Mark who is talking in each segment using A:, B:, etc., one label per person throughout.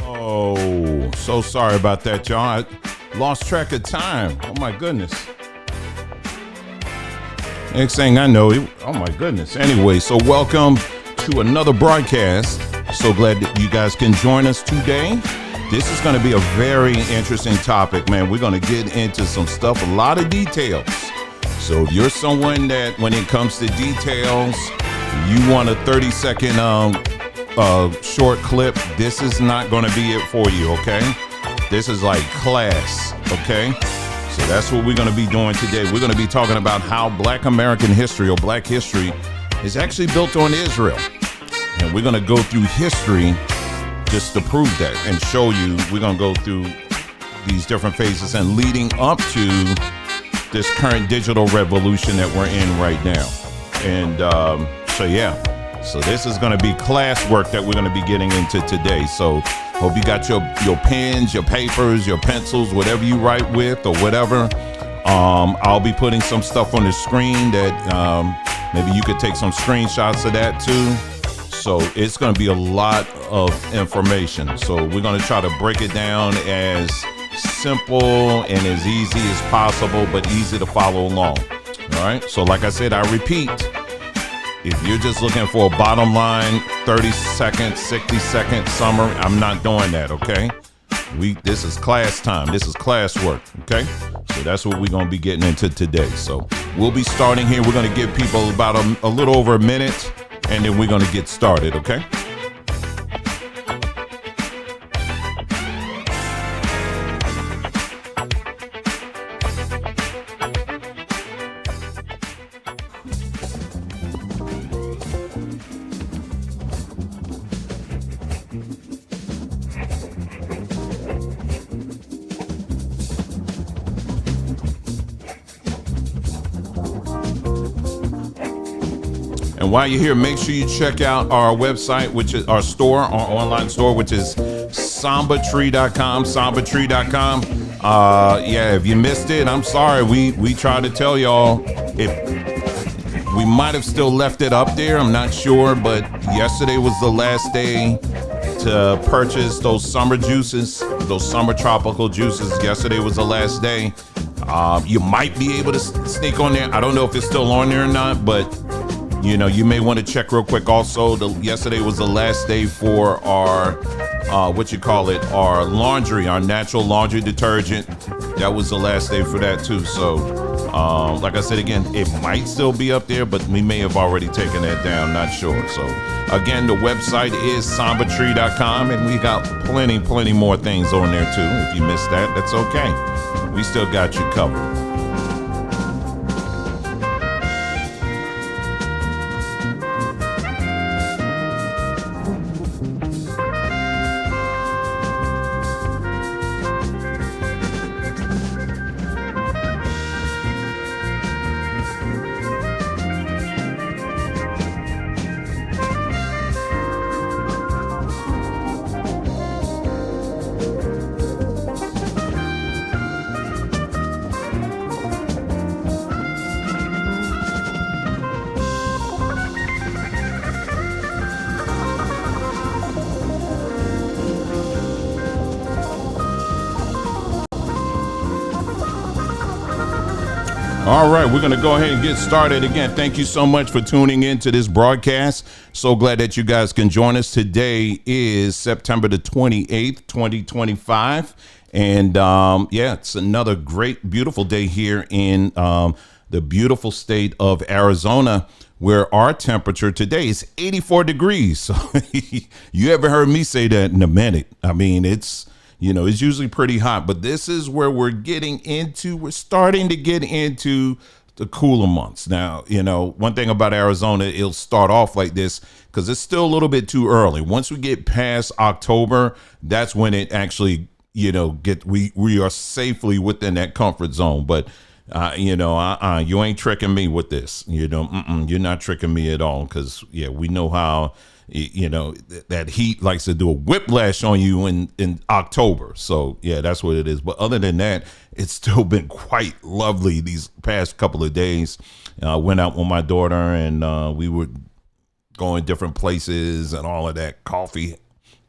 A: Oh, so sorry about that, y'all. I lost track of time. Oh my goodness. Next thing I know, oh my goodness. Anyway, so welcome to another broadcast. So glad that you guys can join us today. This is going to be a very interesting topic, man. We're going to get into some stuff, a lot of details. So if you're someone that when it comes to details, you want a 30-second short clip, this is not going to be it for you, okay? This is like class, okay? So that's what we're going to be doing today. We're going to be talking about how Black American history or Black history is actually built on Israel. And we're going to go through history just to prove that and show you. We're going to go through these different phases and leading up to this current digital revolution that we're in right now. And so this is going to be class work that we're going to be getting into today. So hope you got your pens, your papers, your pencils, whatever you write with or whatever. I'll be putting some stuff on the screen that maybe you could take some screenshots of that too. So it's going to be a lot of information. So we're going to try to break it down as simple and as easy as possible, but easy to follow along. All right. So like I said, I repeat, if you're just looking for a bottom line, 30-second, 60-second summary, I'm not doing that. OK, this is class time. This is class work. OK, so that's what we're going to be getting into today. So we'll be starting here. We're going to give people about a little over a minute. And then we're going to get started, okay? And while you're here, make sure you check out our website, which is our store, our online store, which is sambatree.com, sambatree.com. If you missed it, I'm sorry. We tried to tell y'all if we might have still left it up there. I'm not sure, but yesterday was the last day to purchase those summer juices, those summer tropical juices. Yesterday was the last day. You might be able to sneak on there. I don't know if it's still on there or not, but you may want to check real quick. Also, yesterday was the last day for our, our laundry, our natural laundry detergent. That was the last day for that too. So, like I said, again, it might still be up there, but we may have already taken that down. Not sure. So, again, the website is sambatree.com, and we got plenty more things on there too. If you missed that, that's okay. We still got you covered. All right, we're going to go ahead and get started. Again, thank you so much for tuning in to this broadcast. So glad that you guys can join us. Today is September the 28th, 2025. And it's another great, beautiful day here in the beautiful state of Arizona, where our temperature today is 84 degrees. So you ever heard me say that in a minute? I mean, it's usually pretty hot, but this is where we're starting to get into the cooler months. Now, one thing about Arizona, it'll start off like this because it's still a little bit too early. Once we get past October, that's when it actually, we are safely within that comfort zone. But, you ain't tricking me with this. You're not tricking me at all because, we know how that heat likes to do a whiplash on you in October. So that's what it is. But other than that, it's still been quite lovely these past couple of days. Went out with my daughter and we were going different places and all of that. Coffee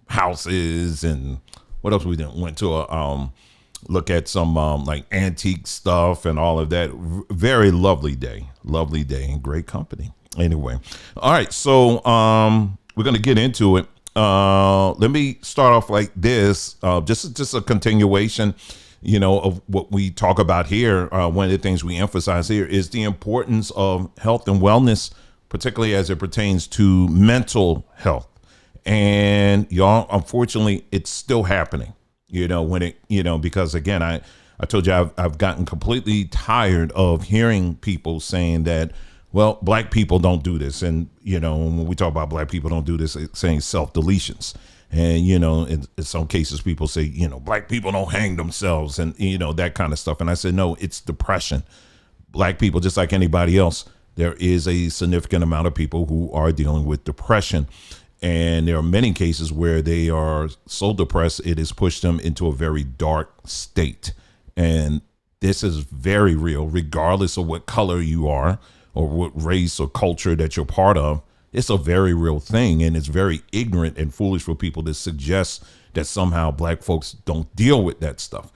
A: houses and what else we did. Went to a look at some like antique stuff and all of that. Very lovely day and great company. Anyway, all right, so we're gonna get into it. Let me start off like this, just a continuation, of what we talk about here. One of the things we emphasize here is the importance of health and wellness, particularly as it pertains to mental health. And y'all, unfortunately, it's still happening, when it, because again, I told you I've gotten completely tired of hearing people saying that, well, black people don't do this. And, when we talk about black people don't do this, it's saying self-deletions. And, in some cases, people say, black people don't hang themselves and, that kind of stuff. And I said, no, it's depression. Black people, just like anybody else, there is a significant amount of people who are dealing with depression. And there are many cases where they are so depressed, it has pushed them into a very dark state. And this is very real, regardless of what color you are or what race or culture that you're part of. It's a very real thing. And it's very ignorant and foolish for people to suggest that somehow black folks don't deal with that stuff.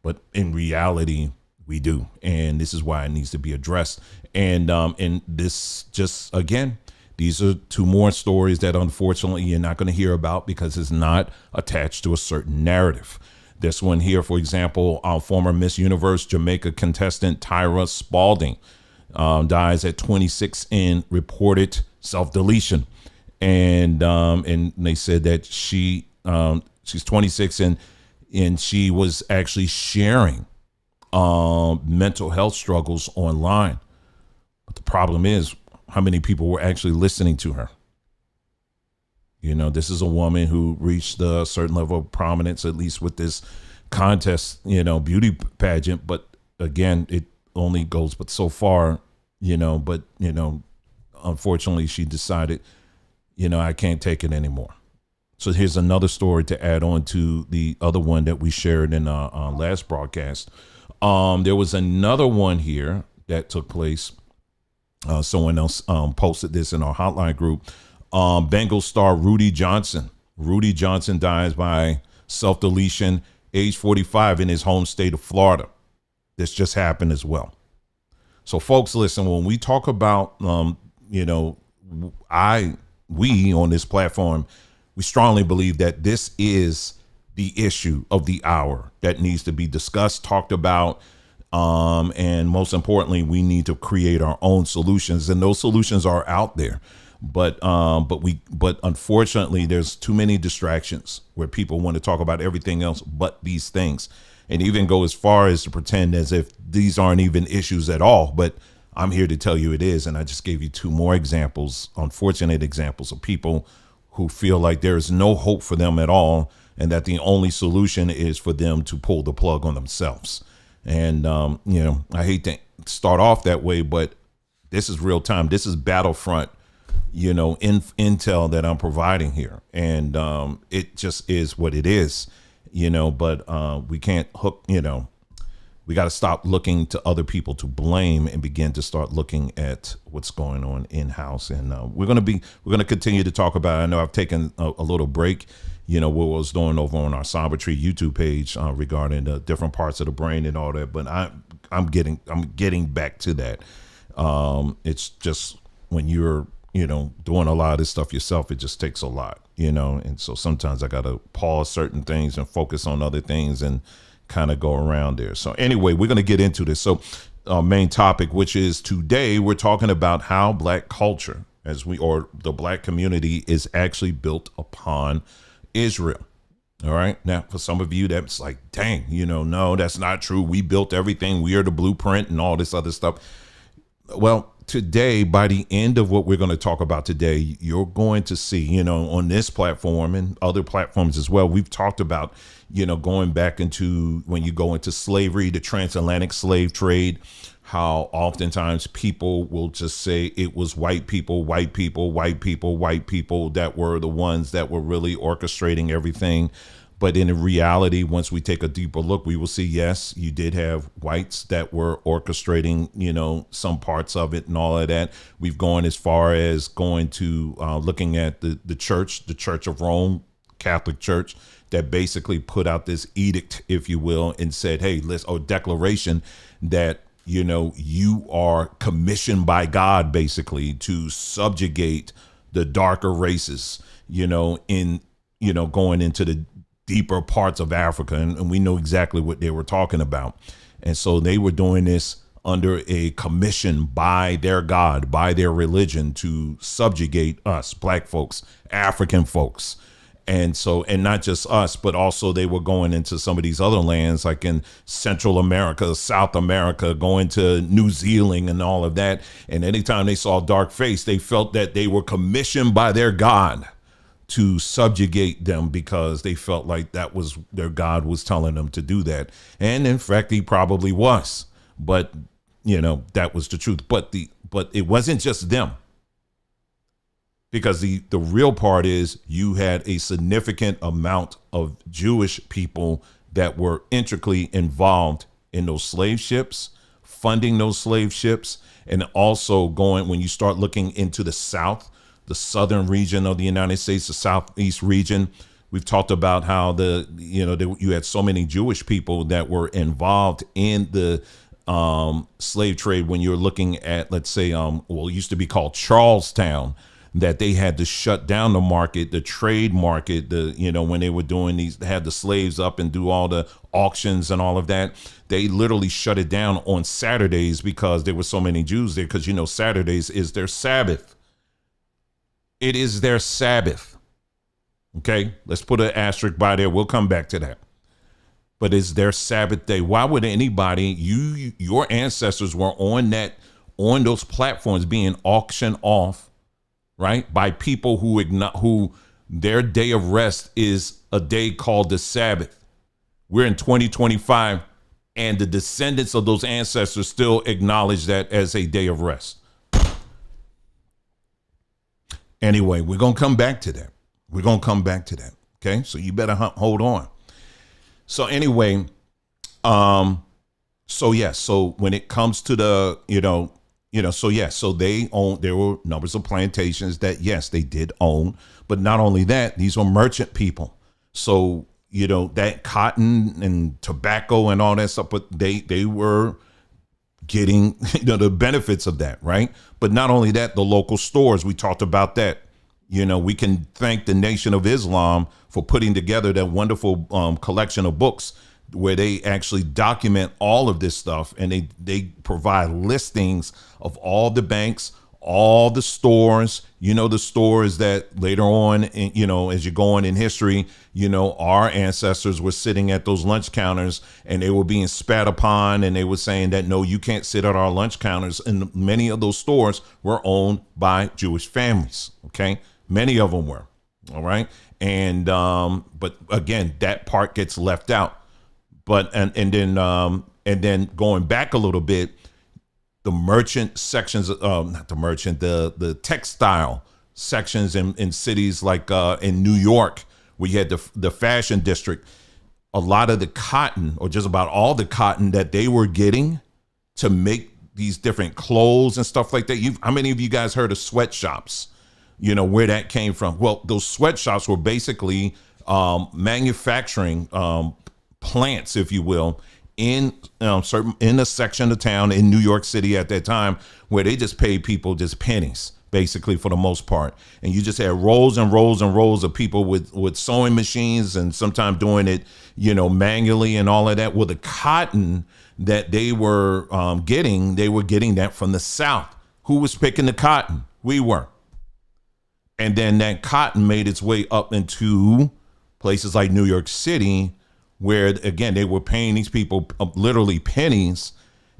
A: But in reality, we do. And this is why it needs to be addressed. And this just, again, these are two more stories that unfortunately you're not going to hear about because it's not attached to a certain narrative. This one here, for example, former Miss Universe Jamaica contestant Tyra Spalding dies at 26 in reported self-deletion. And they said that she's 26 and she was actually sharing mental health struggles online. But the problem is, how many people were actually listening to her? This is a woman who reached a certain level of prominence, at least with this contest, beauty pageant. But again, it only goes but so far, but, unfortunately she decided, I can't take it anymore. So here's another story to add on to the other one that we shared in our last broadcast. There was another one here that took place. Someone else posted this in our hotline group. Bengals star Rudy Johnson. Rudy Johnson dies by self-deletion, age 45, in his home state of Florida. This just happened as well. So, folks, listen, when we talk about, we on this platform, we strongly believe that this is the issue of the hour that needs to be discussed, talked about. And most importantly, we need to create our own solutions, and those solutions are out there. But unfortunately, there's too many distractions where people want to talk about everything else but these things, and even go as far as to pretend as if these aren't even issues at all. But I'm here to tell you it is. And I just gave you two more examples, unfortunate examples of people who feel like there is no hope for them at all, and that the only solution is for them to pull the plug on themselves. And, I hate to start off that way, but this is real time. This is battlefront, intel that I'm providing here. And it just is what it is, but we can't hook, we got to stop looking to other people to blame and begin to start looking at what's going on in house. And we're going to continue to talk about it. I know I've taken a little break, what was doing over on our Cyber Tree YouTube page regarding the different parts of the brain and all that. But I'm getting back to that. It's just when you're, doing a lot of this stuff yourself, it just takes a lot, and so sometimes I got to pause certain things and focus on other things and kind of go around there. So anyway, we're going to get into this. So our main topic, which is today, we're talking about how black culture or the black community is actually built upon Israel. All right. Now, for some of you, that's like, dang, no, that's not true. We built everything. We are the blueprint and all this other stuff. Well, today, by the end of what we're going to talk about today, you're going to see, on this platform and other platforms as well, we've talked about, going back into when you go into slavery, the transatlantic slave trade, how oftentimes people will just say it was white people that were the ones that were really orchestrating everything. But in reality, once we take a deeper look, we will see, yes, you did have whites that were orchestrating, some parts of it and all of that. We've gone as far as going to looking at the church of Rome Catholic Church, that basically put out this edict, if you will, and said, hey, declaration that, you are commissioned by God basically to subjugate the darker races, going into the deeper parts of Africa. And we know exactly what they were talking about. And so they were doing this under a commission by their God, by their religion, to subjugate us, black folks, African folks. And so, and not just us, but also they were going into some of these other lands, like in Central America, South America, going to New Zealand and all of that. And anytime they saw a dark face, they felt that they were commissioned by their God to subjugate them, because they felt like that was their God was telling them to do that. And in fact, he probably was. But, that was the truth. But it wasn't just them. Because the real part is you had a significant amount of Jewish people that were intricately involved in those slave ships, funding those slave ships, and also when you start looking into the South, the southern region of the United States, the Southeast region. We've talked about how you had so many Jewish people that were involved in the slave trade. When you're looking at, let's say, it used to be called Charlestown, that they had to shut down the market, the trade market, when they were doing they had the slaves up and do all the auctions and all of that. They literally shut it down on Saturdays because there were so many Jews there, because, Saturdays is their Sabbath. It is their Sabbath. Okay, let's put an asterisk by there. We'll come back to that. But it's their Sabbath day. Why would anybody, your ancestors were on those platforms being auctioned off, right, by people who their day of rest is a day called the Sabbath. We're in 2025, and the descendants of those ancestors still acknowledge that as a day of rest. Anyway, we're going to come back to that. Okay, so you better hold on. So anyway, so when it comes to the, so there were numbers of plantations that, yes, they did own. But not only that, these were merchant people. So, that cotton and tobacco and all that stuff, but they were getting, the benefits of that, right? But not only that, the local stores, we talked about that. We can thank the Nation of Islam for putting together that wonderful collection of books where they actually document all of this stuff, and they provide listings of all the banks, all the stores, the stores that later on, as you go on in history, our ancestors were sitting at those lunch counters and they were being spat upon, and they were saying that, no, you can't sit at our lunch counters. And many of those stores were owned by Jewish families. Okay. Many of them were. All right. And but again, that part gets left out. But and then going back a little bit, the merchant sections, not the merchant, the textile sections in cities like in New York, where you had the fashion district, a lot of the cotton, or just about all the cotton that they were getting to make these different clothes and stuff like that. How many of you guys heard of sweatshops? Where that came from? Well, those sweatshops were basically manufacturing plants, if you will, in a section of town in New York City at that time, where they just paid people just pennies, basically, for the most part. And you just had rows and rows and rows of people with sewing machines, and sometimes doing it, manually and all of that. Well, the cotton that they were getting that from the South. Who was picking the cotton? We were. And then that cotton made its way up into places like New York City, where, again, they were paying these people literally pennies,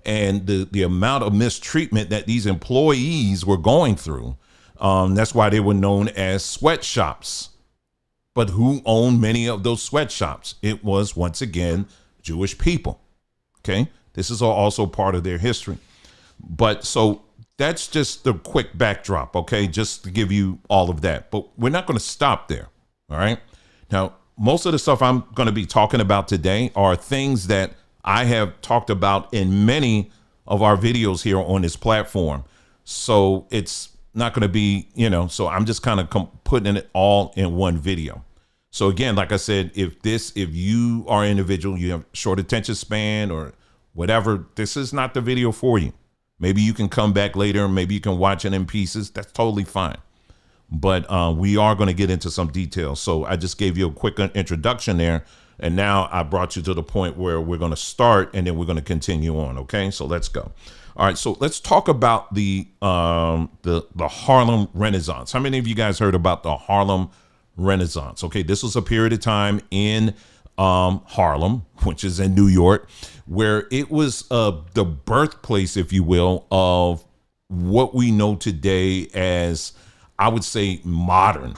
A: and the amount of mistreatment that these employees were going through. That's why they were known as sweatshops. But who owned many of those sweatshops? It was, once again, Jewish people. Okay, this is also part of their history. But so that's just the quick backdrop, okay, just to give you all of that. But we're not going to stop there. All right. Now, most of the stuff I'm going to be talking about today are things that I have talked about in many of our videos here on this platform. So it's not going to be, so I'm just kind of putting it all in one video. So again, like I said, if you are an individual, you have short attention span or whatever, this is not the video for you. Maybe you can come back later. Maybe you can watch it in pieces. That's totally fine. But we are going to get into some details. So I just gave you a quick introduction there. And now I brought you to the point where we're going to start and then we're going to continue on. OK, so let's go. All right. So let's talk about the Harlem Renaissance. How many of you guys heard about the Harlem Renaissance? OK, this was a period of time in Harlem, which is in New York, where it was the birthplace, if you will, of what we know today as, I would say, modern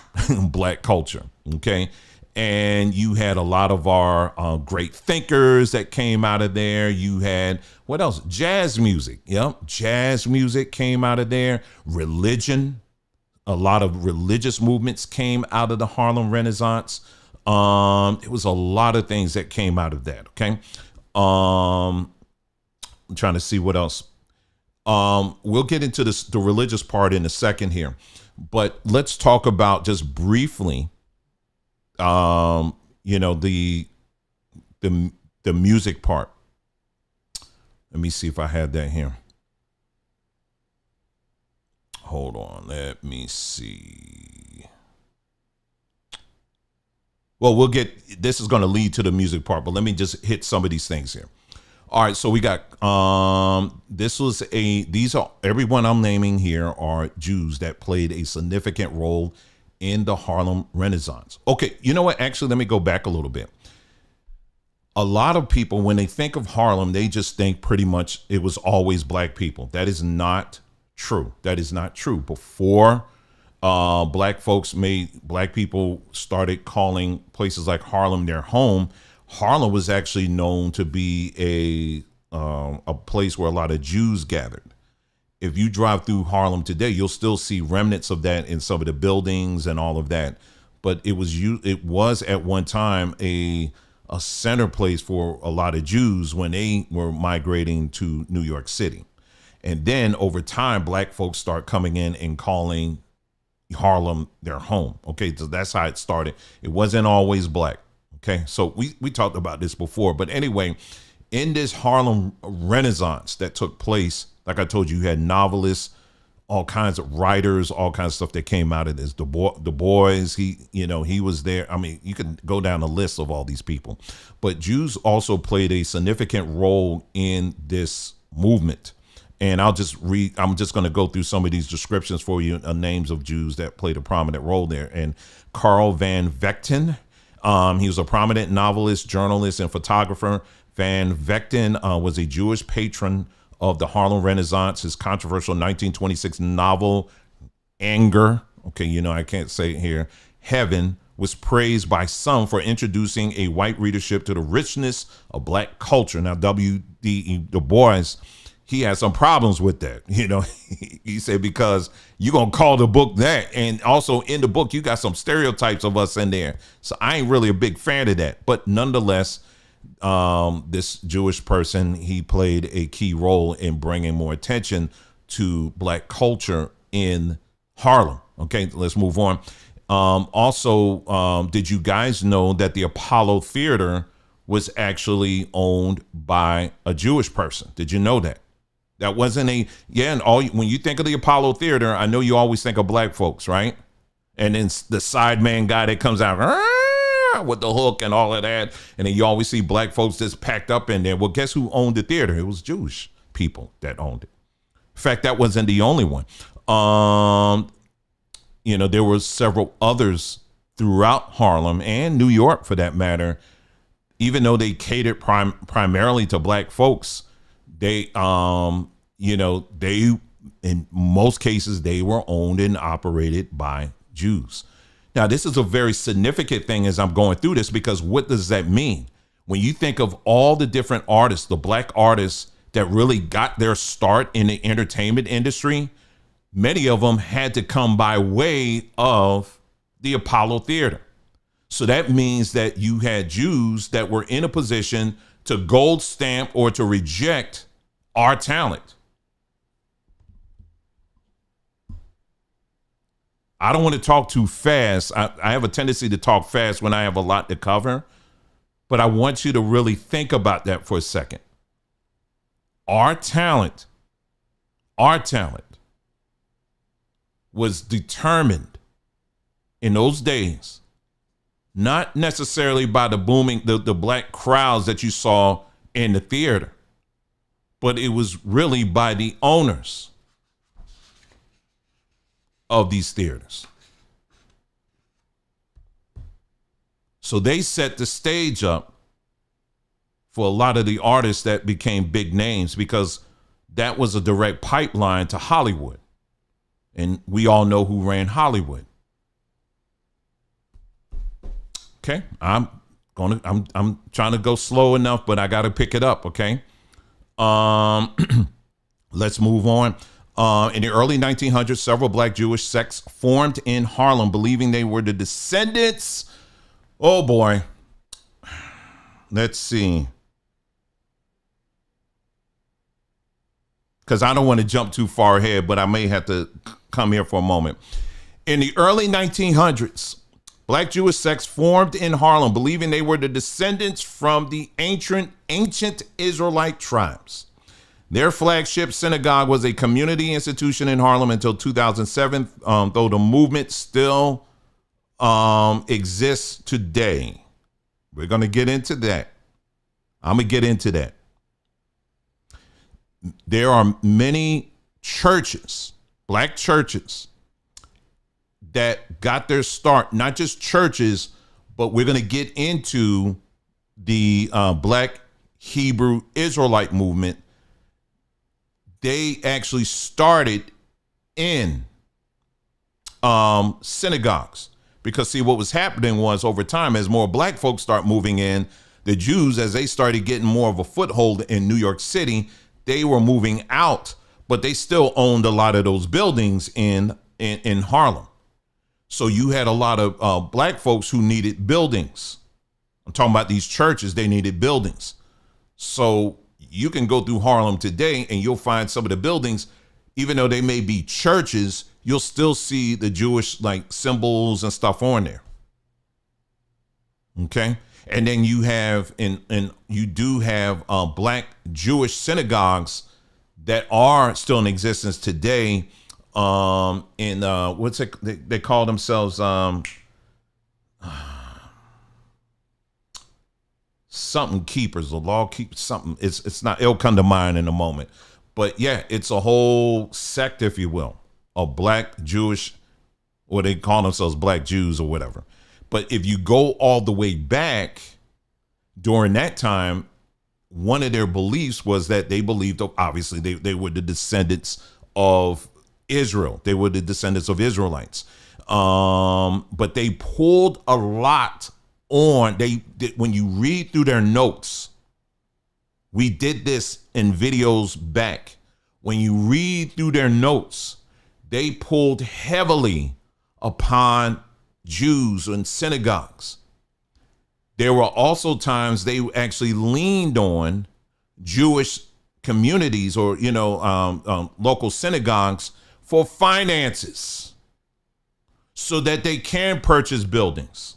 A: Black culture. OK, and you had a lot of our great thinkers that came out of there. You had what else? Jazz music. Yep. Jazz music came out of there. Religion. A lot of religious movements came out of the Harlem Renaissance. It was a lot of things that came out of that. Okay. I'm trying to see what else. We'll get into the religious part in a second here, but let's talk about just briefly, the music part. Let me see if I had that here. Hold on. Let me see. Well, this is going to lead to the music part, but let me just hit some of these things here. All right. So we got, everyone I'm naming here are Jews that played a significant role in the Harlem Renaissance. Okay. You know what? Actually, let me go back a little bit. A lot of people, when they think of Harlem, they just think pretty much it was always Black people. That is not true. That is not true. Before Black people started calling places like Harlem their home, Harlem was actually known to be a place where a lot of Jews gathered. If you drive through Harlem today, you'll still see remnants of that in some of the buildings and all of that. But it was at one time a center place for a lot of Jews when they were migrating to New York City. And then over time, Black folks start coming in and calling Harlem their home. Okay, so that's how it started. It wasn't always Black. Okay, so we talked about this before. But anyway, in this Harlem Renaissance that took place, like I told you, you had novelists, all kinds of writers, all kinds of stuff that came out of this. Du Bois, he was there. I mean, you can go down a list of all these people. But Jews also played a significant role in this movement. And I'm just going to go through some of these descriptions for you, names of Jews that played a prominent role there. And Carl Van Vechten, he was a prominent novelist, journalist, and photographer. Van Vechten was a Jewish patron of the Harlem Renaissance. His controversial 1926 novel, Anger, I can't say it here, Heaven, was praised by some for introducing a white readership to the richness of Black culture. Now, W.D. Du Bois, he had some problems with that. He said, because you're going to call the book that. And also in the book, you got some stereotypes of us in there. So I ain't really a big fan of that. But nonetheless, this Jewish person, he played a key role in bringing more attention to Black culture in Harlem. Okay, let's move on. Did you guys know that the Apollo Theater was actually owned by a Jewish person? Did you know that? That wasn't when you think of the Apollo Theater, I know you always think of Black folks, right? And then the sideman guy that comes out with the hook and all of that. And then you always see Black folks just packed up in there. Well, guess who owned the theater? It was Jewish people that owned it. In fact, that wasn't the only one. There were several others throughout Harlem and New York, for that matter. Even though they catered primarily to Black folks, they in most cases, they were owned and operated by Jews. Now, this is a very significant thing as I'm going through this, because what does that mean? When you think of all the different artists, the Black artists that really got their start in the entertainment industry, many of them had to come by way of the Apollo Theater. So that means that you had Jews that were in a position to gold stamp or to reject our talent. I don't want to talk too fast. I have a tendency to talk fast when I have a lot to cover, but I want you to really think about that for a second. Our talent was determined in those days, not necessarily by the booming, the black crowds that you saw in the theater, but it was really by the owners of these theaters. So they set the stage up for a lot of the artists that became big names, because that was a direct pipeline to Hollywood. And we all know who ran Hollywood. Okay, I'm trying to go slow enough, but I got to pick it up. Okay, let's move on. In the early 1900s, several black Jewish sects formed in Harlem, believing they were the descendants. Oh boy, let's see. Because I don't want to jump too far ahead, but I may have to come here for a moment. In the early 1900s, black Jewish sects formed in Harlem, believing they were the descendants from the ancient Israelite tribes. Their flagship synagogue was a community institution in Harlem until 2007, though the movement still exists today. We're going to get into that. I'm going to get into that. There are many churches, black churches, that got their start, not just churches, but we're going to get into the black Hebrew Israelite movement. They actually started in synagogues, because see, what was happening was, over time, as more black folks start moving in, the Jews, as they started getting more of a foothold in New York City, they were moving out, but they still owned a lot of those buildings in Harlem. So you had a lot of black folks who needed buildings. I'm talking about these churches, they needed buildings. So you can go through Harlem today and you'll find some of the buildings, even though they may be churches, you'll still see the Jewish like symbols and stuff on there. Okay. And then you have, and you do have black Jewish synagogues that are still in existence today. What's it? They call themselves something keepers, the law keepers, something. It's not. It'll come to mind in a moment. But yeah, it's a whole sect, if you will, of black Jewish, or they call themselves black Jews or whatever. But if you go all the way back during that time, one of their beliefs was that they believed, obviously, they were the descendants of Israel. They were the descendants of Israelites. But they pulled a lot on. When you read through their notes, we did this in videos back. When you read through their notes, they pulled heavily upon Jews and synagogues. There were also times they actually leaned on Jewish communities or, local synagogues for finances so that they can purchase buildings.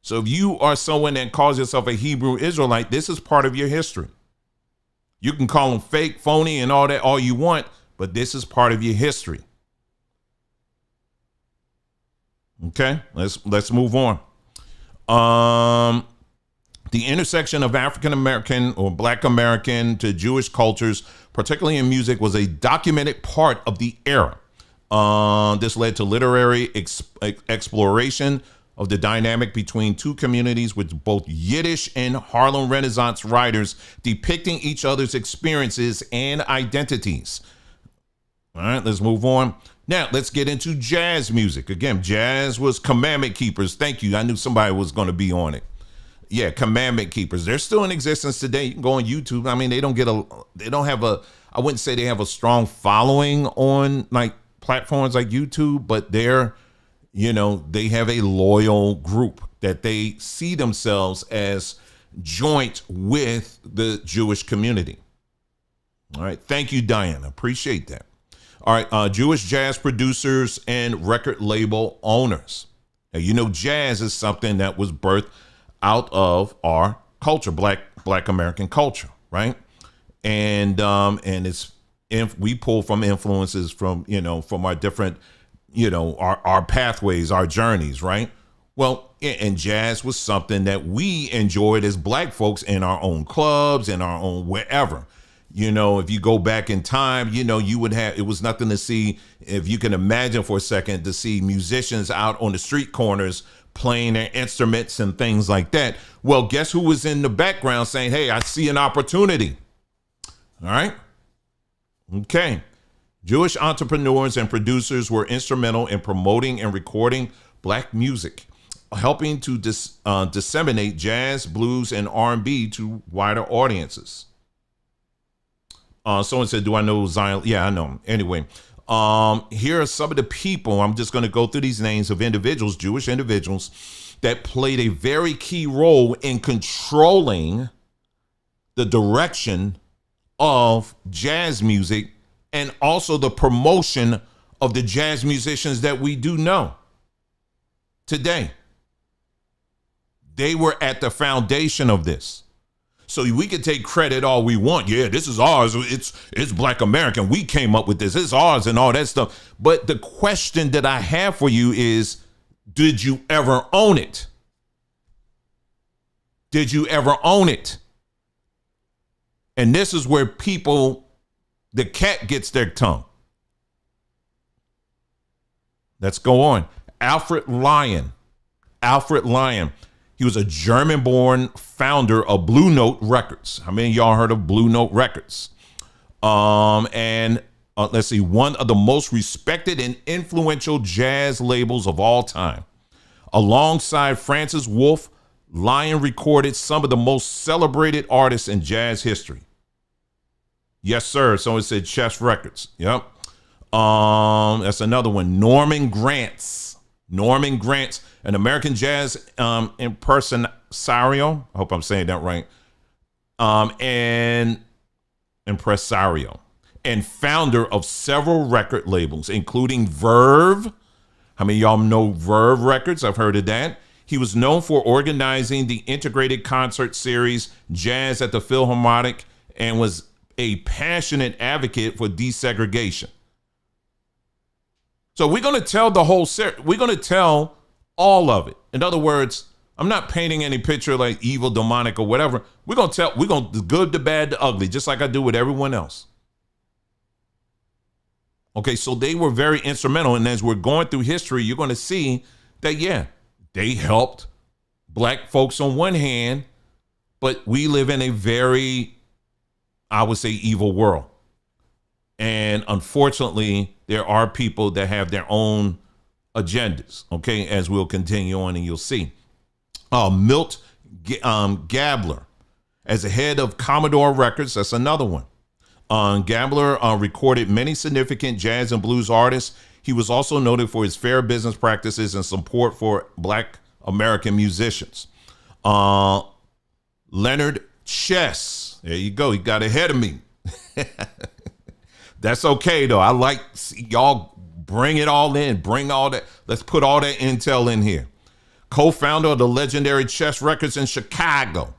A: So if you are someone that calls yourself a Hebrew Israelite, this is part of your history. You can call them fake, phony, and all that, all you want, but this is part of your history. Okay, let's move on. The intersection of African American or Black American to Jewish cultures, particularly in music, was a documented part of the era. This led to literary exploration of the dynamic between two communities, with both Yiddish and Harlem Renaissance writers depicting each other's experiences and identities. All right, let's move on. Now, let's get into jazz music. Again, jazz was Commandment Keepers. Thank you. I knew somebody was going to be on it. Yeah, Commandment Keepers. They're still in existence today. You can go on YouTube. I mean, they don't have I wouldn't say they have a strong following on like platforms like YouTube, but they have a loyal group that they see themselves as joint with the Jewish community. All right. Thank you, Diana. Appreciate that. All right, Jewish jazz producers and record label owners. Now, you know, jazz is something that was birthed out of our culture, Black American culture, right? And we pull from influences from, from our different, our pathways, our journeys, right? Well, and jazz was something that we enjoyed as Black folks in our own clubs, in our own wherever. If you go back in time, you would have, it was nothing to see, if you can imagine for a second, to see musicians out on the street corners playing their instruments and things like that. Well, guess who was in the background saying, hey, I see an opportunity. All right. Okay. Jewish entrepreneurs and producers were instrumental in promoting and recording Black music, helping to disseminate jazz, blues, and R&B to wider audiences. Someone said, do I know Zion? Yeah, I know him. Anyway, here are some of the people. I'm just going to go through these names of individuals, Jewish individuals, that played a very key role in controlling the direction of jazz music and also the promotion of the jazz musicians that we do know today. They were at the foundation of this. So we could take credit all we want. Yeah, this is ours. It's Black American. We came up with this. It's ours and all that stuff. But the question that I have for you is, did you ever own it? Did you ever own it? And this is where the cat gets their tongue. Let's go on. Alfred Lion. He was a German-born founder of Blue Note Records. How many of y'all heard of Blue Note Records? Let's see, one of the most respected and influential jazz labels of all time. Alongside Francis Wolff, Lion recorded some of the most celebrated artists in jazz history. Yes, sir. Someone said Chess Records. Yep. That's another one. Norman Granz, an American jazz impresario. I hope I'm saying that right. And impresario and founder of several record labels, including Verve. How many of y'all know Verve Records? I've heard of that. He was known for organizing the integrated concert series Jazz at the Philharmonic and was a passionate advocate for desegregation. So we're going to tell the whole series. We're going to tell all of it. In other words, I'm not painting any picture like evil, demonic, or whatever. We're going to the good, the bad, the ugly, just like I do with everyone else. Okay, so they were very instrumental. And as we're going through history, you're going to see that, yeah, they helped Black folks on one hand, but we live in a very, I would say, evil world. And unfortunately, there are people that have their own agendas, okay, as we'll continue on and you'll see. Milt Gabler, as the head of Commodore Records, that's another one. Gabler recorded many significant jazz and blues artists. He was also noted for his fair business practices and support for Black American musicians. Leonard Chess, there you go, he got ahead of me. That's okay, though. I like y'all bring it all in, bring all that. Let's put all that intel in here. Co-founder of the legendary Chess Records in Chicago,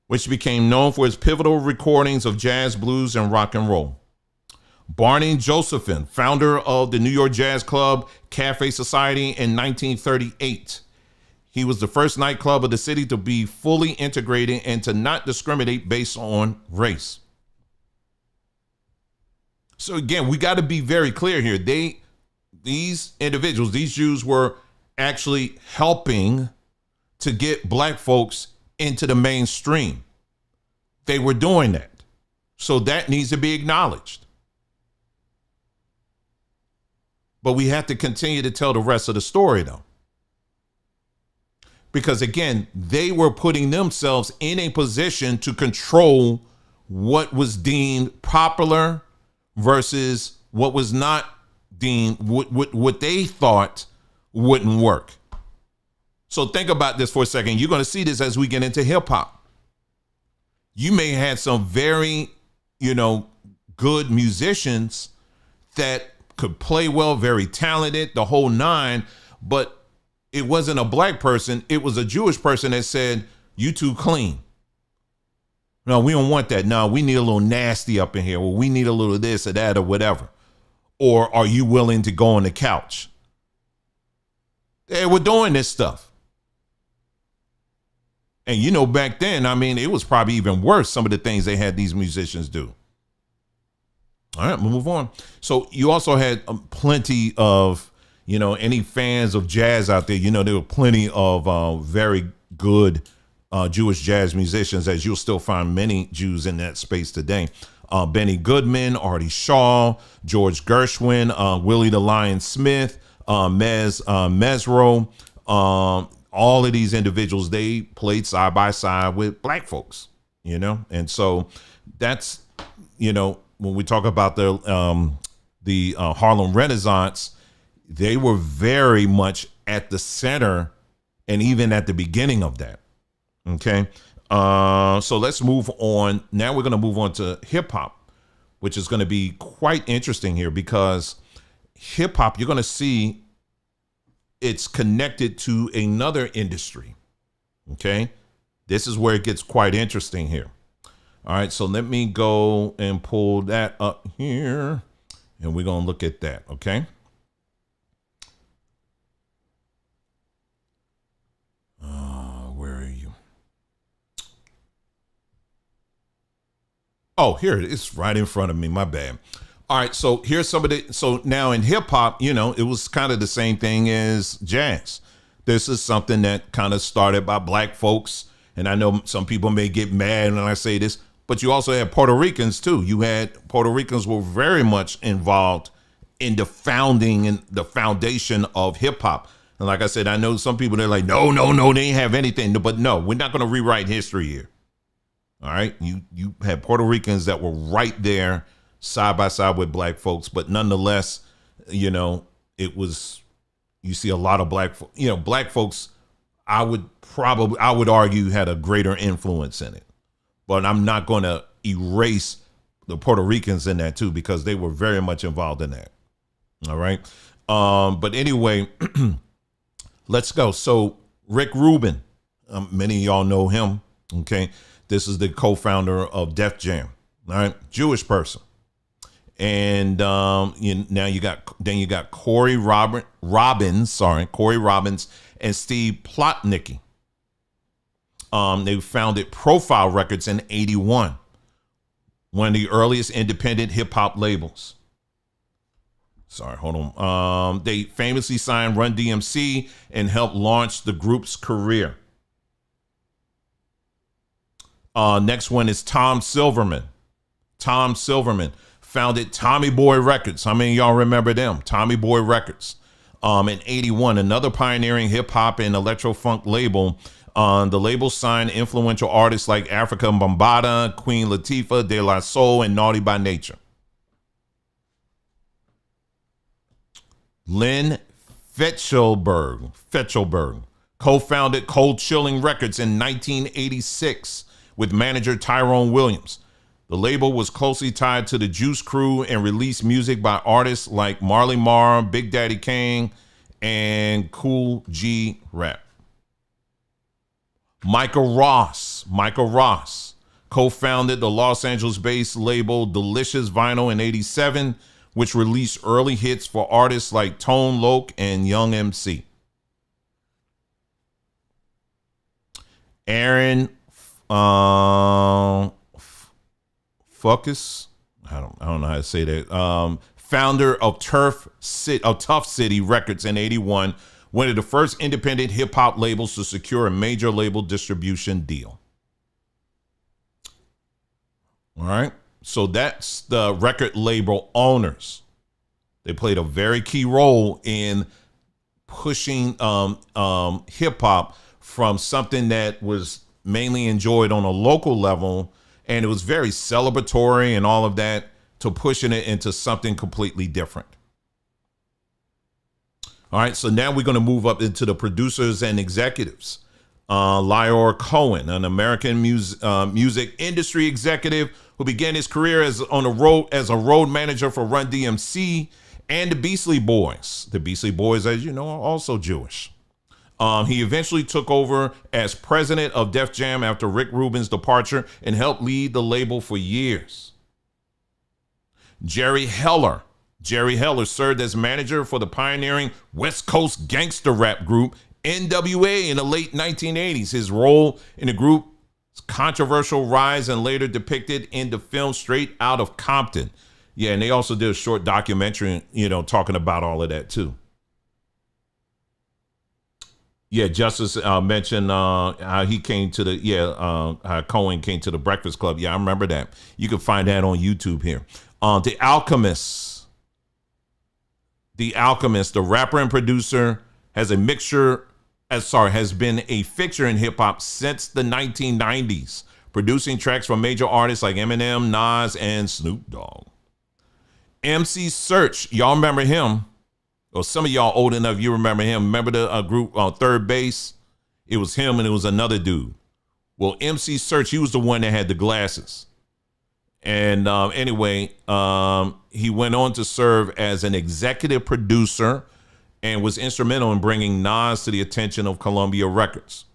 A: which became known for its pivotal recordings of jazz, blues, and rock and roll. Barney Josephson, founder of the New York Jazz Club Cafe Society in 1938. He was the first nightclub of the city to be fully integrated and to not discriminate based on race. So again, we got to be very clear here. These individuals, these Jews were actually helping to get Black folks into the mainstream. They were doing that. So that needs to be acknowledged. But we have to continue to tell the rest of the story, though. Because again, they were putting themselves in a position to control what was deemed popular versus what was not deemed, what they thought wouldn't work. So think about this for a second. You're going to see this as we get into hip hop. You may have some very, good musicians that could play well, very talented, the whole nine, but it wasn't a black person. It was a Jewish person that said, "You too clean. No, we don't want that. No, we need a little nasty up in here. Well, we need a little this or that or whatever. Or are you willing to go on the couch?" They were doing this stuff. And you know, back then, I mean, it was probably even worse, some of the things they had these musicians do. All right, we'll move on. So you also had plenty of, you know, any fans of jazz out there, you know, there were plenty of very good Jewish jazz musicians, as you'll still find many Jews in that space today. Benny Goodman, Artie Shaw, George Gershwin, Willie the Lion Smith, Mesro, all of these individuals, they played side by side with black folks, you know? And so that's, you know, when we talk about the Harlem Renaissance, they were very much at the center and even at the beginning of that. Okay. So let's move on. Now we're going to move on to hip hop, which is going to be quite interesting here, because hip hop, you're going to see it's connected to another industry. Okay. This is where it gets quite interesting here. All right. So let me go and pull that up here and we're going to look at that. Okay. Where are you? Oh, here it is, right in front of me. My bad. All right, so here's some of the, so now in hip hop, you know, it was kind of the same thing as jazz. This is something that kind of started by black folks. And I know some people may get mad when I say this, but you also had Puerto Ricans too. You had Puerto Ricans were very much involved in the founding and the foundation of hip hop. And like I said, I know some people, they're like, no, they ain't have anything. But no, we're not going to rewrite history here. All right. You had Puerto Ricans that were right there side by side with black folks. But nonetheless, you know, it was, you see a lot of black folks, I would argue had a greater influence in it. But I'm not going to erase the Puerto Ricans in that too, because they were very much involved in that. All right. But anyway, let's go. So Rick Rubin, many of y'all know him. Okay. This is the co-founder of Def Jam. All right. Jewish person. And now you got Corey Robbins and Steve Plotnicki. They founded Profile Records in 1981, one of the earliest independent hip hop labels. Sorry, hold on. They famously signed Run DMC and helped launch the group's career. Next one is Tom Silverman. Tom Silverman founded Tommy Boy Records. How many of y'all remember them? Tommy Boy Records. In 1981, another pioneering hip hop and electro funk label. The label signed influential artists like Africa Bambaataa, Queen Latifah, De La Soul, and Naughty by Nature. Lynn Fetchelberg co-founded Cold Chilling Records in 1986 with manager Tyrone Williams. The label was closely tied to the Juice Crew and released music by artists like Marley Marl, Big Daddy Kane, and Cool G Rap. Michael Ross co-founded the Los Angeles-based label Delicious Vinyl in 1987, which released early hits for artists like Tone Loc and Young MC. Aaron Fuckus, I don't know how to say that. Founder of Tough City Records in 1981, one of the first independent hip hop labels to secure a major label distribution deal. All right. So that's the record label owners. They played a very key role in pushing hip hop from something that was mainly enjoyed on a local level, and it was very celebratory and all of that, to pushing it into something completely different. All right, so now we're going to move up into the producers and executives. Lyor Cohen, an American music industry executive who began his career as a road manager for Run DMC and the Beastie Boys. The Beastie Boys, as you know, are also Jewish. He eventually took over as president of Def Jam after Rick Rubin's departure and helped lead the label for years. Jerry Heller served as manager for the pioneering West Coast gangster rap group NWA in the late 1980s. His role in the group's controversial rise and later depicted in the film Straight Outta Compton. Yeah, and they also did a short documentary, talking about all of that too. Yeah, Justice mentioned how he came to how Cohen came to the Breakfast Club. Yeah, I remember that. You can find that on YouTube here. The Alchemist, the rapper and producer, has been a fixture in hip hop since the 1990s, producing tracks from major artists like Eminem, Nas, and Snoop Dogg. MC Search, y'all remember him? Or some of y'all old enough, you remember him. Remember the group Third Base? It was him and it was another dude. Well, MC Search, he was the one that had the glasses. And anyway, he went on to serve as an executive producer and was instrumental in bringing Nas to the attention of Columbia Records.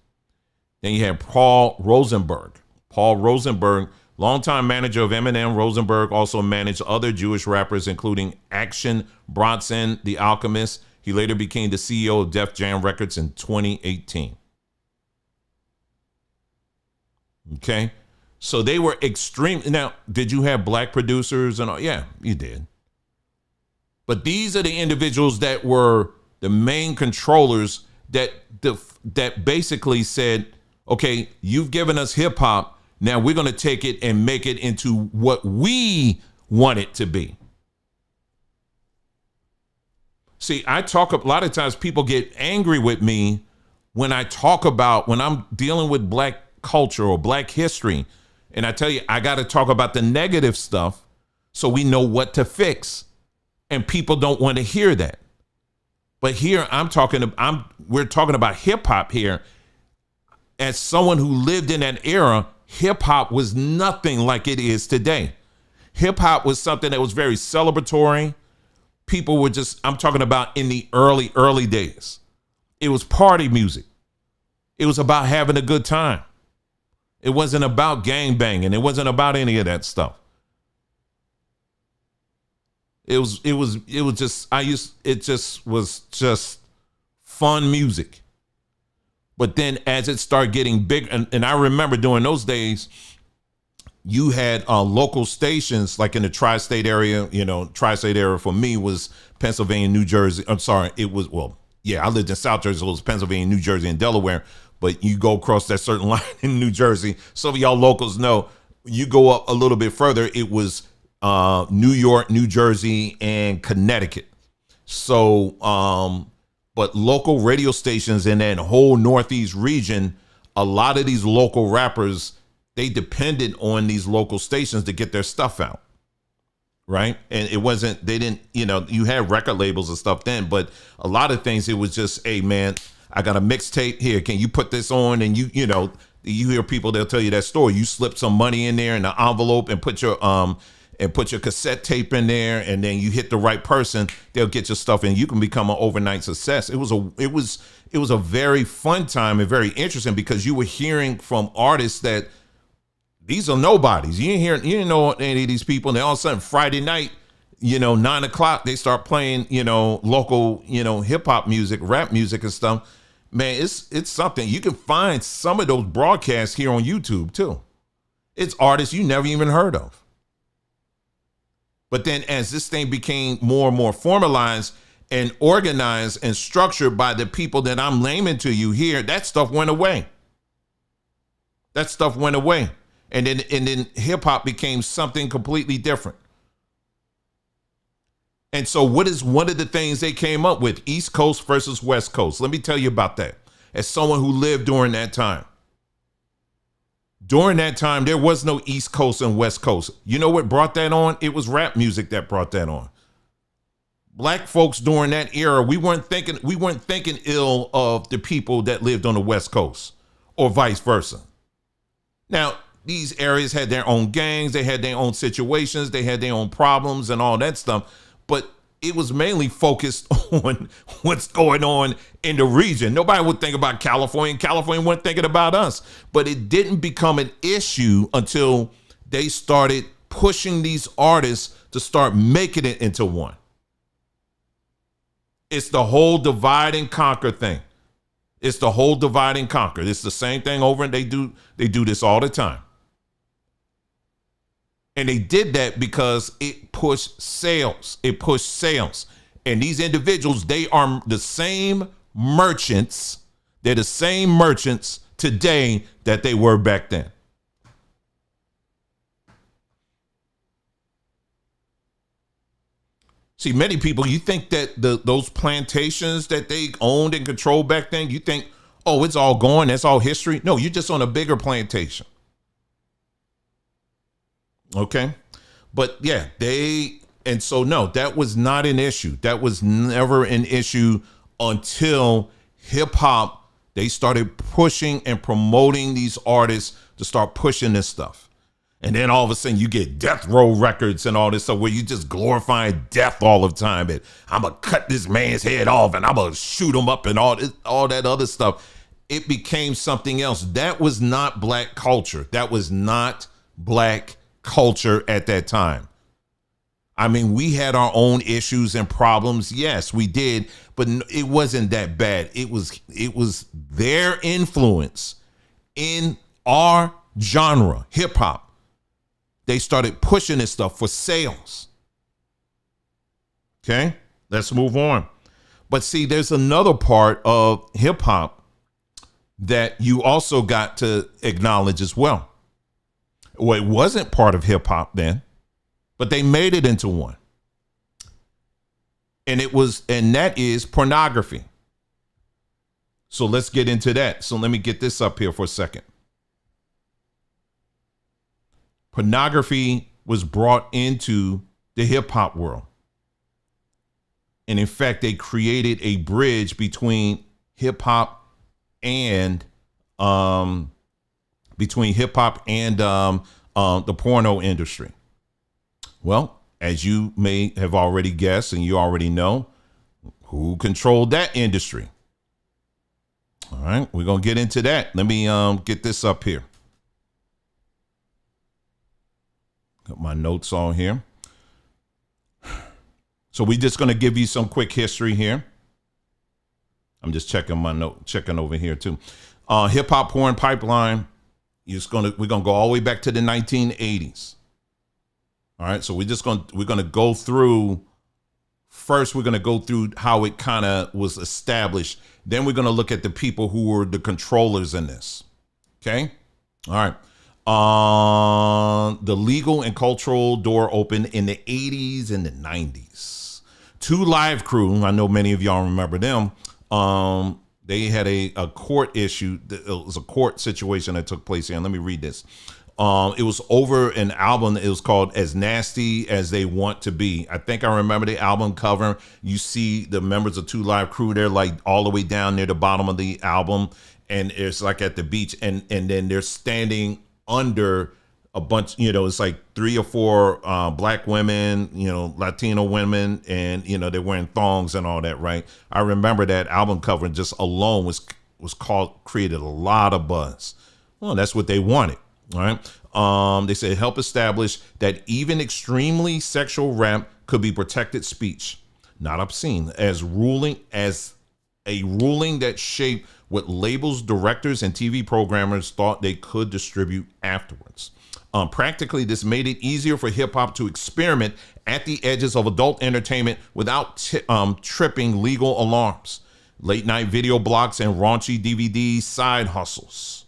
A: Then you had Paul Rosenberg. Paul Rosenberg, longtime manager of Eminem. Rosenberg also managed other Jewish rappers, including Action Bronson, The Alchemist. He later became the CEO of Def Jam Records in 2018. Okay. So they were extreme. Now, did you have black producers and all? Yeah, you did. But these are the individuals that were the main controllers that basically said, okay, you've given us hip hop. Now we're going to take it and make it into what we want it to be. See, a lot of times people get angry with me when I'm dealing with black culture or black history. And I tell you, I got to talk about the negative stuff so we know what to fix. And people don't want to hear that. But here we're talking about hip hop here. As someone who lived in that era, hip hop was nothing like it is today. Hip hop was something that was very celebratory. People were I'm talking about in the early days. It was party music. It was about having a good time. It wasn't about gang banging. It wasn't about any of that stuff. It was just fun music. But then as it started getting big, and I remember during those days, you had local stations like in the tri-state area. Tri-state area for me was Pennsylvania, New Jersey. I lived in South Jersey, so it was Pennsylvania, New Jersey, and Delaware. But you go across that certain line in New Jersey. Some of y'all locals know, you go up a little bit further, it was New York, New Jersey, and Connecticut. So, but local radio stations in that whole Northeast region, a lot of these local rappers, they depended on these local stations to get their stuff out. Right. And you had record labels and stuff then, but a lot of things, it was just, hey man, I got a mixtape here. Can you put this on? And you hear people, they'll tell you that story. You slip some money in there in the envelope and put your cassette tape in there, and then you hit the right person, they'll get your stuff and you can become an overnight success. It was a very fun time and very interesting because you were hearing from artists that these are nobodies. You didn't know any of these people. And then all of a sudden Friday night, 9:00, they start playing, local, hip hop music, rap music and stuff. Man, it's something. You can find some of those broadcasts here on YouTube too. It's artists you never even heard of. But then as this thing became more and more formalized and organized and structured by the people that I'm naming to you here, that stuff went away. And then hip hop became something completely different. And so what is one of the things they came up with? East Coast versus West Coast. Let me tell you about that. As someone who lived during that time. During that time, there was no East Coast and West Coast. You know what brought that on? It was rap music that brought that on. Black folks during that era, we weren't thinking ill of the people that lived on the West Coast or vice versa. Now, these areas had their own gangs, they had their own situations, they had their own problems and all that stuff, but it was mainly focused on what's going on in the region. Nobody would think about California, and California wasn't thinking about us. But it didn't become an issue until they started pushing these artists to start making it into one. It's the whole divide and conquer thing. It's the whole divide and conquer. It's the same thing over, and they do this all the time. And they did that because it pushed sales. It pushed sales. And these individuals, they are the same merchants. They're the same merchants today that they were back then. See, many people, you think that those plantations that they owned and controlled back then, you think, oh, it's all gone. That's all history. No, you're just on a bigger plantation. Okay. But yeah, no, that was not an issue. That was never an issue until hip hop, they started pushing and promoting these artists to start pushing this stuff. And then all of a sudden you get death row records and all this stuff where you just glorifying death all the time. And I'm going to cut this man's head off and I'm going to shoot him up and all that other stuff. It became something else. That was not black culture. That was not black culture at that time. I mean, we had our own issues and problems. Yes, we did, but it wasn't that bad. It was their influence in our genre, hip hop. They started pushing this stuff for sales. Okay, let's move on. But see, there's another part of hip hop that you also got to acknowledge as well. Well, it wasn't part of hip hop then, but they made it into one. And that is pornography. So let's get into that. So let me get this up here for a second. Pornography was brought into the hip hop world. And in fact, they created a bridge between hip hop and the porno industry. Well, as you may have already guessed and you already know, who controlled that industry? All right, we're going to get into that. Let me get this up here. Got my notes on here. So we're just going to give you some quick history here. I'm just checking over here too. Hip hop porn pipeline. We're going to go all the way back to the 1980s. All right. So we're going to go through. First, we're going to go through how it kind of was established. Then we're going to look at the people who were the controllers in this. Okay. All right. The legal and cultural door opened in the 80s and the 90s. 2 Live Crew, I know many of y'all remember them. They had a court issue. It was a court situation that took place here. And let me read this. It was over an album. It was called As Nasty As They Want to Be. I think I remember the album cover. You see the members of 2 Live Crew. They're like all the way down near the bottom of the album. And it's like at the beach. And then they're standing under a bunch, it's like 3 or 4 black women, Latino women, and, they're wearing thongs and all that, right? I remember that album cover just alone created a lot of buzz. Well, that's what they wanted, all right? They said help establish that even extremely sexual rap could be protected speech, not obscene, as a ruling that shaped what labels, directors, and TV programmers thought they could distribute afterwards. Practically, this made it easier for hip hop to experiment at the edges of adult entertainment without tripping legal alarms. Late night video blocks and raunchy DVD side hustles.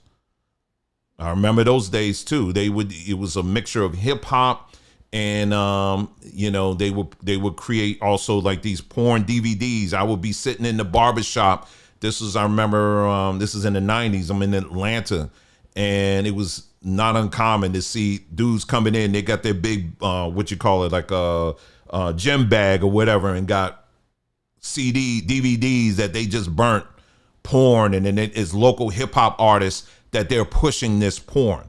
A: I remember those days too. It was a mixture of hip hop and they would create also like these porn DVDs. I would be sitting in the barbershop. I remember this is in the 90s. I'm in Atlanta, and it was not uncommon to see dudes coming in. They got their big, like a gym bag or whatever, and got DVDs that they just burnt porn. And then it's local hip hop artists that they're pushing this porn.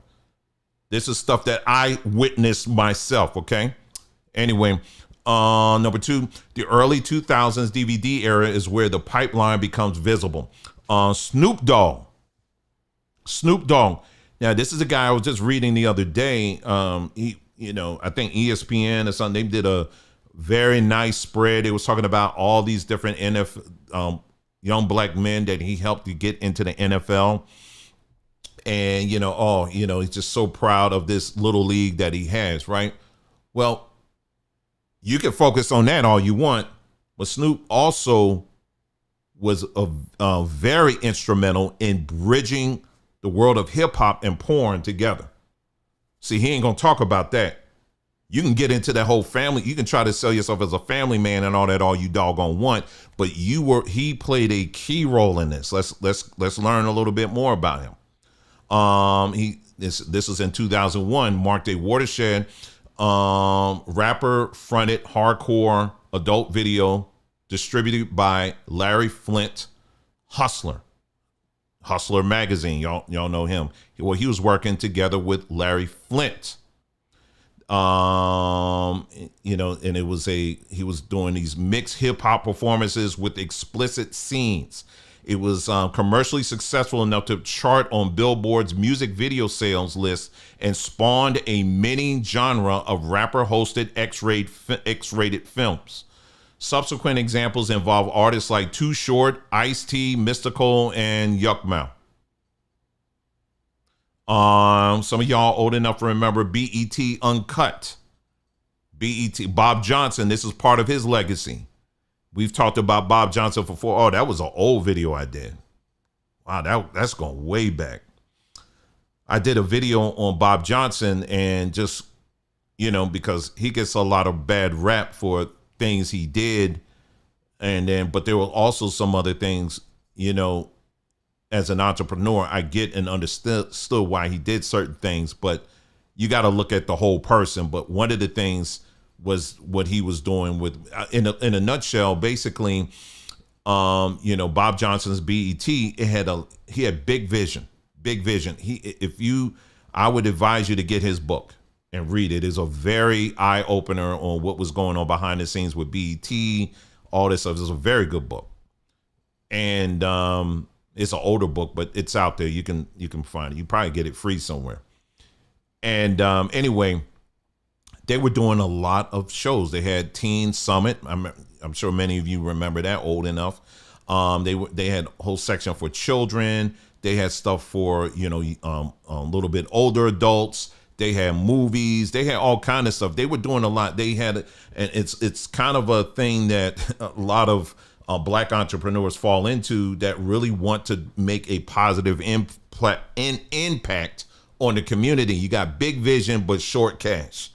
A: This is stuff that I witnessed myself, okay? Anyway, number 2, the early 2000s DVD era is where the pipeline becomes visible. Snoop Dogg. Now, this is a guy I was just reading the other day. I think ESPN or something, they did a very nice spread. It was talking about all these different young black men that he helped to get into the NFL. And, he's just so proud of this little league that he has, right? Well, you can focus on that all you want, but Snoop also was a very instrumental in bridging the world of hip hop and porn together. See, he ain't gonna talk about that. You can get into that whole family. You can try to sell yourself as a family man and all that all you doggone want, but he played a key role in this. Let's learn a little bit more about him. This was in 2001, marked a watershed. Rapper fronted hardcore adult video distributed by Larry Flynt, Hustler magazine. Y'all know him. Well, he was working together with Larry Flynt. And it was he was doing these mixed hip hop performances with explicit scenes. It was commercially successful enough to chart on Billboard's music video sales list and spawned a mini genre of rapper-hosted X-rated films. Subsequent examples involve artists like Too Short, Ice-T, Mystical, and Yuck Mouth. Some of y'all old enough to remember BET Uncut. BET, Bob Johnson, this is part of his legacy. We've talked about Bob Johnson before. Oh, that was an old video I did. Wow, that's going way back. I did a video on Bob Johnson and just, because he gets a lot of bad rap for things he did. But there were also some other things, as an entrepreneur, I get and understood why he did certain things, but you got to look at the whole person. But one of the things was what he was doing with, in a nutshell, basically, Bob Johnson's BET, he had big vision. I would advise you to get his book and read it. It's a very eye opener on what was going on behind the scenes with BET, all this stuff. It's a very good book. And, it's an older book, but it's out there. You can find it. You probably get it free somewhere. And anyway, they were doing a lot of shows. They had Teen Summit. I'm sure many of you remember that, old enough. They had a whole section for children. They had stuff for a little bit older adults. They had movies. They had all kind of stuff. They were doing a lot. They had, and it's kind of a thing that a lot of black entrepreneurs fall into, that really want to make a positive impact on the community. You got big vision, but short cash.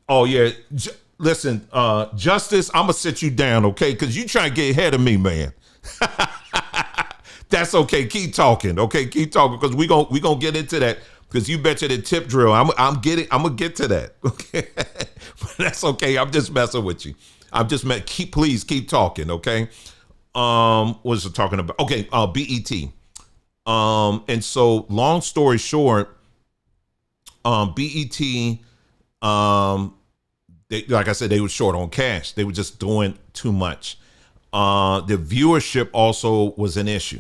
A: Oh yeah. Listen, Justice, I'm gonna sit you down, okay? Because you trying to get ahead of me, man. That's okay. Keep talking, okay? Keep talking, because we gonna get into that. Because you betcha the tip drill. I'm gonna get to that. Okay, but that's okay. I'm just messing with you. Please keep talking. Okay. What was I talking about? Okay. BET. And so long story short, BET. Like I said, they were short on cash. They were just doing too much. The viewership also was an issue.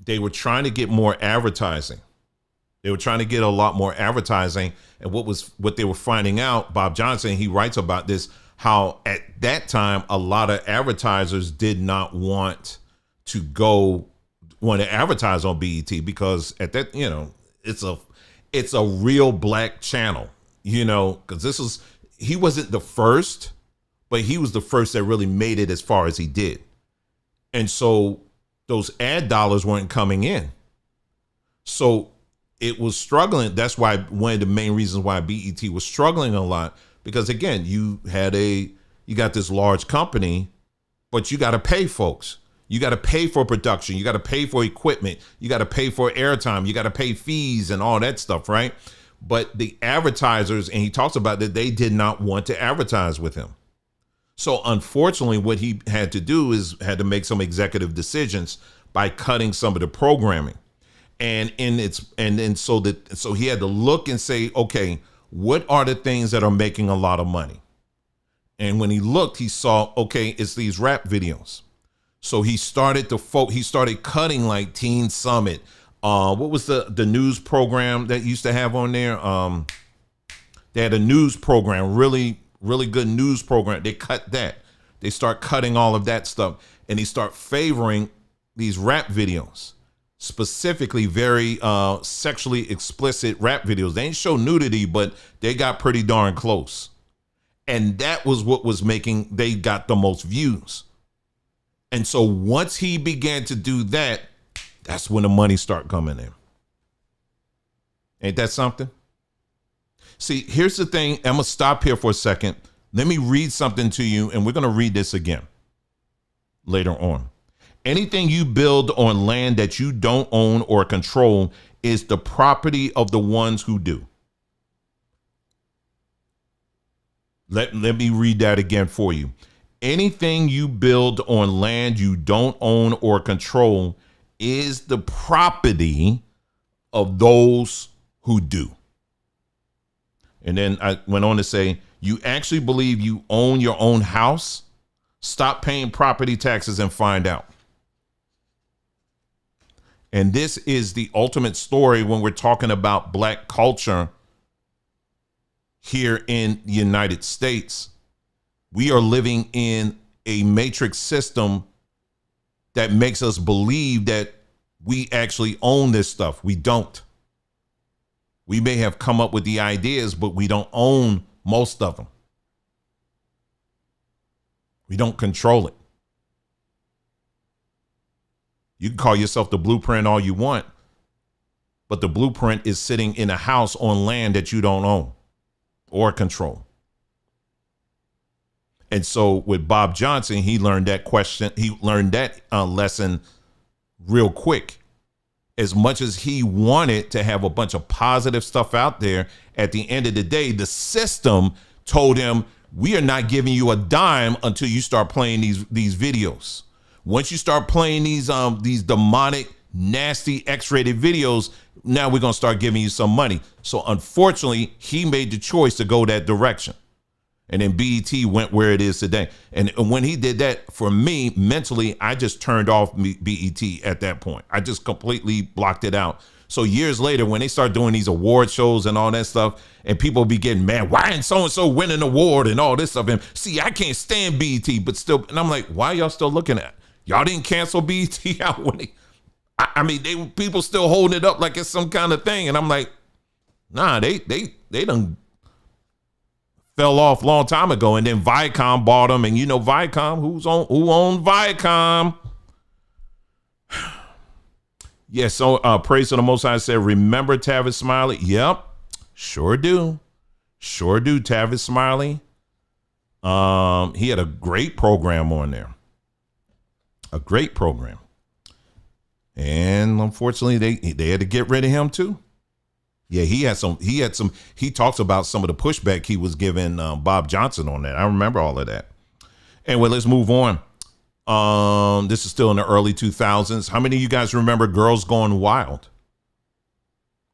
A: They were trying to get more advertising. They were trying to get a lot more advertising. And what they were finding out, Bob Johnson, he writes about this, how at that time, a lot of advertisers did not want to advertise on BET, because at that, it's a real black channel, because he wasn't the first, but he was the first that really made it as far as he did. And so those ad dollars weren't coming in. So it was struggling. That's why one of the main reasons why BET was struggling a lot, because again, you got this large company, but you got to pay folks. You got to pay for production. You got to pay for equipment. You got to pay for airtime. You got to pay fees and all that stuff, right? But the advertisers, and he talks about that, they did not want to advertise with him. So unfortunately, what he had to do is had to make some executive decisions by cutting some of the programming. And in its and then so he had to look and say, okay, what are the things that are making a lot of money? And when he looked, he saw, okay, it's these rap videos. So he started he started cutting like Teen Summit. What was the news program that used to have on there? They had a news program, really, really good news program. They cut that. They start cutting all of that stuff, and they start favoring these rap videos, specifically very sexually explicit rap videos. They ain't show nudity, but they got pretty darn close. And that was what was making, they got the most views. And so once he began to do that, that's when the money start coming in. Ain't that something? See, here's the thing. I'm going to stop here for a second. Let me read something to you, and we're going to read this again later on. Anything you build on land that you don't own or control is the property of the ones who do. Let me read that again for you. Anything you build on land you don't own or control is the property of those who do. And then I went on to say, you actually believe you own your own house? Stop paying property taxes and find out. And this is the ultimate story when we're talking about black culture here in the United States. We are living in a matrix system that makes us believe that we actually own this stuff. We don't. We may have come up with the ideas, but we don't own most of them. We don't control it. You can call yourself the blueprint all you want, but the blueprint is sitting in a house on land that you don't own or control. And so with Bob Johnson, he learned that lesson real quick. As much as he wanted to have a bunch of positive stuff out there, at the end of the day, the system told him, we are not giving you a dime until you start playing these videos. Once you start playing these demonic, nasty, X-rated videos, now we're going to start giving you some money. So unfortunately, he made the choice to go that direction. And then BET went where it is today. And when he did that, for me, mentally, I just turned off BET at that point. I just completely blocked it out. So years later, when they start doing these award shows and all that stuff, and people be getting mad, why ain't so-and-so win an award and all this stuff? And see, I can't stand BET, but still, and I'm like, why y'all still looking at it? Y'all didn't cancel BET out when people still holding it up like it's some kind of thing. And I'm like, nah, they done fell off a long time ago. And then Viacom bought them. And you know, Viacom, who owned Viacom? Yeah, so praise to the Most High said, remember Tavis Smiley? Yep, sure do. Sure do, Tavis Smiley. He had a great program on there. A great program. And unfortunately, they had to get rid of him too. Yeah, he talks about some of the pushback he was giving Bob Johnson on that. I remember all of that. Anyway, let's move on. This is still in the early 2000s. How many of you guys remember Girls Gone Wild?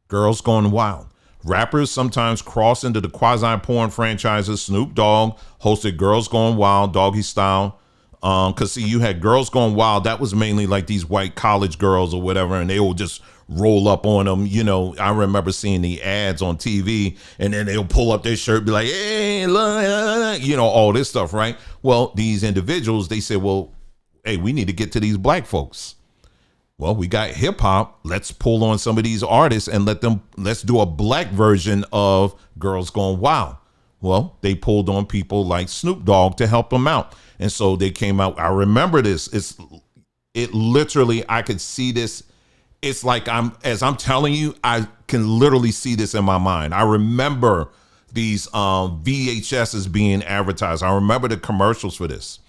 A: Girls Gone Wild. Rappers sometimes cross into the quasi-porn franchises. Snoop Dogg hosted Girls Gone Wild, Doggy Style. Because see, you had Girls Gone Wild. That was mainly like these white college girls or whatever, and they will just roll up on them. You know, I remember seeing the ads on TV, and then they'll pull up their shirt, be like, hey, look, you know, all this stuff, right? Well, these individuals, they said, well, hey, we need to get to these black folks. Well, we got hip hop. Let's pull on some of these artists and let's do a black version of Girls Gone Wild. Well, they pulled on people like Snoop Dogg to help them out. And so they came out. I remember this. It literally, I could see this. It's like as I'm telling you, I can literally see this in my mind. I remember these VHSs being advertised. I remember the commercials for this.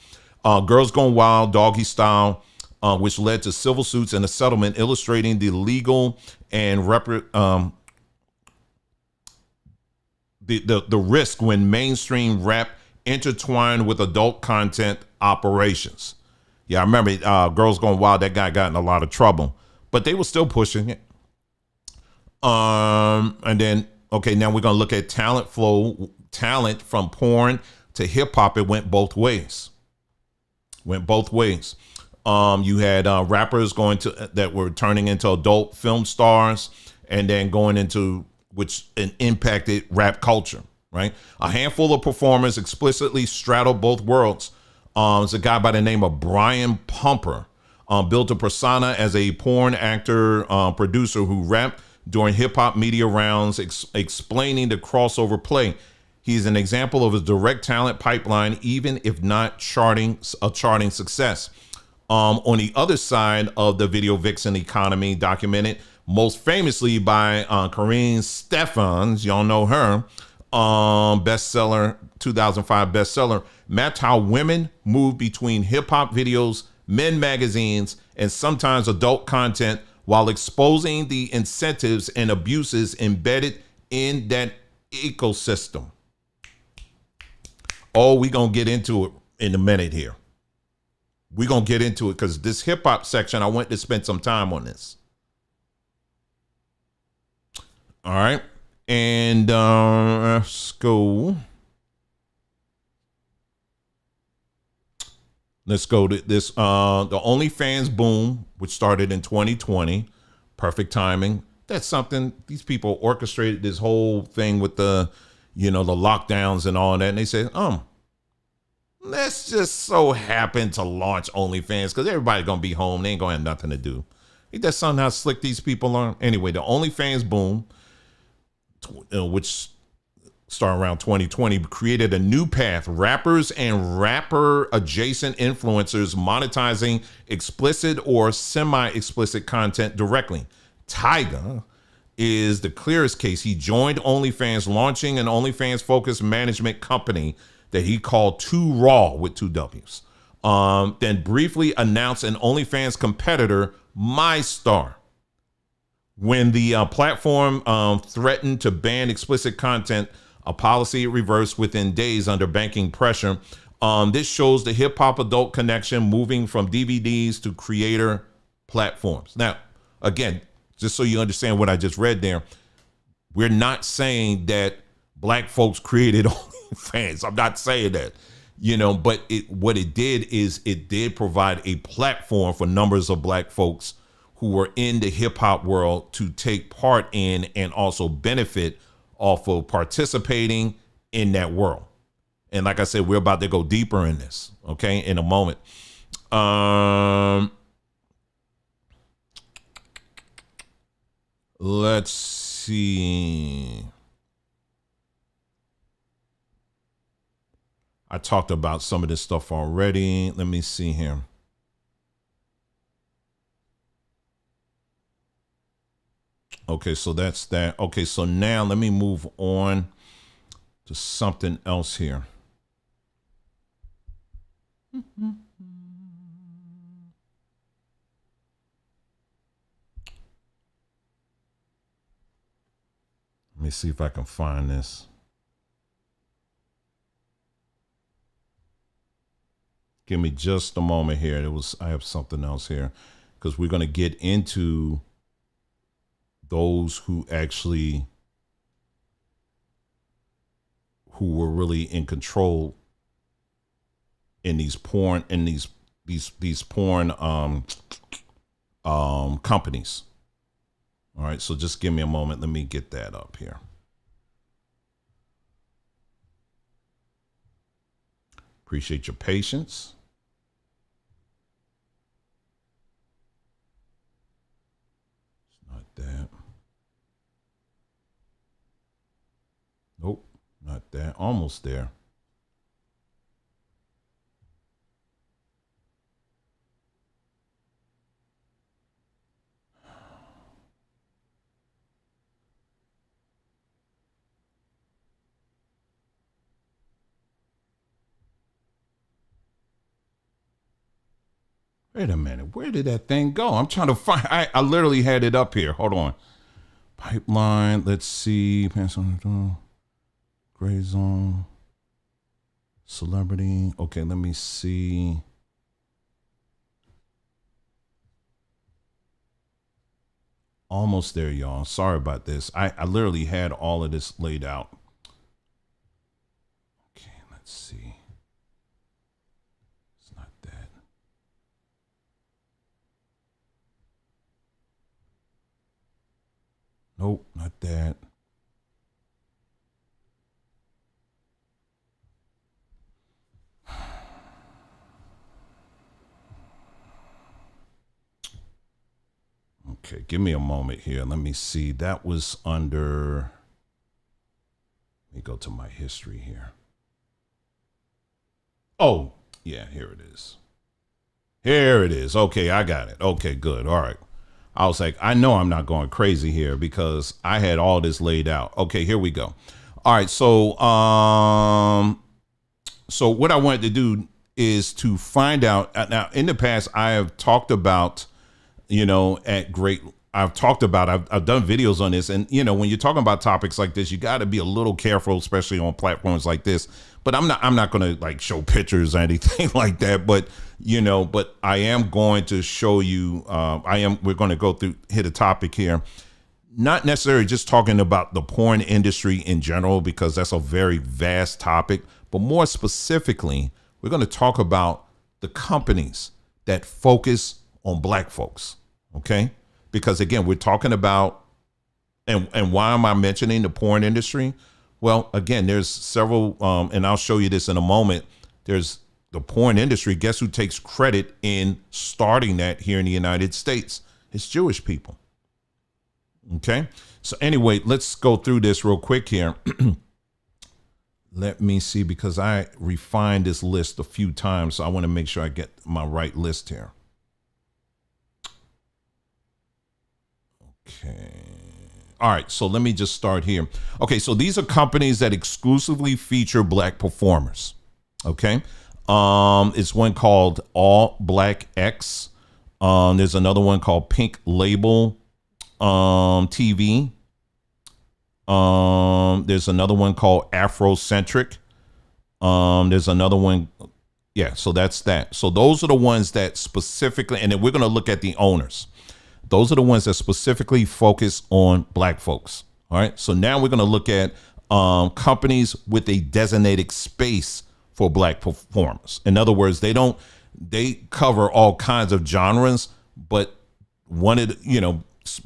A: Girls Gone Wild, Doggy Style, which led to civil suits and a settlement illustrating the legal and the risk when mainstream rap intertwined with adult content operations. Yeah, I remember Girls Gone Wild, that guy got in a lot of trouble, but they were still pushing it. And then, okay, now we're going to look at talent flow, talent from porn to hip hop. It went both ways. You had rappers going to that were turning into adult film stars and then going into which impacted rap culture, right? A handful of performers explicitly straddled both worlds. It's a guy by the name of Brian Pumper, built a persona as a porn actor, producer who rapped during hip hop media rounds, explaining the crossover play. He's an example of a direct talent pipeline, even if not charting success. On the other side of the video vixen economy, documented most famously by Corinne Steffens, y'all know her, bestseller, 2005 bestseller, mapped how women move between hip hop videos, men magazines, and sometimes adult content while exposing the incentives and abuses embedded in that ecosystem. Oh, we're going to get into it in a minute here. We're going to get into it because this hip hop section, I went to spend some time on this. All right. And let's go. Let's go to this. The OnlyFans boom, which started in 2020. Perfect timing. That's something. These people orchestrated this whole thing with the lockdowns and all that. And they said, let's just so happen to launch OnlyFans because everybody's going to be home. They ain't going to have nothing to do. Ain't that something how slick these people are? Anyway, the OnlyFans boom, which started around 2020, created a new path. Rappers and rapper adjacent influencers monetizing explicit or semi-explicit content directly. Tyga is the clearest case. He joined OnlyFans, launching an OnlyFans focused management company that he called Too Raw with two W's. Then briefly announced an OnlyFans competitor, MyStar. When the platform threatened to ban explicit content, a policy reversed within days under banking pressure. This shows the hip hop adult connection moving from DVDs to creator platforms. Now, again, just so you understand what I just read there, we're not saying that black folks created OnlyFans. I'm not saying that, but what it did is it did provide a platform for numbers of black folks who were in the hip hop world to take part in and also benefit off of participating in that world. And like I said, we're about to go deeper in this, okay, in a moment. Let's see. I talked about some of this stuff already. Let me see here. Okay, so that's that. Okay, so now let me move on to something else here. Let me see if I can find this. Give me just a moment here. I have something else here because we're going to get into those who were really in control in these porn companies. All right, so just give me a moment. Let me get that up here. Appreciate your patience. It's not that. Nope, not that. Almost there. Wait a minute. Where did that thing go? I'm trying to find. I literally had it up here. Hold on. Pipeline. Let's see. Gray zone. Celebrity. Okay, let me see. Almost there, y'all. Sorry about this. I literally had all of this laid out. Okay, let's see. It's not that. Nope, not that. Okay, give me a moment here. Let me see. That was under. Let me go to my history here. Oh, yeah, here it is. Here it is. Okay, I got it. Okay, good. All right. I was like, I know I'm not going crazy here because I had all this laid out. Okay, here we go. All right, so what I wanted to do is to find out now. In the past, I have talked about, at great. I've talked about. I've done videos on this, and when you're talking about topics like this, you got to be a little careful, especially on platforms like this. But I'm not going to like show pictures or anything like that. But but I am going to show you. We're going to go through hit a topic here. Not necessarily just talking about the porn industry in general, because that's a very vast topic, but more specifically, we're going to talk about the companies that focus on black folks. Okay. Because again, we're talking about, and why am I mentioning the porn industry? Well, again, there's several, and I'll show you this in a moment. There's the porn industry. Guess who takes credit in starting that here in the United States? It's Jewish people. Okay. So anyway, let's go through this real quick here. Let me see, because I refined this list a few times. So I want to make sure I get my right list here. Okay. All right. So let me just start here. Okay. So these are companies that exclusively feature black performers. Okay. It's one called All Black X. There's another one called Pink Label TV. There's another one called Afrocentric. There's another one. Yeah, so that's that. So those are the ones that specifically, and then we're going to look at the owners. Those are the ones that specifically focus on black folks. All right. So now we're going to look at companies with a designated space for black performers. In other words, they cover all kinds of genres, but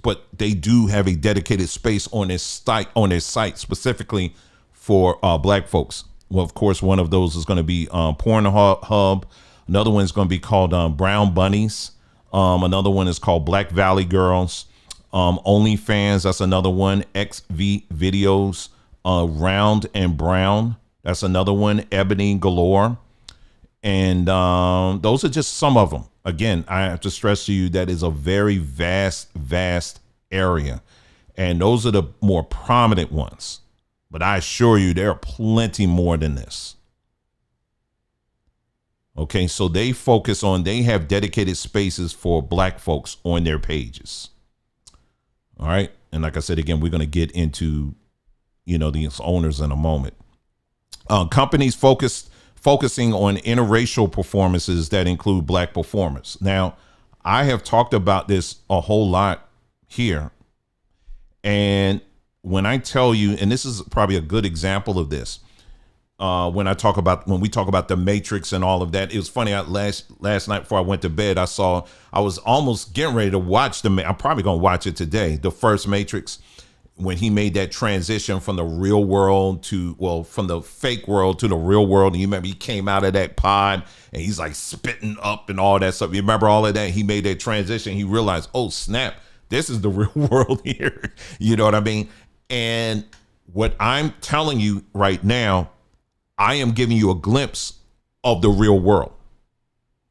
A: but they do have a dedicated space on their site specifically for black folks. Well, of course, one of those is going to be Pornhub. Another one is going to be called Brown Bunnies. Another one is called Black Valley Girls. OnlyFans, that's another one. XV Videos. Round and Brown, that's another one. Ebony Galore. And those are just some of them. Again, I have to stress to you that is a very vast area. And those are the more prominent ones. But I assure you, there are plenty more than this. Okay, so they have dedicated spaces for black folks on their pages. All right. And like I said, again, we're going to get into, these owners in a moment. Companies focusing on interracial performances that include black performers. Now, I have talked about this a whole lot here. And when I tell you, and this is probably a good example of this, when we talk about the Matrix and all of that, it was funny. Last night before I went to bed, I was almost getting ready to watch I'm probably going to watch it today. The first Matrix, when he made that transition from the real world from the fake world to the real world. And you remember he came out of that pod and he's like spitting up and all that stuff. You remember all of that? He made that transition. He realized, oh snap, this is the real world here. You know what I mean? And what I'm telling you right now, I am giving you a glimpse of the real world.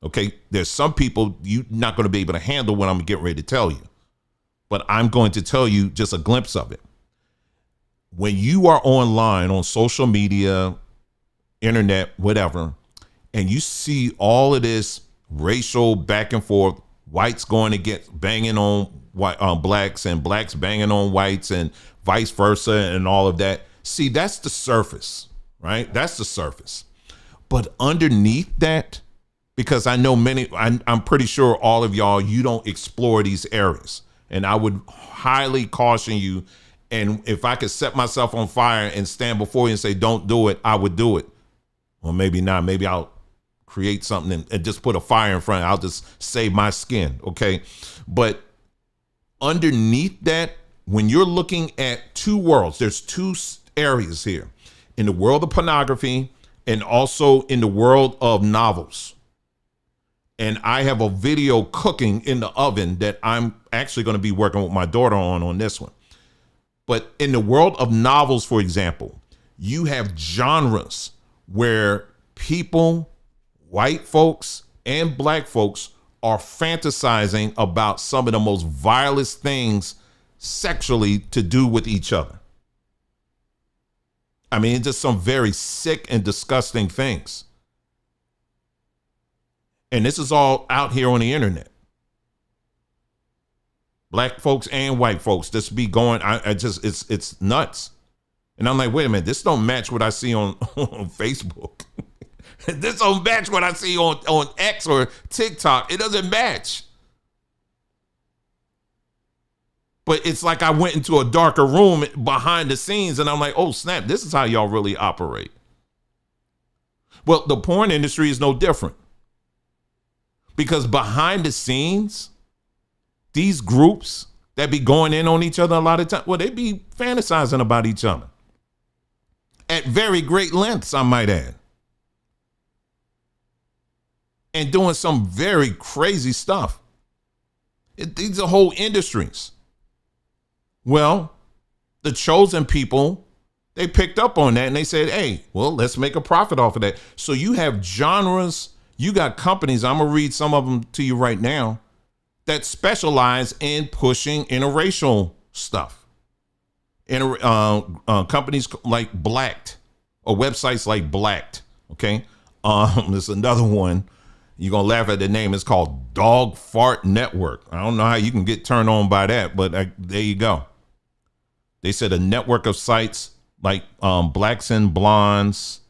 A: Okay. There's some people you're not going to be able to handle what I'm getting ready to tell you, but I'm going to tell you just a glimpse of it. When you are online on social media, internet, whatever, and you see all of this racial back and forth, whites going to get banging on blacks and blacks banging on whites and vice versa and all of that. See, that's the surface. Right? That's the surface. But underneath that, because I know I'm pretty sure all of y'all, you don't explore these areas. And I would highly caution you. And if I could set myself on fire and stand before you and say, don't do it, I would do it. Well, maybe not. Maybe I'll create something and just put a fire in front. I'll just save my skin. Okay. But underneath that, when you're looking at two worlds, there's two areas here. In the world of pornography and also in the world of novels. And I have a video cooking in the oven that I'm actually going to be working with my daughter on this one. But in the world of novels, for example, you have genres where people, white folks and black folks, are fantasizing about some of the most vilest things sexually to do with each other. I mean, it's just some very sick and disgusting things. And this is all out here on the internet. Black folks and white folks just be going, it's nuts. And I'm like, wait a minute, this don't match what I see on Facebook. This don't match what I see on X or TikTok. It doesn't match. But it's like I went into a darker room behind the scenes and I'm like, oh snap, this is how y'all really operate. Well, the porn industry is no different. Because behind the scenes, these groups that be going in on each other a lot of times, well, they be fantasizing about each other. At very great lengths, I might add. And doing some very crazy stuff. These are whole industries. Well, the chosen people, they picked up on that and they said, hey, well, let's make a profit off of that. So you have genres, you got companies, I'm going to read some of them to you right now, that specialize in pushing interracial stuff. Companies like Blacked, or websites like Blacked, okay? There's another one. You're going to laugh at the name. It's called Dog Fart Network. I don't know how you can get turned on by that, but there you go. They said a network of sites like Blacks and Blondes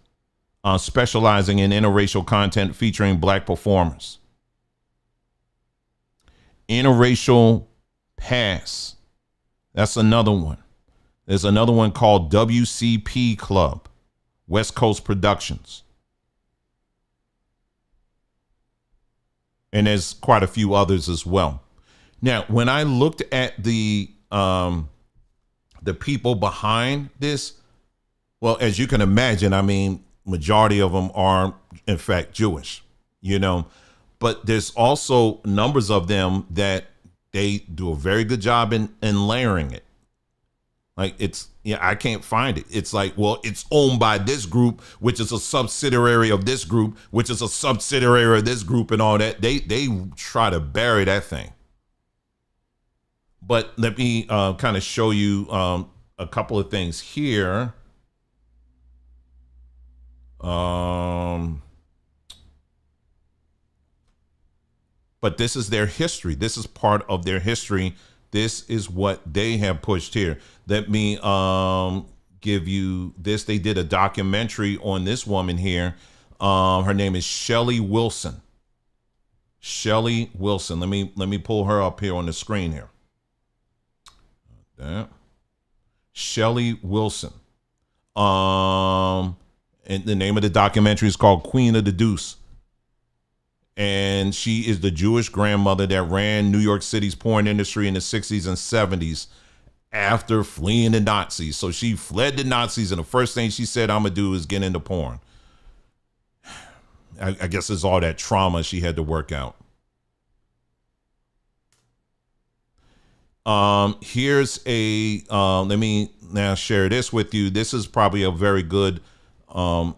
A: specializing in interracial content featuring black performers. Interracial Pass. That's another one. There's another one called WCP Club, West Coast Productions. And there's quite a few others as well. Now, when I looked at the people behind this, well, as you can imagine, I mean, majority of them are, in fact, Jewish, you know, but there's also numbers of them that they do a very good job in layering it. Like I can't find it. It's like, well, it's owned by this group, which is a subsidiary of this group, which is a subsidiary of this group and all that. They try to bury that thing. But let me kind of show you a couple of things here. But this is their history. This is part of their history. This is what they have pushed here. Let me give you this. They did a documentary on this woman here. Her name is Shelly Wilson. Shelly Wilson. Let me pull her up here on the screen here. Shelly Wilson. And the name of the documentary is called Queen of the Deuce. And she is the Jewish grandmother that ran New York City's porn industry in the 60s and 70s after fleeing the Nazis. So she fled the Nazis, and the first thing she said, I'm going to do is get into porn. I guess it's all that trauma she had to work out. Here's a, let me now share this with you. This is probably a very good kind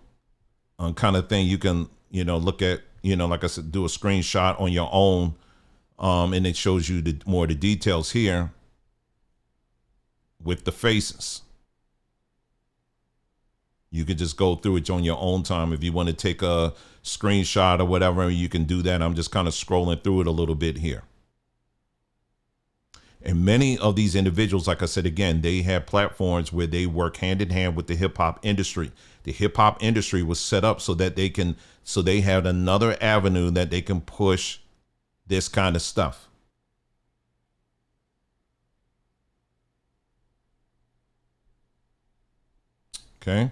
A: of thing you can, look at, like I said, do a screenshot on your own. And it shows you more of the details here with the faces. You could just go through it on your own time. If you want to take a screenshot or whatever, you can do that. I'm just kind of scrolling through it a little bit here. And many of these individuals, like I said again, they have platforms where they work hand in hand with the hip hop industry. The hip hop industry was set up so that they have another avenue that they can push this kind of stuff. Okay.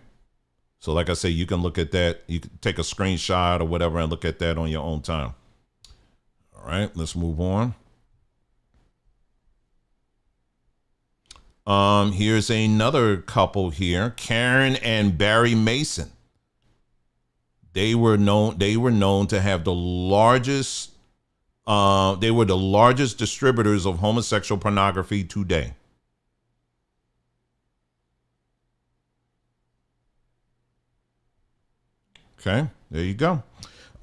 A: So like I say, you can look at that. You can take a screenshot or whatever and look at that on your own time. All right, let's move on. Here's another couple here, Karen and Barry Mason. They were known to have the largest they were the largest distributors of homosexual pornography today. Okay, there you go.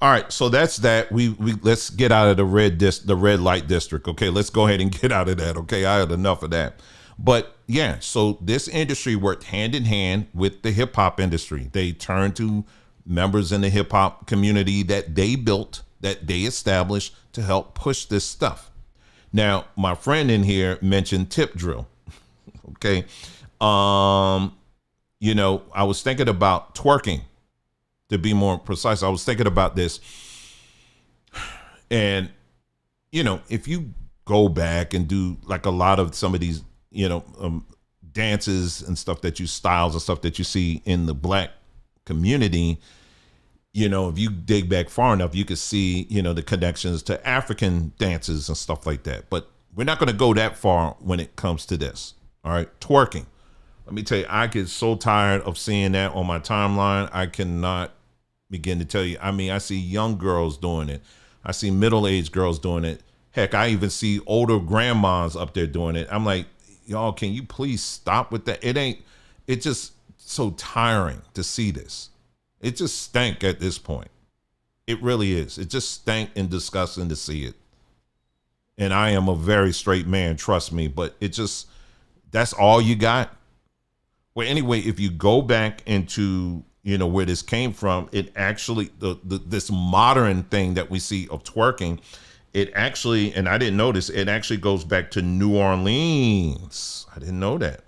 A: All right, so that's that. We let's get out of the red light district. Okay, let's go ahead and get out of that. Okay, I had enough of that. But yeah, so this industry worked hand in hand with the hip hop industry. They turned to members in the hip hop community that they built, that they established to help push this stuff. Now, my friend in here mentioned tip drill. Okay. I was thinking about twerking, to be more precise. I was thinking about this. And, if you go back and do like a lot of some of these, dances and stuff styles and stuff that you see in the black community, if you dig back far enough, you could see, the connections to African dances and stuff like that. But we're not going to go that far when it comes to this. All right. Twerking. Let me tell you, I get so tired of seeing that on my timeline. I cannot begin to tell you. I mean, I see young girls doing it. I see middle-aged girls doing it. Heck, I even see older grandmas up there doing it. I'm like, y'all, can you please stop with that? It's just so tiring to see this. It just stank at this point. It really is. It just stank and disgusting to see it. And I am a very straight man, trust me, but that's all you got. Well, anyway, if you go back into, where this came from, it actually, this modern thing that we see of twerking, it actually, and I didn't notice, it actually goes back to New Orleans. I didn't know that.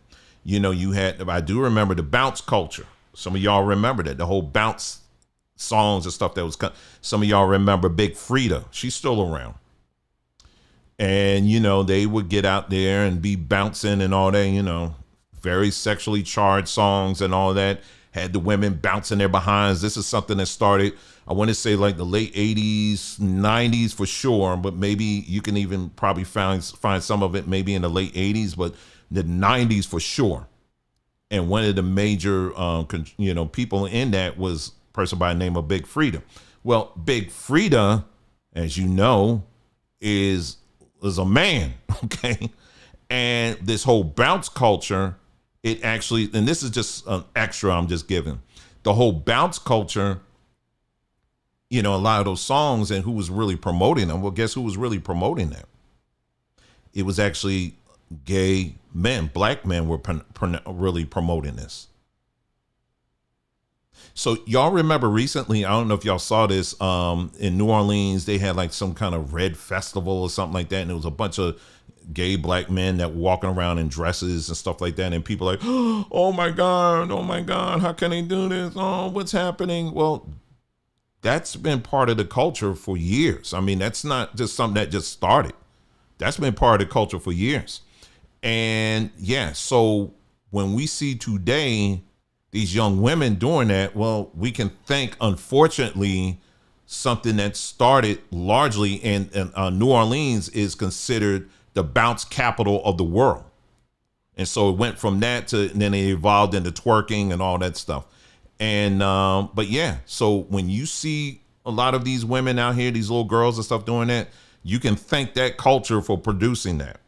A: I do remember the bounce culture. Some of y'all remember that, the whole bounce songs and stuff that was, some of y'all remember Big Frida. She's still around. And, they would get out there and be bouncing and all that, very sexually charged songs and all that. Had the women bouncing their behinds. This is something that started, I want to say like the late 80s, 90s for sure, but maybe you can even probably find some of it maybe in the late 80s, but the 90s for sure. And one of the major, people in that was a person by the name of Big Frida. Well, Big Frida, as you know, is a man, okay? And this whole bounce culture, it actually, and this is just an extra I'm just giving, the whole bounce culture, a lot of those songs and who was really promoting them. Well, guess who was really promoting them? It was actually gay men, black men were really promoting this. So y'all remember recently, I don't know if y'all saw this, in New Orleans, they had like some kind of red festival or something like that. And it was a bunch of gay black men that were walking around in dresses and stuff like that. And people like, oh my God, how can they do this? Oh, what's happening? Well, that's been part of the culture for years. I mean, that's not just something that just started. That's been part of the culture for years. And yeah, so when we see today these young women doing that, well, we can thank, unfortunately, something that started largely in New Orleans is considered the bounce capital of the world. And so it went from that to, and then it evolved into twerking and all that stuff. And, but yeah, so when you see a lot of these women out here, these little girls and stuff doing that, you can thank that culture for producing that.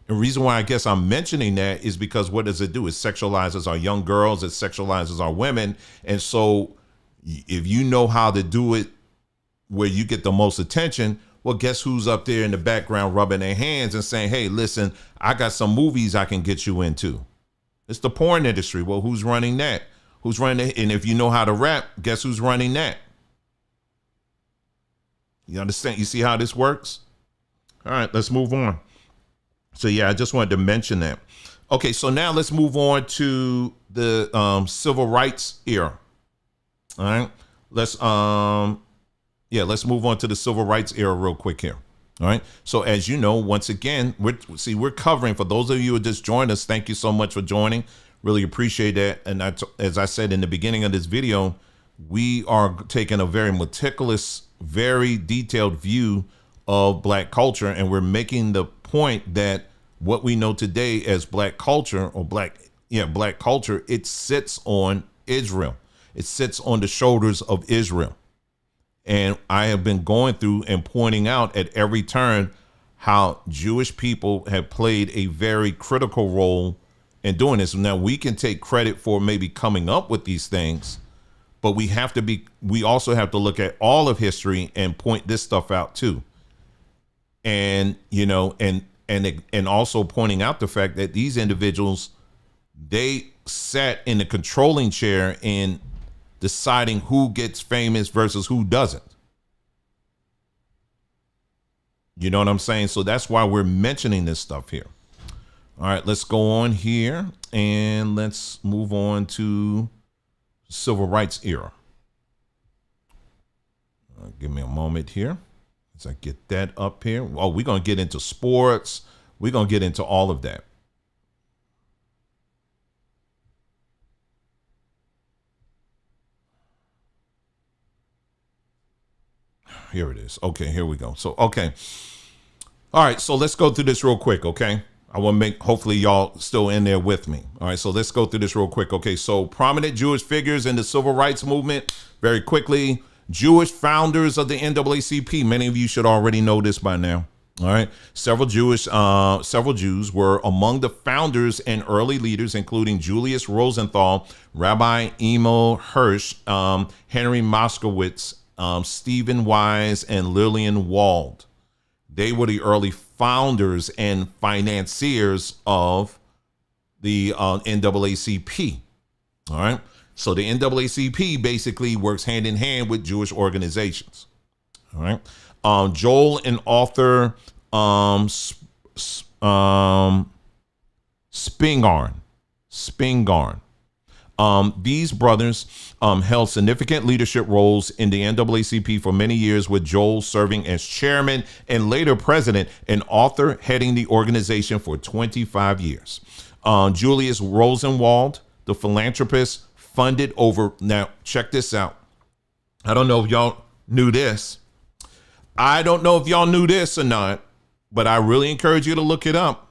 A: The reason why I guess I'm mentioning that is because what does it do? It sexualizes our young girls. It sexualizes our women. And so if you know how to do it where you get the most attention, well, guess who's up there in the background rubbing their hands and saying, hey, listen, I got some movies I can get you into. It's the porn industry. Well, who's running that? Who's running it? And if you know how to rap, guess who's running that? You understand? You see how this works? All right, let's move on. So yeah, I just wanted to mention that. Okay, so now let's move on to the civil rights era. All right, let's let's move on to the civil rights era real quick here. All right. So as you know, once again, we're covering, for those of you who just joined us, thank you so much for joining. Really appreciate that. And as I said in the beginning of this video, we are taking a very meticulous, very detailed view of Black culture, and we're making the point that what we know today as Black culture or Black culture, it sits on Israel. It sits on the shoulders of Israel. And I have been going through and pointing out at every turn how Jewish people have played a very critical role in doing this. Now, we can take credit for maybe coming up with these things, but we also have to look at all of history and point this stuff out too. And, and also pointing out the fact that these individuals, they sat in the controlling chair in deciding who gets famous versus who doesn't. You know what I'm saying? So that's why we're mentioning this stuff here. All right, let's go on here and let's move on to civil rights era. Give me a moment here as I get that up here. Oh, we're going to get into sports. We're going to get into all of that. Here it is. Okay, here we go. So, okay. All right, so let's go through this real quick, okay? I want to make, hopefully y'all still in there with me. All right, so let's go through this real quick. Okay, so prominent Jewish figures in the civil rights movement, very quickly. Jewish founders of the NAACP. Many of you should already know this by now. All right, several Jews were among the founders and early leaders, including Julius Rosenthal, Rabbi Emil Hirsch, Henry Moskowitz, Stephen Wise, and Lillian Wald. They were the early founders and financiers of the NAACP. All right. So the NAACP basically works hand in hand with Jewish organizations. All right. Joel and author Spingarn. These brothers held significant leadership roles in the NAACP for many years, with Joel serving as chairman and later president, and author heading the organization for 25 years. Julius Rosenwald, the philanthropist, funded over, now check this out. I don't know if y'all knew this. I don't know if y'all knew this or not, but I really encourage you to look it up.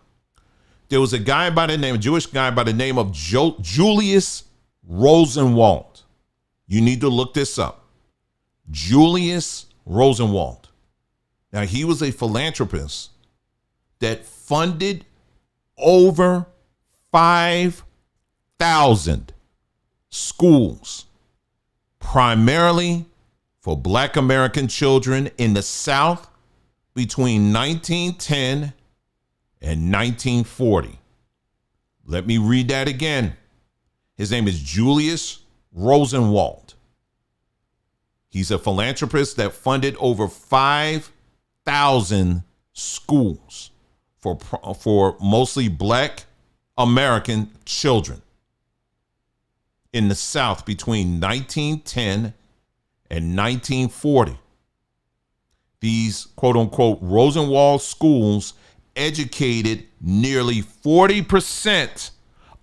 A: There was a Jewish guy by the name of Julius Rosenwald. You need to look this up. Julius Rosenwald. Now, he was a philanthropist that funded over 5,000 schools, primarily for Black American children in the South between 1910 and 1940. Let me read that again. His name is Julius Rosenwald. He's a philanthropist that funded over 5,000 schools for mostly Black American children in the South between 1910 and 1940. These quote unquote Rosenwald schools educated nearly 40%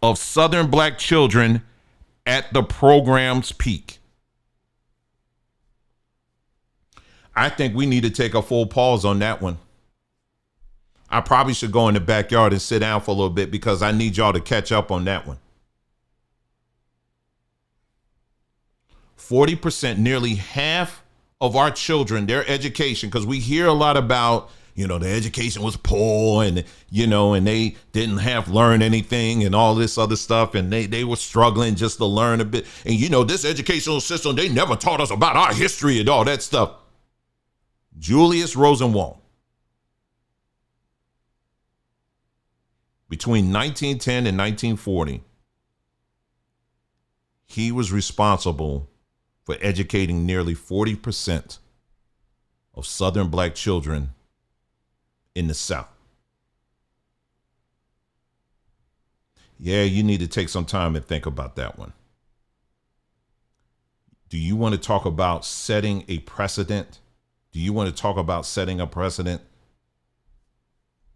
A: of Southern Black children at the program's peak. I think we need to take a full pause on that one. I probably should go in the backyard and sit down for a little bit because I need y'all to catch up on that one. 40%, nearly half of our children, their education, because we hear a lot about, the education was poor and, and they didn't learn anything and all this other stuff. And they were struggling just to learn a bit. And, this educational system, they never taught us about our history and all that stuff. Julius Rosenwald, between 1910 and 1940, he was responsible for educating nearly 40% of Southern Black children in the South. Yeah, you need to take some time and think about that one. Do you want to talk about setting a precedent? Do you want to talk about setting a precedent?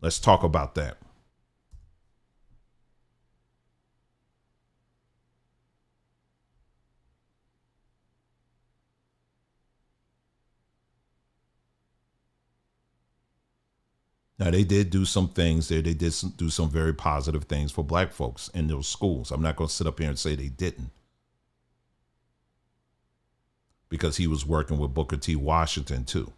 A: Let's talk about that. Now, they did do some things there. They did do some very positive things for black folks in those schools. I'm not going to sit up here and say they didn't, because he was working with Booker T. Washington too.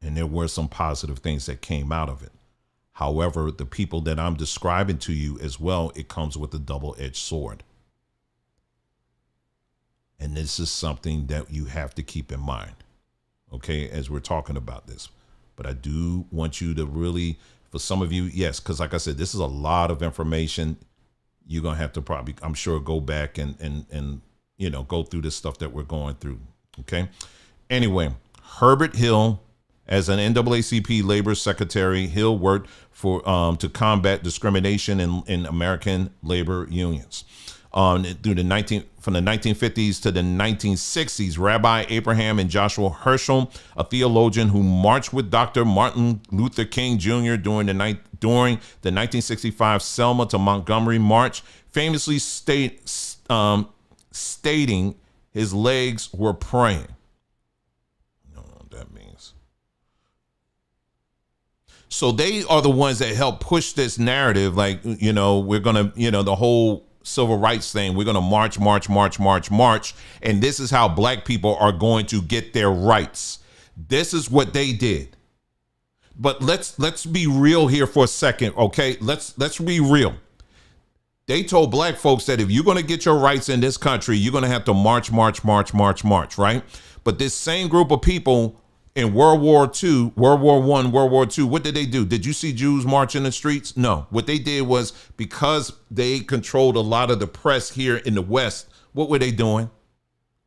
A: And there were some positive things that came out of it. However, the people that I'm describing to you as well, it comes with a double-edged sword. And this is something that you have to keep in mind, okay, as we're talking about this. But I do want you to really, for some of you, yes, because like I said, this is a lot of information. You're going to have to probably, I'm sure, go back and you know, go through this stuff that we're going through, okay? Anyway, Herbert Hill, as an NAACP labor secretary, Hill worked for to combat discrimination in American labor unions. From the 1950s to the 1960s, Rabbi Abraham and Joshua Herschel, a theologian who marched with Dr. Martin Luther King Jr. during the 1965 Selma to Montgomery March, famously stating his legs were praying. I don't know what that means. So they are the ones that help push this narrative, like, you know, we're going to, you know, the whole civil rights thing, we're going to march, and this is how black people are going to get their rights. This is what they did. But let's be real here for a second, okay? Let's be real. They told black folks that if you're going to get your rights in this country, you're going to have to march, right? But this same group of people in World War II, World War I, World War II, what did they do? Did you see Jews march in the streets? No. What they did was, because they controlled a lot of the press here in the West, what were they doing?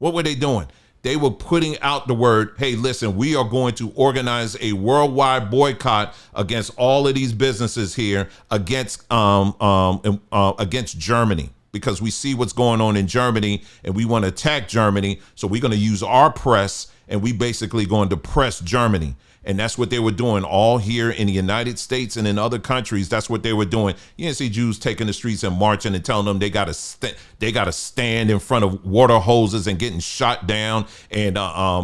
A: They were putting out the word, hey, listen, we are going to organize a worldwide boycott against all of these businesses here, against Germany, because we see what's going on in Germany and we want to attack Germany. So we're going to use our press, and we basically going to press Germany. And that's what they were doing all here in the United States and in other countries. That's what they were doing. You didn't see Jews taking the streets and marching and telling them they got to stand in front of water hoses and getting shot down, and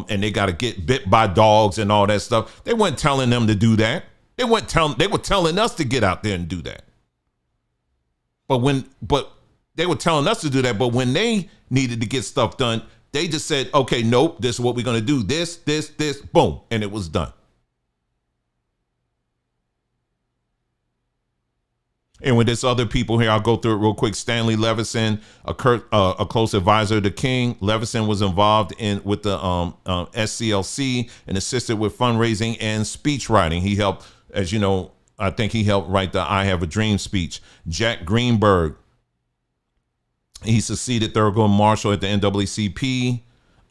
A: they got to get bit by dogs and all that stuff. They weren't telling them to do that. They were telling us to get out there and do that. But they were telling us to do that. But when they needed to get stuff done, they just said, okay, nope, this is what we're going to do. This, boom. And it was done. And with this other people here, I'll go through it real quick. Stanley Levison, a close advisor to King. Levison was involved with the SCLC and assisted with fundraising and speech writing. He helped, as you know, I think he helped write the I Have a Dream speech. Jack Greenberg, he succeeded Thurgood Marshall at the NAACP.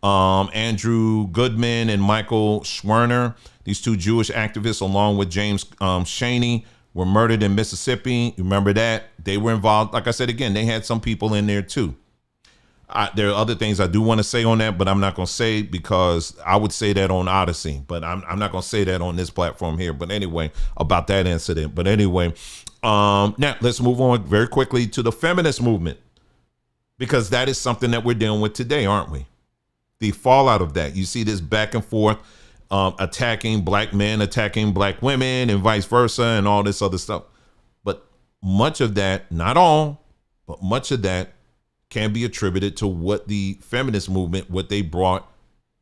A: Andrew Goodman and Michael Schwerner, these two Jewish activists, along with James Chaney, were murdered in Mississippi. You remember that? They were involved. Like I said, again, they had some people in there too. There are other things I do want to say on that, but I'm not going to say, because I would say that on Odyssey, but I'm not going to say that on this platform here. But anyway, about that incident. But anyway, now let's move on very quickly to the feminist movement, because that is something that we're dealing with today, aren't we? The fallout of that. You see this back and forth, attacking black men, attacking black women, and vice versa, and all this other stuff. But much of that, not all, but much of that can be attributed to what the feminist movement, what they brought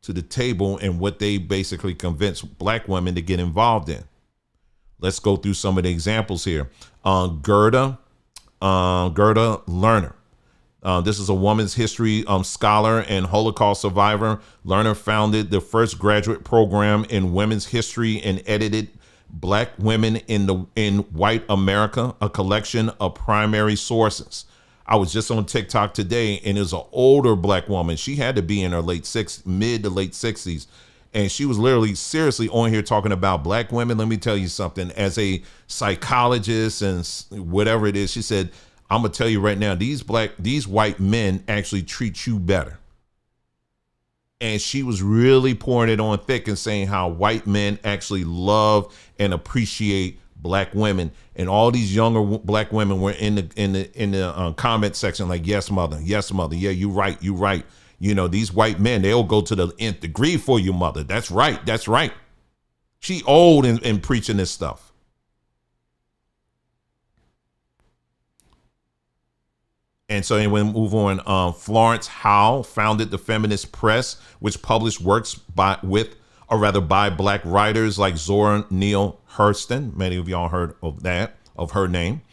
A: to the table, and what they basically convinced black women to get involved in. Let's go through some of the examples here. Gerda Lerner. This is a woman's history scholar and Holocaust survivor. Lerner founded the first graduate program in women's history and edited Black Women in White America, a collection of primary sources. I was just on TikTok today, and there's an older black woman. She had to be in her mid to late 60s. And she was literally seriously on here talking about black women. Let me tell you something. As a psychologist and whatever it is, she said, I'm gonna tell you right now, these white men actually treat you better. And she was really pouring it on thick and saying how white men actually love and appreciate black women. And all these younger black women were in the comment section like, yes, mother, yeah, you right. You know, these white men, they'll go to the nth degree for you, mother. That's right. She old and preaching this stuff. And so anyway, move on. Florence Howe founded the Feminist Press, which published works by black writers like Zora Neale Hurston. Many of y'all heard of her name.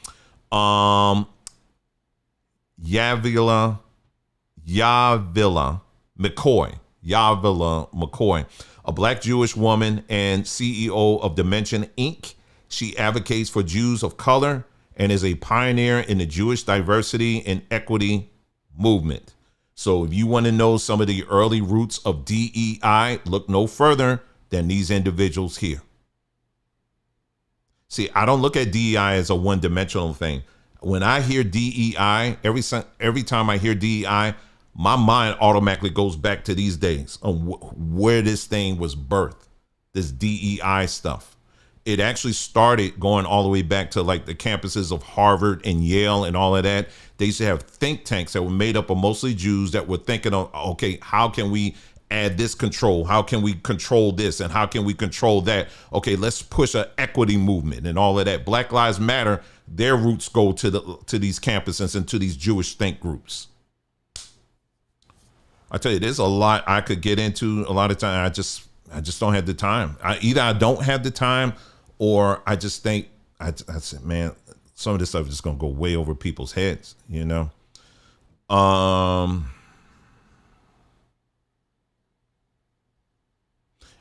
A: Yavila McCoy, a black Jewish woman and CEO of Dimension Inc. She advocates for Jews of color and is a pioneer in the Jewish diversity and equity movement. So if you want to know some of the early roots of DEI, look no further than these individuals here. See, I don't look at DEI as a one-dimensional thing. When I hear DEI, every time I hear DEI, my mind automatically goes back to these days on where this thing was birthed, this DEI stuff. It actually started going all the way back to like the campuses of Harvard and Yale and all of that. They used to have think tanks that were made up of mostly Jews that were thinking of, okay, how can we add this control? How can we control this? And how can we control that? Okay, let's push an equity movement and all of that. Black Lives Matter, their roots go to these campuses and to these Jewish think groups. I tell you, there's a lot I could get into. A lot of time, I just don't have the time. Either I don't have the time, or I just think I said, man, some of this stuff is just gonna go way over people's heads, you know. And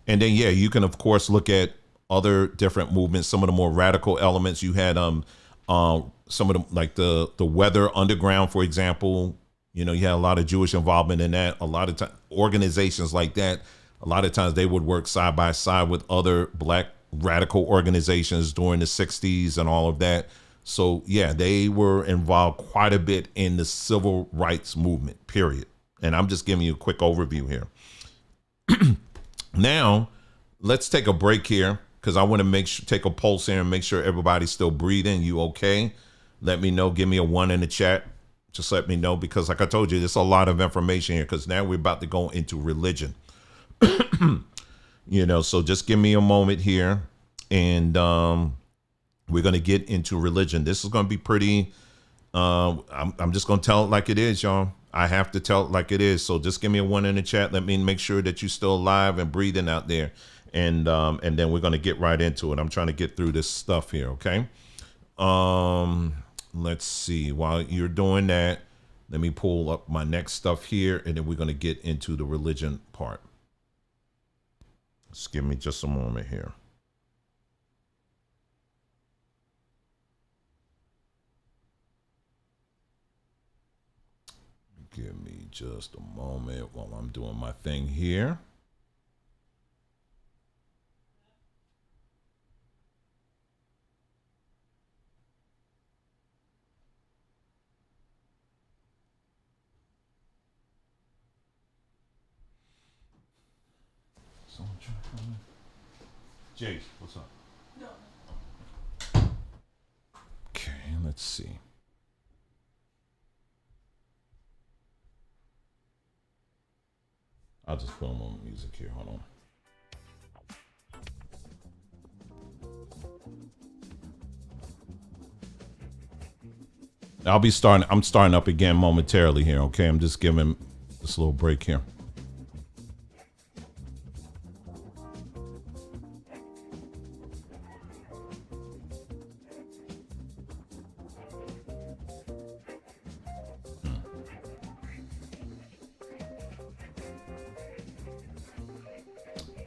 A: then yeah, you can of course look at other different movements. Some of the more radical elements you had, some of them like the Weather Underground, for example. You know, you had a lot of Jewish involvement in that. A lot of organizations like that. A lot of times they would work side by side with other black radical organizations during the 60s and all of that. So yeah, they were involved quite a bit in the civil rights movement, period. And I'm just giving you a quick overview here. Now, let's take a break here because I want to take a pulse here and make sure everybody's still breathing. You okay? Let me know. Give me a 1 in the chat. Just let me know, because like I told you, there's a lot of information here because now we're about to go into religion. You know, so just give me a moment here, and we're going to get into religion. This is going to be pretty, I'm just going to tell it like it is, y'all. I have to tell it like it is. So just give me a 1 in the chat. Let me make sure that you're still alive and breathing out there. And then we're going to get right into it. I'm trying to get through this stuff here. Okay. Let's see. While you're doing that, let me pull up my next stuff here, and then we're going to get into the religion part. Just give me just a moment here. Give me just a moment while I'm doing my thing here. Jace, what's up? No. Okay, let's see. I'll just put on music here. Hold on. I'm starting up again momentarily here. Okay, I'm just giving this little break here.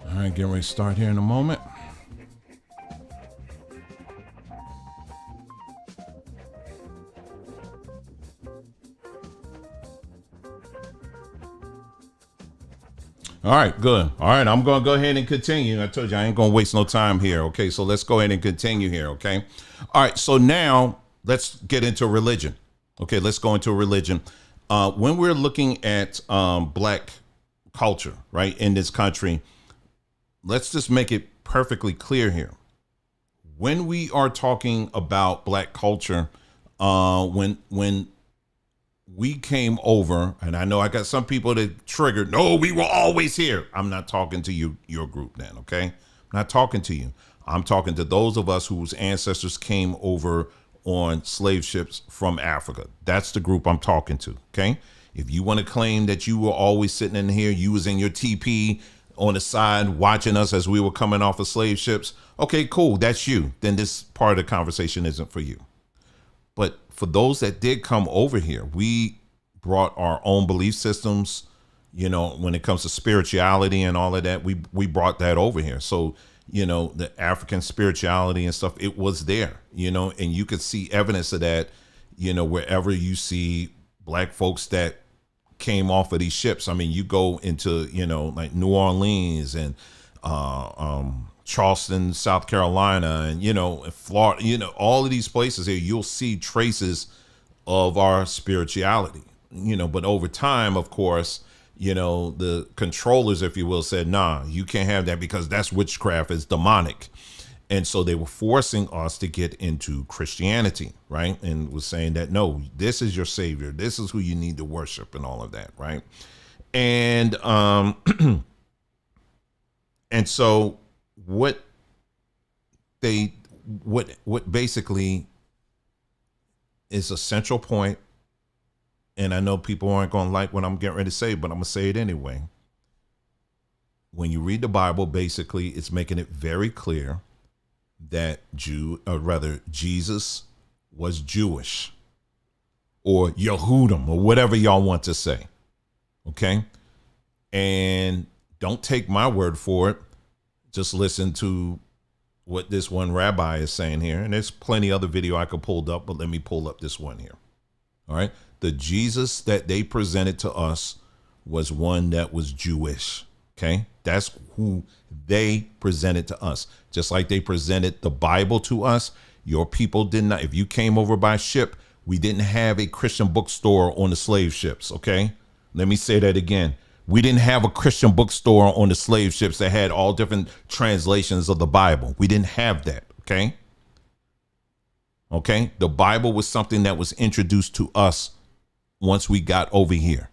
A: All right, getting ready to start here in a moment. All right, good. All right, I'm going to go ahead and continue. I told you I ain't going to waste no time here. Okay, so let's go ahead and continue here. Okay. All right, so now let's get into religion. Okay, let's go into religion. When we're looking at black culture, right, in this country, let's just make it perfectly clear here. When we are talking about black culture, when we came over, and I know I got some people that triggered, no, we were always here. I'm not talking to you, your group then, okay? I'm not talking to you. I'm talking to those of us whose ancestors came over on slave ships from Africa. That's the group I'm talking to, okay? If you want to claim that you were always sitting in here, you was in your TP on the side watching us as we were coming off of slave ships, okay, cool, that's you. Then this part of the conversation isn't for you. But for those that did come over here, we brought our own belief systems, you know, when it comes to spirituality and all of that, we brought that over here. So, you know, the African spirituality and stuff, it was there, you know, and you could see evidence of that, you know, wherever you see black folks that came off of these ships. I mean, you go into, you know, like New Orleans and Charleston, South Carolina, and, you know, Florida, you know, all of these places here, you'll see traces of our spirituality, you know, but over time, of course, you know, the controllers, if you will, said, nah, you can't have that because that's witchcraft, it's demonic. And so they were forcing us to get into Christianity, right? And was saying that, no, this is your savior. This is who you need to worship and all of that, right? And and so what basically is a central point, and I know people aren't going to like what I'm getting ready to say, but I'm going to say it anyway. When you read the Bible, basically it's making it very clear that Jesus was Jewish, or Yehudim, or whatever y'all want to say. Okay? And don't take my word for it. Just listen to what this one rabbi is saying here. And there's plenty other video I could pull up, but let me pull up this one here. All right. The Jesus that they presented to us was one that was Jewish. Okay. That's who they presented to us. Just like they presented the Bible to us. Your people did not. If you came over by ship, we didn't have a Christian bookstore on the slave ships. Okay. Let me say that again. We didn't have a Christian bookstore on the slave ships that had all different translations of the Bible. We didn't have that. Okay. Okay. The Bible was something that was introduced to us once we got over here.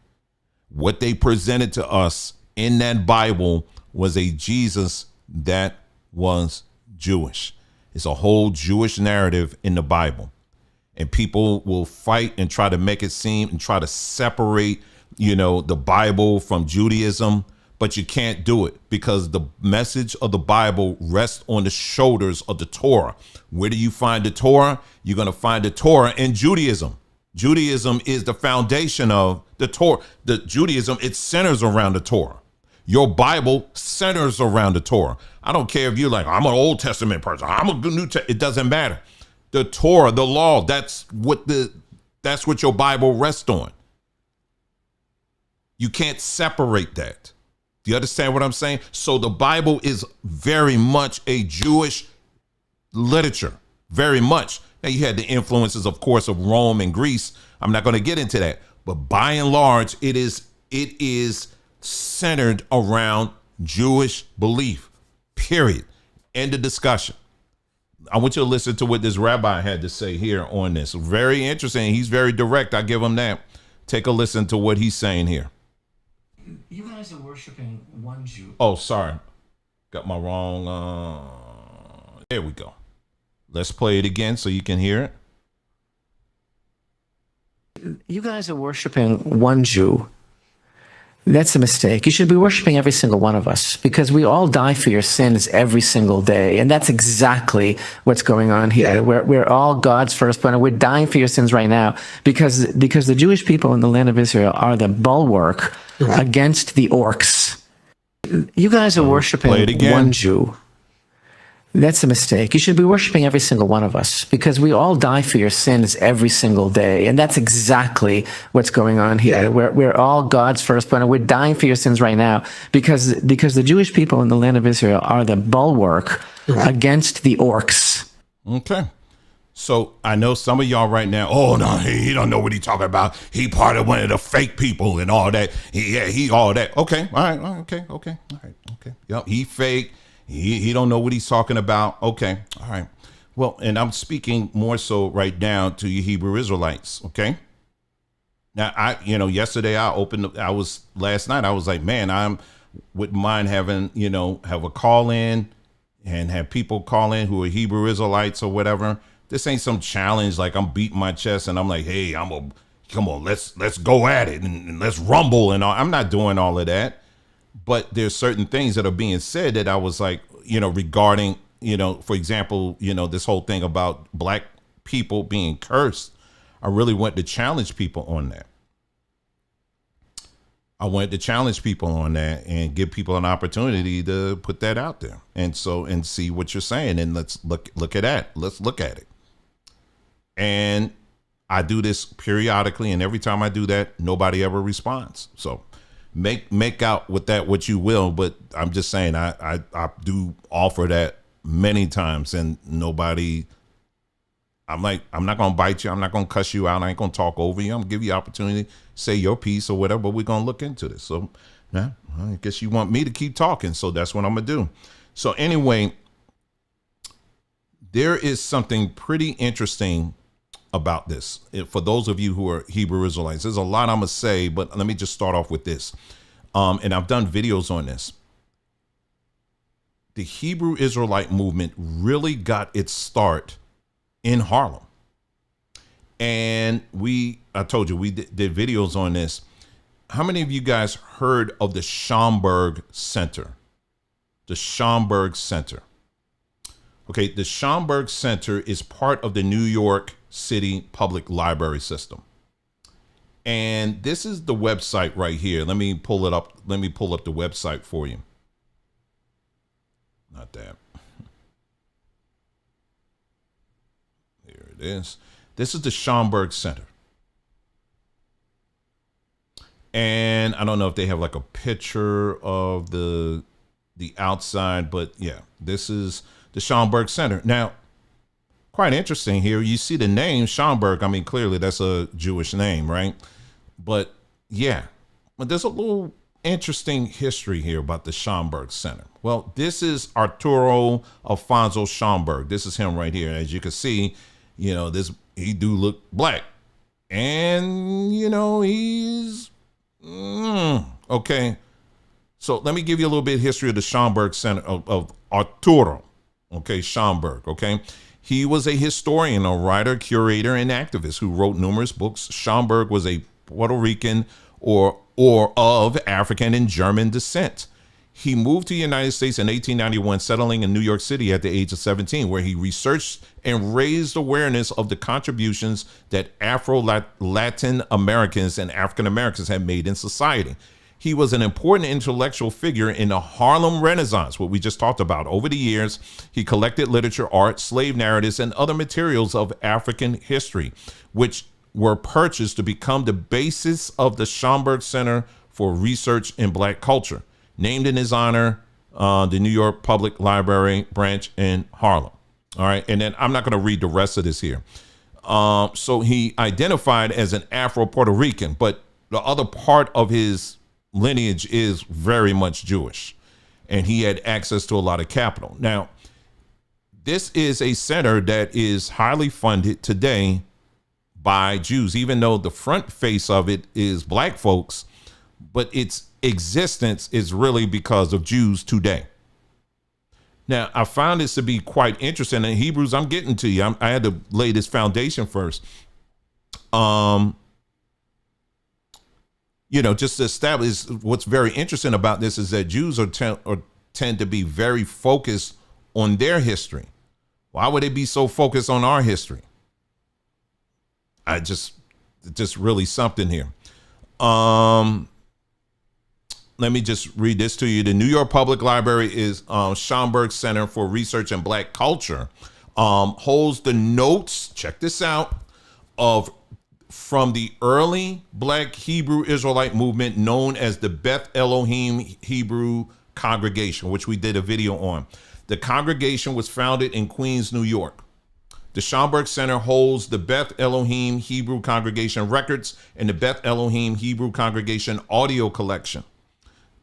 A: What they presented to us in that Bible was a Jesus that was Jewish. It's a whole Jewish narrative in the Bible. And people will fight and try to make it seem and try to separate, you know, the Bible from Judaism, but you can't do it because the message of the Bible rests on the shoulders of the Torah. Where do you find the Torah? You're going to find the Torah in Judaism. Judaism is the foundation of the Torah. The Judaism, it centers around the Torah. Your Bible centers around the Torah. I don't care if you're like, I'm an Old Testament person, I'm a New Testament. It doesn't matter. The Torah, the law, that's what your Bible rests on. You can't separate that. Do you understand what I'm saying? So the Bible is very much a Jewish literature, very much. Now you had the influences, of course, of Rome and Greece. I'm not going to get into that, but by and large, it is centered around Jewish belief, period. End of discussion. I want you to listen to what this rabbi had to say here on this. Very interesting. He's very direct. I give him that. Take a listen to what he's saying here.
B: You guys are worshiping one Jew.
A: Oh, sorry. Got my wrong. There we go. Let's play it again so you can hear
B: it. You guys are worshiping one Jew. That's a mistake. You should be worshiping every single one of us because we all die for your sins every single day. And that's exactly what's going on here. We're all God's firstborn, and we're dying for your sins right now because the Jewish people in the land of Israel are the bulwark against the orcs. You guys are worshiping one Jew. That's a mistake. You should be worshiping every single one of us because we all die for your sins every single day. And that's exactly what's going on here. We're all God's firstborn, and we're dying for your sins right now because the Jewish people in the land of Israel are the bulwark against the orcs.
A: Okay. So I know some of y'all right now, oh no, he don't know what he's talking about. He part of one of the fake people and all that. He all that. Okay. All right. Okay. All right. Okay. Yep. He fake. He don't know what he's talking about. Okay. All right. Well, and I'm speaking more so right now to you Hebrew Israelites. Okay. Now yesterday last night, I was like, man, I wouldn't mind having, have a call in and have people call in who are Hebrew Israelites or whatever. This ain't some challenge like I'm beating my chest and I'm like, hey, come on, let's go at it and let's rumble and all. I'm not doing all of that. But there's certain things that are being said that I was like, regarding, for example, this whole thing about black people being cursed. I really want to challenge people on that. I wanted to challenge people on that and give people an opportunity to put that out there. And see what you're saying. And let's look at that. Let's look at it. And I do this periodically. And every time I do that, nobody ever responds. So make out with that what you will. But I'm just saying, I do offer that many times and nobody. I'm like, I'm not going to bite you. I'm not going to cuss you out. I ain't going to talk over you. I'm going to give you opportunity, say your piece or whatever, but we're going to look into this. So yeah, I guess you want me to keep talking. So that's what I'm going to do. So anyway, there is something pretty interesting about this. For those of you who are Hebrew Israelites, there's a lot I'm going to say, but let me just start off with this. And I've done videos on this. The Hebrew Israelite movement really got its start in Harlem. And I told you, we did videos on this. How many of you guys heard of the Schomburg Center? The Schomburg Center. Okay, the Schomburg Center is part of the New York City Public Library System. And this is the website right here. Let me pull it up. Let me pull up the website for you. Not that. There it is. This is the Schomburg Center. And I don't know if they have like a picture of the outside, but yeah, this is the Schomburg Center. Now, quite interesting here. You see the name Schomburg. I mean, clearly that's a Jewish name, right? But yeah, but there's a little interesting history here about the Schomburg Center. Well, this is Arturo Alfonso Schomburg. This is him right here. As you can see, he do look black, and he's okay. So let me give you a little bit of history of the Schomburg Center of Arturo. Okay, Schomburg. Okay, he was a historian, a writer, curator, and activist who wrote numerous books. Schomburg was a Puerto Rican or of African and German descent. He moved to the United States in 1891, settling in New York City at the age of 17, where he researched and raised awareness of the contributions that Afro-Latin Americans and African Americans had made in society. He was an important intellectual figure in the Harlem Renaissance, what we just talked about. Over the years, he collected literature, art, slave narratives, and other materials of African history, which were purchased to become the basis of the Schomburg Center for Research in Black Culture, named in his honor, the New York Public Library branch in Harlem. All right. And then I'm not going to read the rest of this here. So he identified as an Afro-Puerto Rican, but the other part of his lineage is very much Jewish, and he had access to a lot of capital. Now, this is a center that is highly funded today by Jews, even though the front face of it is black folks, but its existence is really because of Jews today. Now, I found this to be quite interesting. In Hebrews, I'm getting to you. I had to lay this foundation first. Just to establish what's very interesting about this is that Jews tend to be very focused on their history. Why would they be so focused on our history? Just really something here. Let let me just read this to you. The New York Public Library is Schomburg Center for Research and Black Culture, holds the notes, check this out, from the early Black Hebrew Israelite movement known as the Beth Elohim Hebrew Congregation, which we did a video on. The congregation was founded in Queens, New York. The Schomburg Center holds the Beth Elohim Hebrew Congregation records and the Beth Elohim Hebrew Congregation audio collection.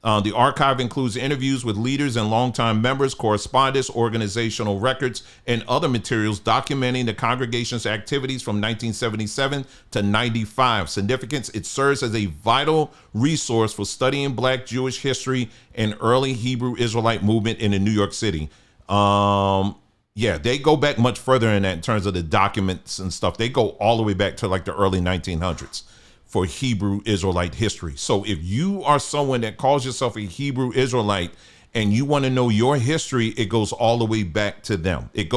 A: The archive includes interviews with leaders and longtime members, correspondence, organizational records, and other materials documenting the congregation's activities from 1977 to 95. Significance: it serves as a vital resource for studying Black Jewish history and early Hebrew Israelite movement in New York City. Yeah, they go back much further in that in terms of the documents and stuff. They go all the way back to like the early 1900s. For Hebrew Israelite history. So if you are someone that calls yourself a Hebrew Israelite and you want to know your history, it goes all the way back to them. It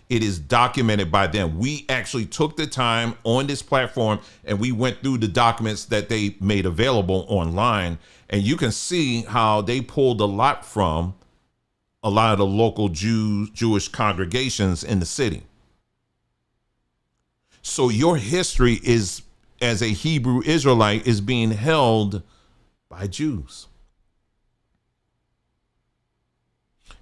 A: is documented by them. We actually took the time on this platform and we went through the documents that they made available online. And you can see how they pulled a lot from a lot of the local Jewish congregations in the city. So your history is, as a Hebrew Israelite, is being held by Jews.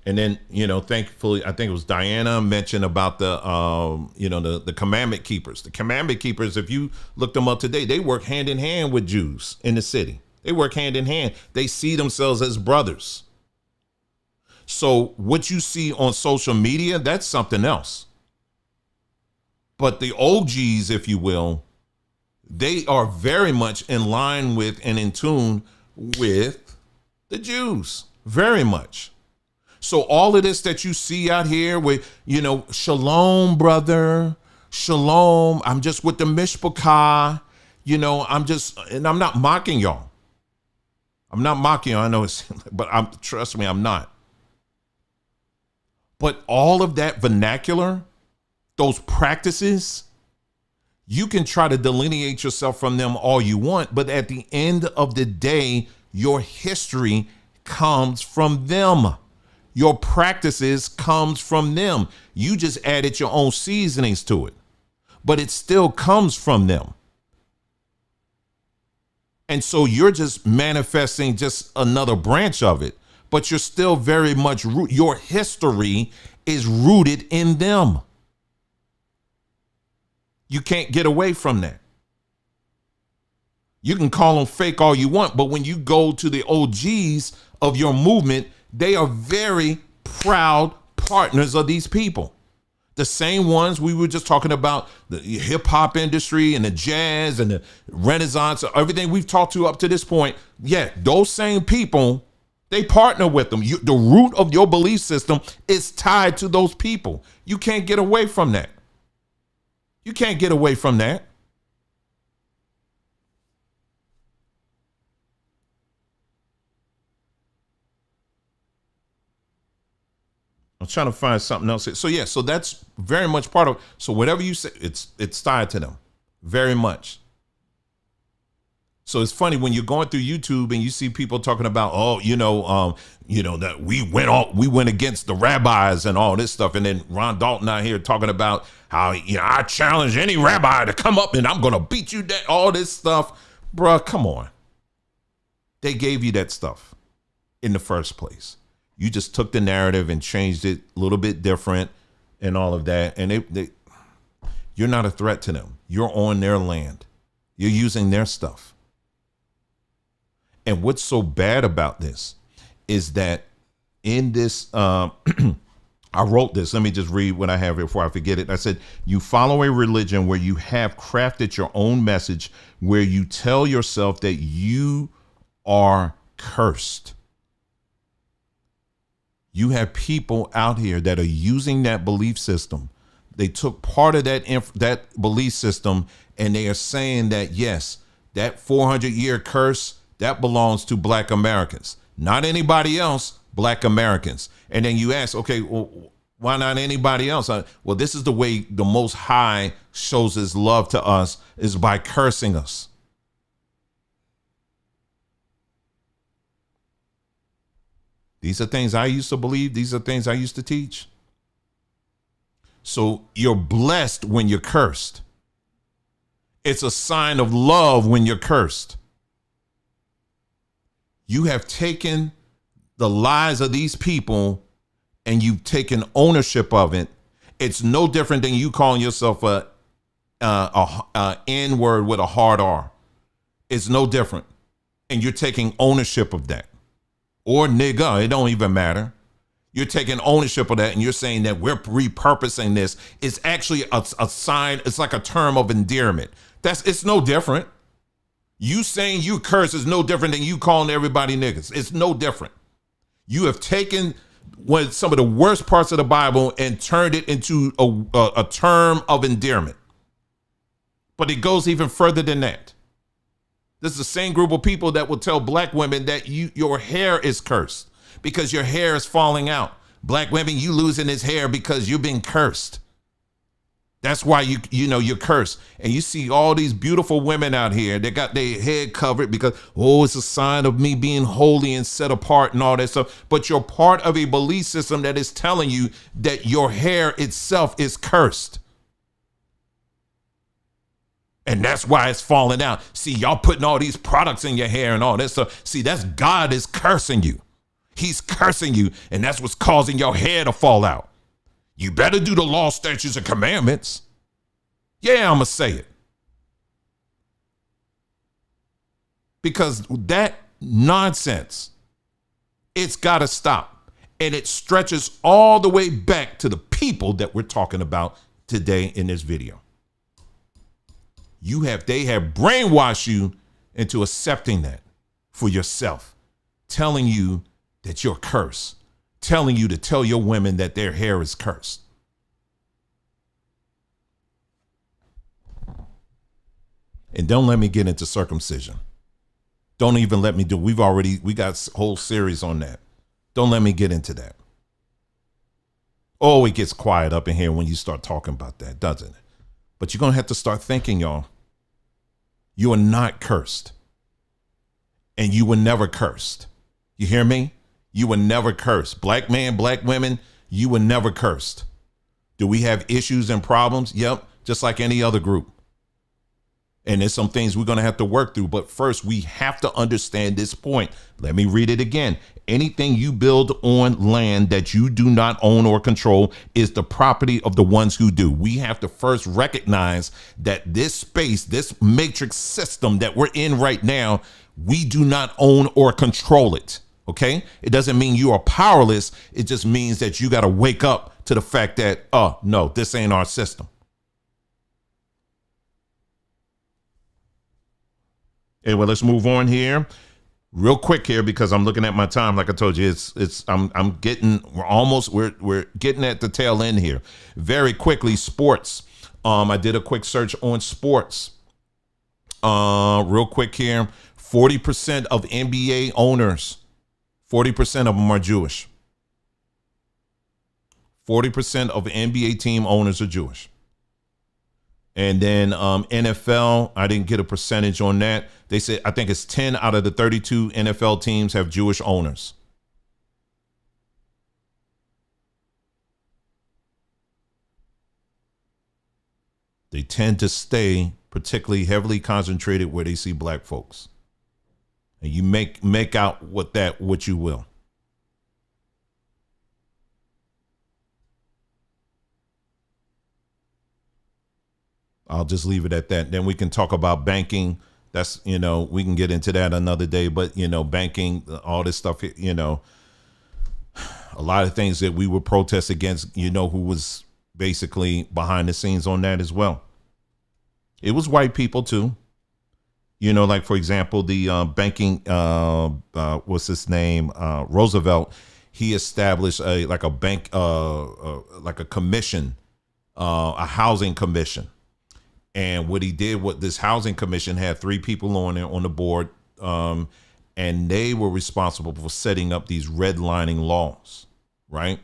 A: And then, thankfully, I think it was Diana mentioned about the commandment keepers. The commandment keepers, if you look them up today, they work hand in hand with Jews in the city. They work hand in hand. They see themselves as brothers. So what you see on social media, that's something else. But the OGs, if you will, they are very much in line with and in tune with the Jews, very much. So all of this that you see out here with, shalom, brother, shalom, I'm just with the mishpachah, and I'm not mocking y'all. I'm not mocking y'all, I know it's, but trust me, I'm not. But all of that vernacular, those practices, you can try to delineate yourself from them all you want, but at the end of the day, your history comes from them. Your practices comes from them. You just added your own seasonings to it, but it still comes from them. And so you're just manifesting just another branch of it, but you're still very much your history is rooted in them. You can't get away from that. You can call them fake all you want, but when you go to the OGs of your movement, they are very proud partners of these people. The same ones we were just talking about, the hip hop industry and the jazz and the Renaissance, everything we've talked to up to this point. Yeah, those same people, they partner with them. The root of your belief system is tied to those people. You can't get away from that. You can't get away from that. I'm trying to find something else. So yeah, so that's very much part of. So whatever you say, it's tied to them, very much. So it's funny when you're going through YouTube and you see people talking about, that we went against the rabbis and all this stuff, and then Ron Dalton out here talking about how I challenge any rabbi to come up and I'm gonna beat you down, all this stuff, bruh. Come on, they gave you that stuff in the first place. You just took the narrative and changed it a little bit different and all of that, and you're not a threat to them. You're on their land. You're using their stuff. And what's so bad about this is that in this, I wrote this. Let me just read what I have here before I forget it. I said, you follow a religion where you have crafted your own message, where you tell yourself that you are cursed. You have people out here that are using that belief system. They took part of that belief system and they are saying that, yes, that 400-year curse, that belongs to Black Americans, not anybody else, Black Americans. And then you ask, okay, well, why not anybody else? Well, this is the way the Most High shows his love to us, is by cursing us. These are things I used to believe. These are things I used to teach. So you're blessed when you're cursed. It's a sign of love when you're cursed. You have taken the lies of these people and you've taken ownership of it. It's no different than you calling yourself a N word with a hard R. It's no different. And you're taking ownership of that. Or nigga, it don't even matter. You're taking ownership of that and you're saying that we're repurposing this. It's actually a sign. It's like a term of endearment. It's no different. You saying you curse is no different than you calling everybody niggas. It's no different. You have taken some of the worst parts of the Bible and turned it into a term of endearment. But it goes even further than that. This is the same group of people that will tell black women that your hair is cursed because your hair is falling out. Black women, you losing this hair because you've been cursed. That's why you're cursed. And you see all these beautiful women out here. They got their head covered because, it's a sign of me being holy and set apart and all that stuff. But you're part of a belief system that is telling you that your hair itself is cursed. And that's why it's falling out. See, y'all putting all these products in your hair and all that stuff. See, that's God is cursing you. He's cursing you. And that's what's causing your hair to fall out. You better do the law, statutes, and commandments. Yeah, I'm going to say it. Because that nonsense, it's got to stop. And it stretches all the way back to the people that we're talking about today in this video. They have brainwashed you into accepting that for yourself, telling you that you're cursed, telling you to tell your women that their hair is cursed. And don't let me get into circumcision. Don't even let me do. We got a whole series on that. Don't let me get into that. Oh, it gets quiet up in here when you start talking about that, doesn't it? But you're going to have to start thinking, y'all. You are not cursed. And you were never cursed. You hear me? You were never cursed. Black man, black women, you were never cursed. Do we have issues and problems? Yep, just like any other group. And there's some things we're going to have to work through. But first, we have to understand this point. Let me read it again. Anything you build on land that you do not own or control is the property of the ones who do. We have to first recognize that this space, this matrix system that we're in right now, we do not own or control it. OK, it doesn't mean you are powerless. It just means that you got to wake up to the fact that, no, this ain't our system. Anyway, let's move on here real quick here because I'm looking at my time. Like I told you, we're getting at the tail end here. Very quickly, sports. I did a quick search on sports. Real quick here, 40% of NBA owners, 40% of them are Jewish. 40% of NBA team owners are Jewish. And then NFL, I didn't get a percentage on that. They said, I think it's 10 out of the 32 NFL teams have Jewish owners. They tend to stay particularly heavily concentrated where they see black folks. And you make out what you will. I'll just leave it at that. Then we can talk about banking. That's, we can get into that another day. But, banking, all this stuff, a lot of things that we would protest against, who was basically behind the scenes on that as well. It was white people, too. Like, for example, the banking, what's his name? Roosevelt. He established a bank, like a commission, a housing commission. And what he did, this housing commission had 3 people on the board, and they were responsible for setting up these redlining laws, right?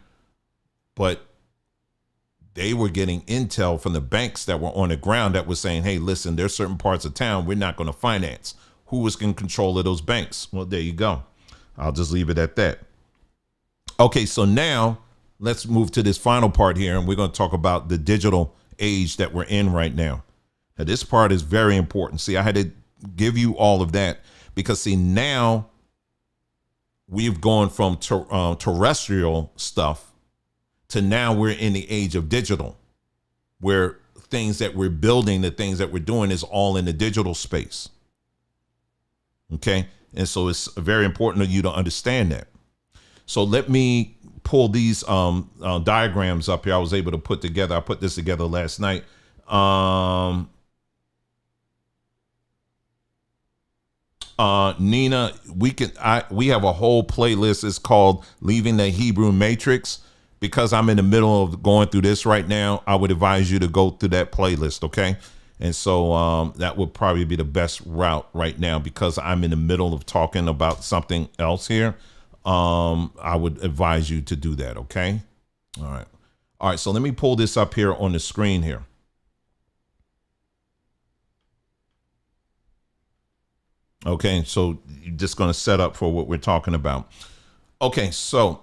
A: But they were getting intel from the banks that were on the ground that was saying, hey, listen, there's certain parts of town we're not going to finance. Who was in control of those banks? Well, there you go. I'll just leave it at that. Okay, so now let's move to this final part here, and we're going to talk about the digital age that we're in right now. Now, this part is very important. See, I had to give you all of that because, see, now we've gone from terrestrial stuff to now we're in the age of digital, where things that we're building, the things that we're doing is all in the digital space. Okay. And so it's very important for you to understand that. So let me pull these diagrams up here. I was able to put together. I put this together last night. Nina, we have a whole playlist. It's called Leaving the Hebrew Matrix. Because I'm in the middle of going through this right now, I would advise you to go through that playlist. Okay. And so that would probably be the best route right now because I'm in the middle of talking about something else here. I would advise you to do that. Okay. All right. All right. So let me pull this up here on the screen here. Okay. So you're just going to set up for what we're talking about. Okay. So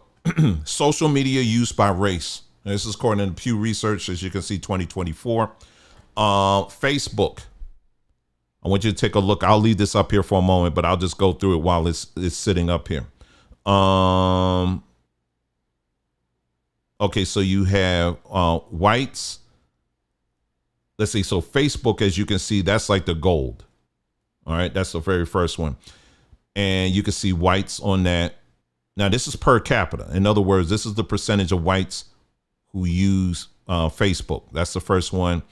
A: social media use by race. This is according to Pew Research, as you can see, 2024. Facebook. I want you to take a look. I'll leave this up here for a moment, but I'll just go through it while it's sitting up here. Okay, so you have whites. Let's see. So Facebook, as you can see, that's like the gold. All right, that's the very first one. And you can see whites on that. Now, this is per capita. In other words, this is the percentage of whites who use Facebook. That's the first one.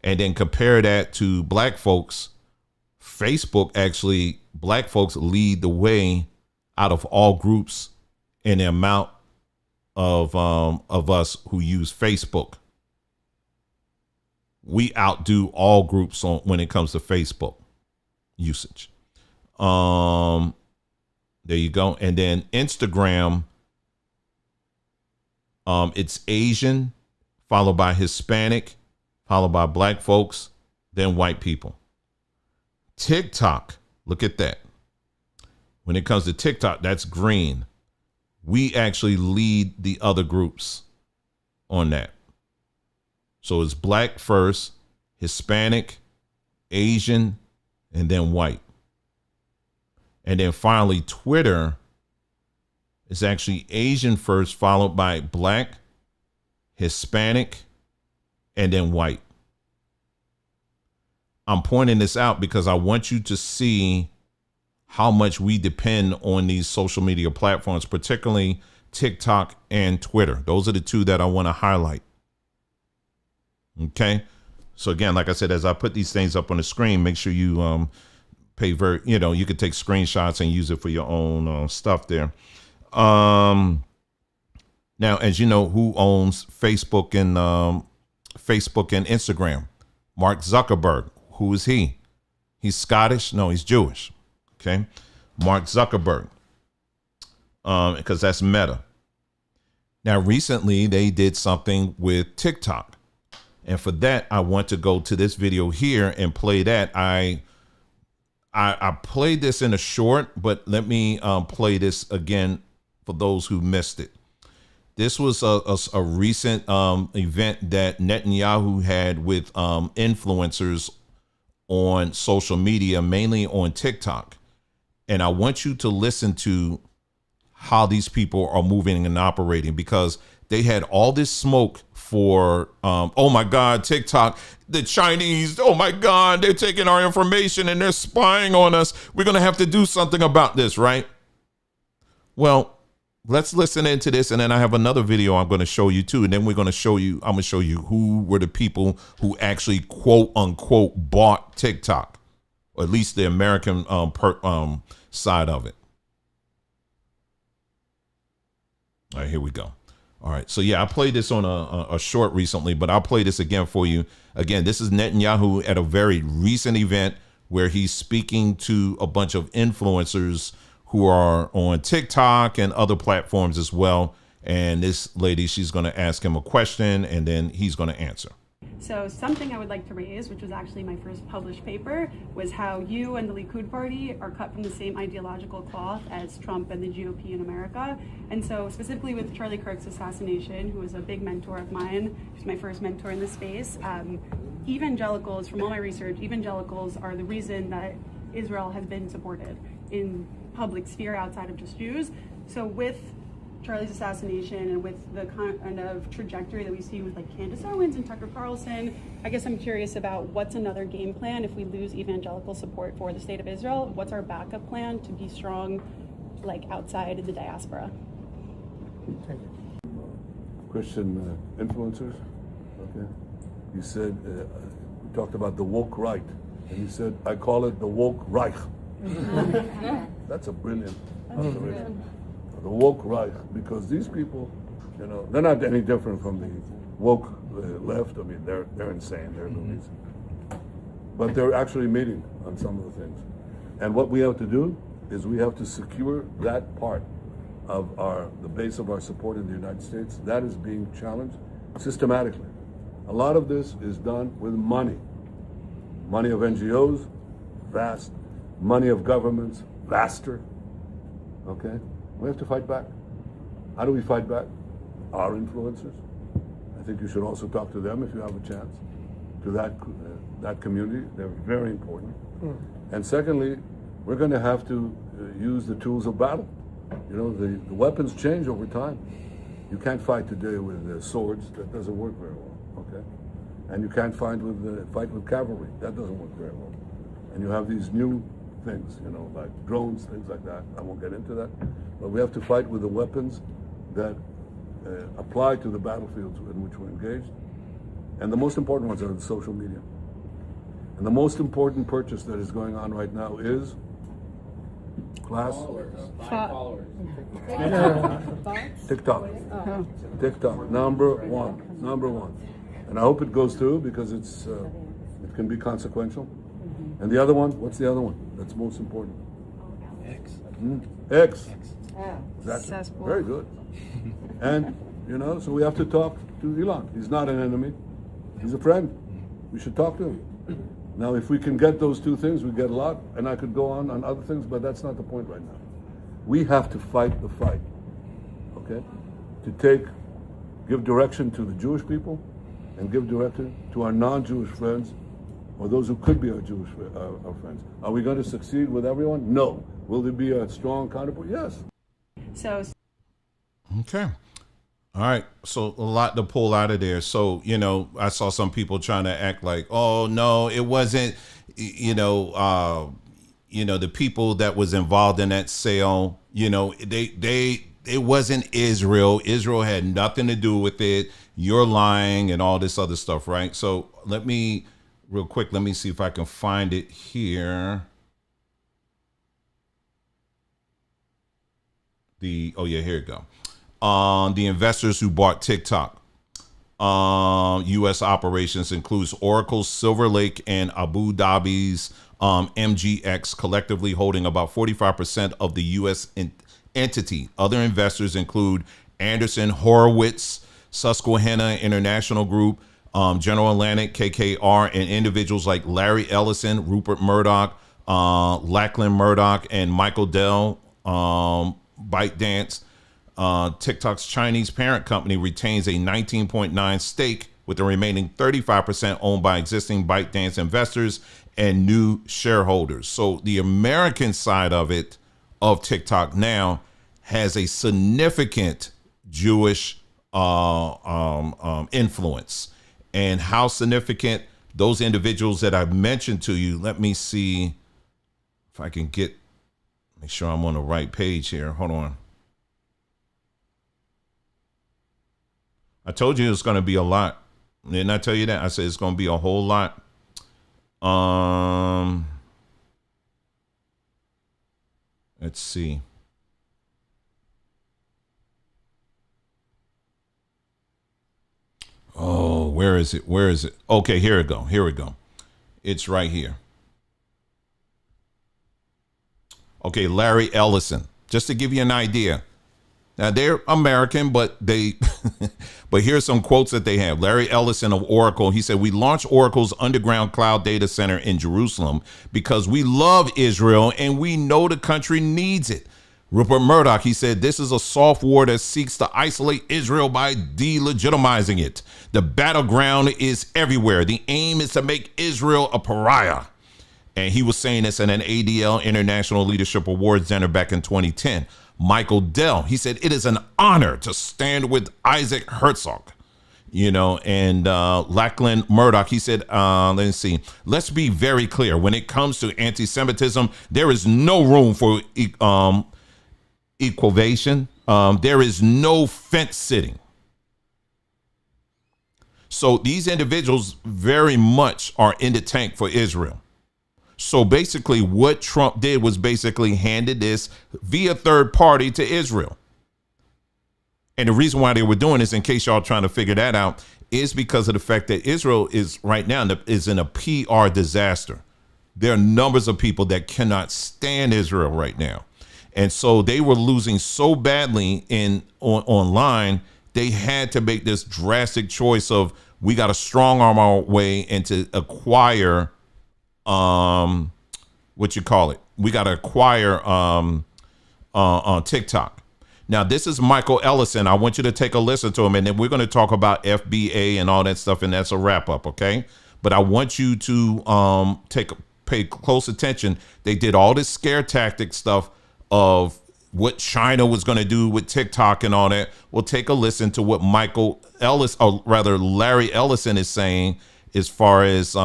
A: And then compare that to black folks. Facebook, actually, black folks lead the way out of all groups in the amount of us who use Facebook. We outdo all groups when it comes to Facebook usage. There you go. And then Instagram, it's Asian, followed by Hispanic, followed by black folks, then white people. TikTok, look at that. When it comes to TikTok, that's green. We actually lead the other groups on that. So it's black first, Hispanic, Asian, and then white. And then finally, Twitter is actually Asian first, followed by black, Hispanic, and then white. I'm pointing this out because I want you to see how much we depend on these social media platforms, particularly TikTok and Twitter. Those are the two that I want to highlight. Okay. So again, like I said, as I put these things up on the screen, make sure you you could take screenshots and use it for your own stuff there. Now, as you know, who owns Facebook and Instagram? Mark Zuckerberg. Who is he? He's Scottish? No, he's Jewish. Okay. Mark Zuckerberg. Because that's Meta. Now, recently they did something with TikTok. And for that, I want to go to this video here and play that. I played this in a short, but let me play this again for those who missed it. This was a recent event that Netanyahu had with influencers on social media, mainly on TikTok. And I want you to listen to how these people are moving and operating, because they had all this smoke for, oh my God, TikTok, the Chinese, oh my God, they're taking our information and they're spying on us. We're going to have to do something about this, right? Well, let's listen into this. And then I have another video I'm going to show you too. And then I'm going to show you who were the people who actually quote unquote bought TikTok, or at least the American side of it. All right, here we go. All right. So, yeah, I played this on a short recently, but I'll play this again for you. Again, this is Netanyahu at a very recent event where he's speaking to a bunch of influencers who are on TikTok and other platforms as well. And this lady, she's going to ask him a question and then he's going to answer.
C: So something I would like to raise, which was actually my first published paper, was how you and the Likud party are cut from the same ideological cloth as Trump and the GOP in America. And so specifically with Charlie Kirk's assassination, who was a big mentor of mine, who's my first mentor in this space, evangelicals, from all my research, evangelicals are the reason that Israel has been supported in public sphere outside of just Jews. So with Charlie's assassination and with the kind of trajectory that we see with like Candace Owens and Tucker Carlson, I guess I'm curious about what's another game plan if we lose evangelical support for the state of Israel. What's our backup plan to be strong, like outside the diaspora?
D: Christian influencers. Okay, you said we talked about the woke right, and you said I call it the woke Reich. That's a brilliant observation. The woke Reich, because these people, you know, they're not any different from the woke left. I mean, they're insane. They're loonies. But they're actually meeting on some of the things. And what we have to do is we have to secure that part of the base of our support in the United States. That is being challenged systematically. A lot of this is done with money. Money of NGOs, vast. Money of governments, vaster. Okay? We have to fight back. How do we fight back? Our influencers. I think you should also talk to them if you have a chance. To that community, they're very important. And secondly, we're going to have to use the tools of battle. You know, the weapons change over time. You can't fight today with swords. That doesn't work very well. Okay, and you can't fight with cavalry. That doesn't work very well. And you have these new things, you know, like drones, things like that. I won't get into that. But we have to fight with the weapons that apply to the battlefields in which we're engaged. And the most important ones are the social media. And the most important purchase that is going on right now is class
E: Followers.
D: TikTok. TikTok, number one. And I hope it goes through because it can be consequential. And the other one, what's the other one that's most important? X. Exactly. Very good. And, you know, so we have to talk to Elon. He's not an enemy. He's a friend. We should talk to him. Now, if we can get those two things, we get a lot. And I could go on other things, but that's not the point right now. We have to fight the fight, okay? To give direction to the Jewish people and give direction to our non-Jewish friends or those who could be our Jewish our friends. Are we going to succeed with everyone? No. Will there be a strong counterpoint? Yes.
C: So.
A: Okay. All right. So a lot to pull out of there. So, you know, I saw some people trying to act like, oh, no, it wasn't, the people that was involved in that sale, you know, it wasn't Israel. Israel had nothing to do with it. You're lying and all this other stuff. Right. So real quick, let me see if I can find it here. Here you go. The investors who bought TikTok. U.S. operations includes Oracle, Silver Lake, and Abu Dhabi's MGX, collectively holding about 45% of the U.S. entity. Other investors include Anderson Horowitz, Susquehanna International Group, General Atlantic, KKR, and individuals like Larry Ellison, Rupert Murdoch, Lachlan Murdoch, and Michael Dell. ByteDance, TikTok's Chinese parent company, retains a 19.9% stake, with the remaining 35% owned by existing ByteDance investors and new shareholders. So the American side of TikTok now has a significant Jewish influence. And how significant those individuals that I've mentioned to you, let me see if I can make sure I'm on the right page here. Hold on. I told you it's going to be a lot. Didn't I tell you that? I said it's going to be a whole lot. Let's see. Oh, where is it? Okay, here we go. It's right here. Okay, Larry Ellison. Just to give you an idea, Now they're American, but but here's some quotes that they have. Larry Ellison of Oracle, he said, "We launched Oracle's underground cloud data center in Jerusalem because we love Israel and we know the country needs it." Rupert Murdoch, he said, "This is a soft war that seeks to isolate Israel by delegitimizing it. The battleground is everywhere. The aim is to make Israel a pariah." And he was saying this at an ADL International Leadership Awards dinner back in 2010. Michael Dell, he said, "It is an honor to stand with Isaac Herzog." And Lachlan Murdoch, he said, let's see, "Let's be very clear. When it comes to anti-Semitism, there is no room for equivation. There is no fence sitting." So these individuals very much are in the tank for Israel. So basically what Trump did was basically handed this via third party to Israel. And the reason why they were doing this, in case y'all trying to figure that out, is because of the fact that Israel is right now is in a PR disaster. There are numbers of people that cannot stand Israel right now. And so they were losing so badly online, they had to make this drastic choice of, we got to strong arm our way and to acquire we got to acquire on TikTok. Now, this is Michael Ellison. I want you to take a listen to him, and then we're going to talk about FBA and all that stuff, and that's a wrap up, okay? But I want you to pay close attention. They did all this scare tactic stuff of what China was going to do with TikTok and all that. We'll take a listen to what Larry Ellison is saying as far as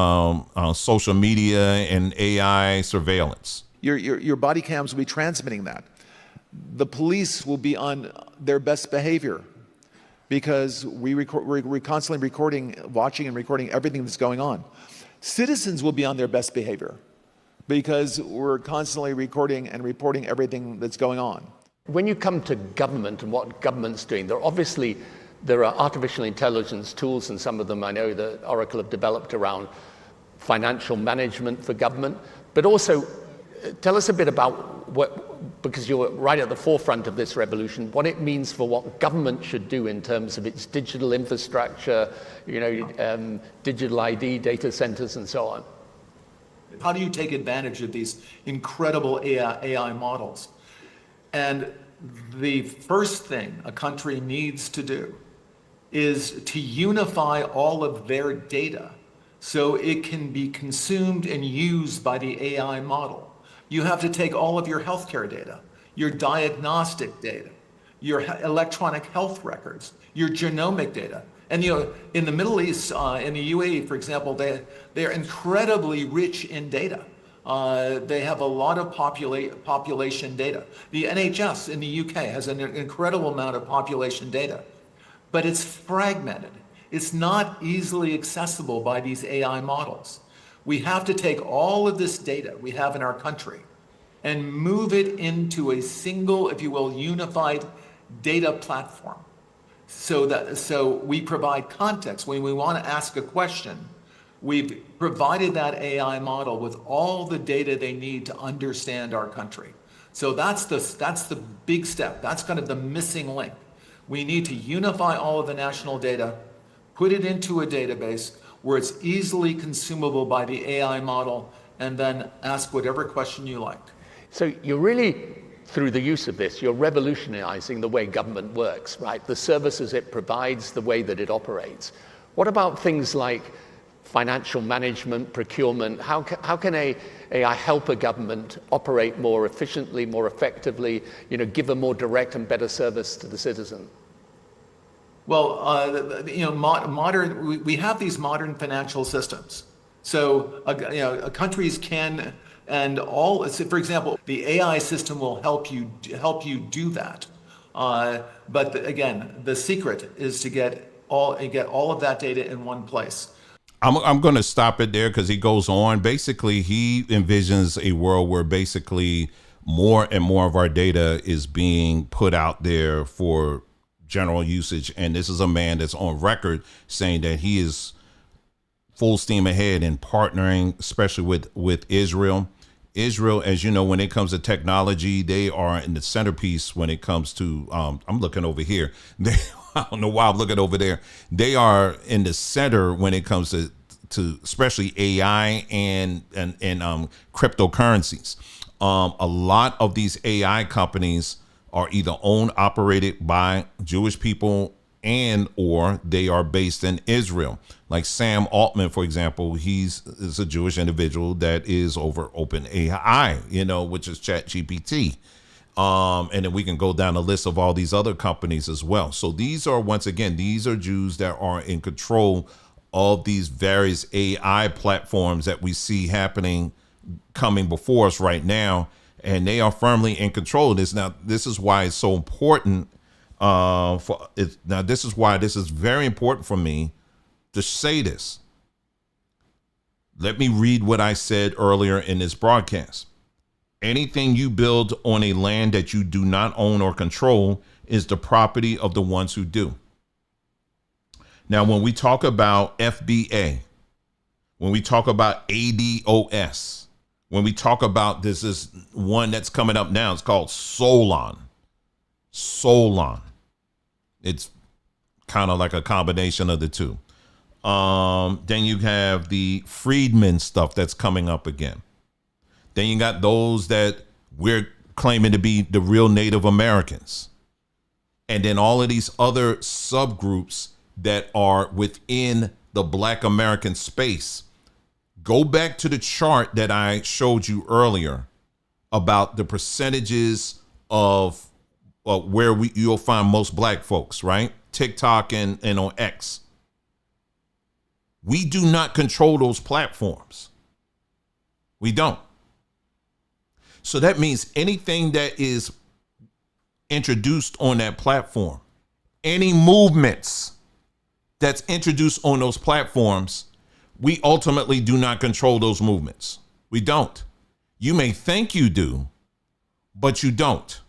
A: social media and AI surveillance.
E: Your body cams will be transmitting that. The police will be on their best behavior because we're constantly watching and recording everything that's going on. Citizens will be on their best behavior because we're constantly recording and reporting everything that's going on.
F: When you come to government and what government's doing, there are artificial intelligence tools, and some of them I know that Oracle have developed around financial management for government. But also, tell us a bit about because you're right at the forefront of this revolution, what it means for what government should do in terms of its digital infrastructure, digital ID, data centers, and so on.
E: How do you take advantage of these incredible AI models? And the first thing a country needs to do is to unify all of their data so it can be consumed and used by the AI model. You have to take all of your healthcare data, your diagnostic data, your electronic health records, your genomic data. And in the Middle East, in the UAE, for example, they're incredibly rich in data. They have a lot of population data. The NHS in the UK has an incredible amount of population data, but it's fragmented. It's not easily accessible by these AI models. We have to take all of this data we have in our country and move it into a single, if you will, unified data platform. So we provide context. When we want to ask a question, we've provided that AI model with all the data they need to understand our country. So that's the big step. That's kind of the missing link. We need to unify all of the national data, put it into a database where it's easily consumable by the AI model, and then ask whatever question you like.
F: So you're really, through the use of this, you're revolutionizing the way government works, right? The services it provides, the way that it operates. What about things like financial management, procurement? How can AI help a government operate more efficiently, more effectively, give a more direct and better service to the citizen?
E: Well, we have these modern financial systems. So, countries can, and all. For example, the AI system will help you do that. But again, the secret is to get all of that data in one place.
A: I'm going to stop it there because he goes on. Basically, he envisions a world where basically more and more of our data is being put out there for general usage. And this is a man that's on record saying that he is full steam ahead in partnering, especially with Israel. Israel, as you know, when it comes to technology, they are in the centerpiece when it comes to, I'm looking over here. I don't know why I'm looking over there. They are in the center when it comes to especially AI and cryptocurrencies. A lot of these AI companies are either owned, operated by Jewish people, and or they are based in Israel. Like Sam Altman, for example, is a Jewish individual that is over OpenAI, which is ChatGPT. And then we can go down the list of all these other companies as well. So these are, once again, these are Jews that are in control of these various AI platforms that we see coming before us right now. And they are firmly in control of this. Now, this is why it's so important. This is why this is very important for me to say this. Let me read what I said earlier in this broadcast. Anything you build on a land that you do not own or control is the property of the ones who do. Now, when we talk about FBA, when we talk about ADOS, when we talk about this is one that's coming up now, it's called Solon. Solon. It's kind of like a combination of the two. Then you have the freedmen stuff that's coming up again. Then you got those that we're claiming to be the real Native Americans. And then all of these other subgroups that are within the Black American space. Go back to the chart that I showed you earlier about the percentages of where you'll find most black folks, right? TikTok and on X. We do not control those platforms. We don't. So that means anything that is introduced on that platform, any movements that's introduced on those platforms, we ultimately do not control those movements. We don't. You may think you do, but you don't.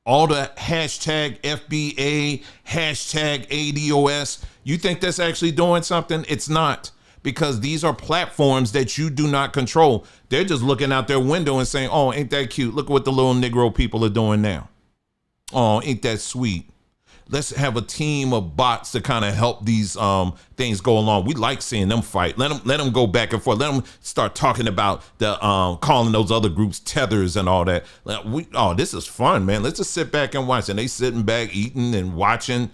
A: All the hashtag FBA, hashtag ADOS, you think that's actually doing something? It's not, because these are platforms that you do not control. They're just looking out their window and saying, oh, ain't that cute? Look at what the little Negro people are doing now. Oh, ain't that sweet? Let's have a team of bots to kind of help these things go along. We like seeing them fight. Let them go back and forth. Let them start talking about the calling those other groups tethers and all that. This is fun, man. Let's just sit back and watch. And they sitting back, eating and watching,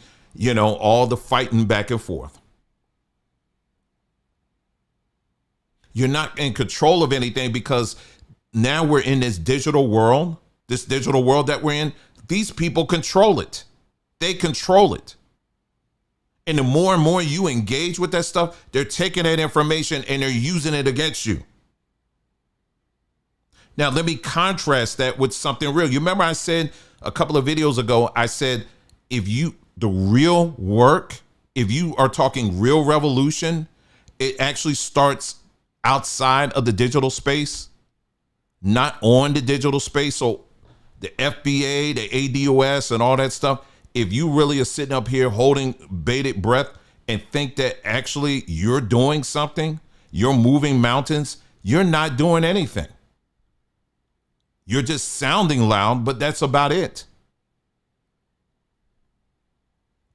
A: all the fighting back and forth. You're not in control of anything, because now we're in this digital world that we're in. These people control it. They control it. And the more and more you engage with that stuff, they're taking that information and they're using it against you. Now, let me contrast that with something real. You remember I said a couple of videos ago, I said, if you are talking real revolution, it actually starts outside of the digital space, not on the digital space. So the FBA, the ADOS and all that stuff, if you really are sitting up here holding bated breath and think that actually you're doing something, you're moving mountains, you're not doing anything. You're just sounding loud, but that's about it.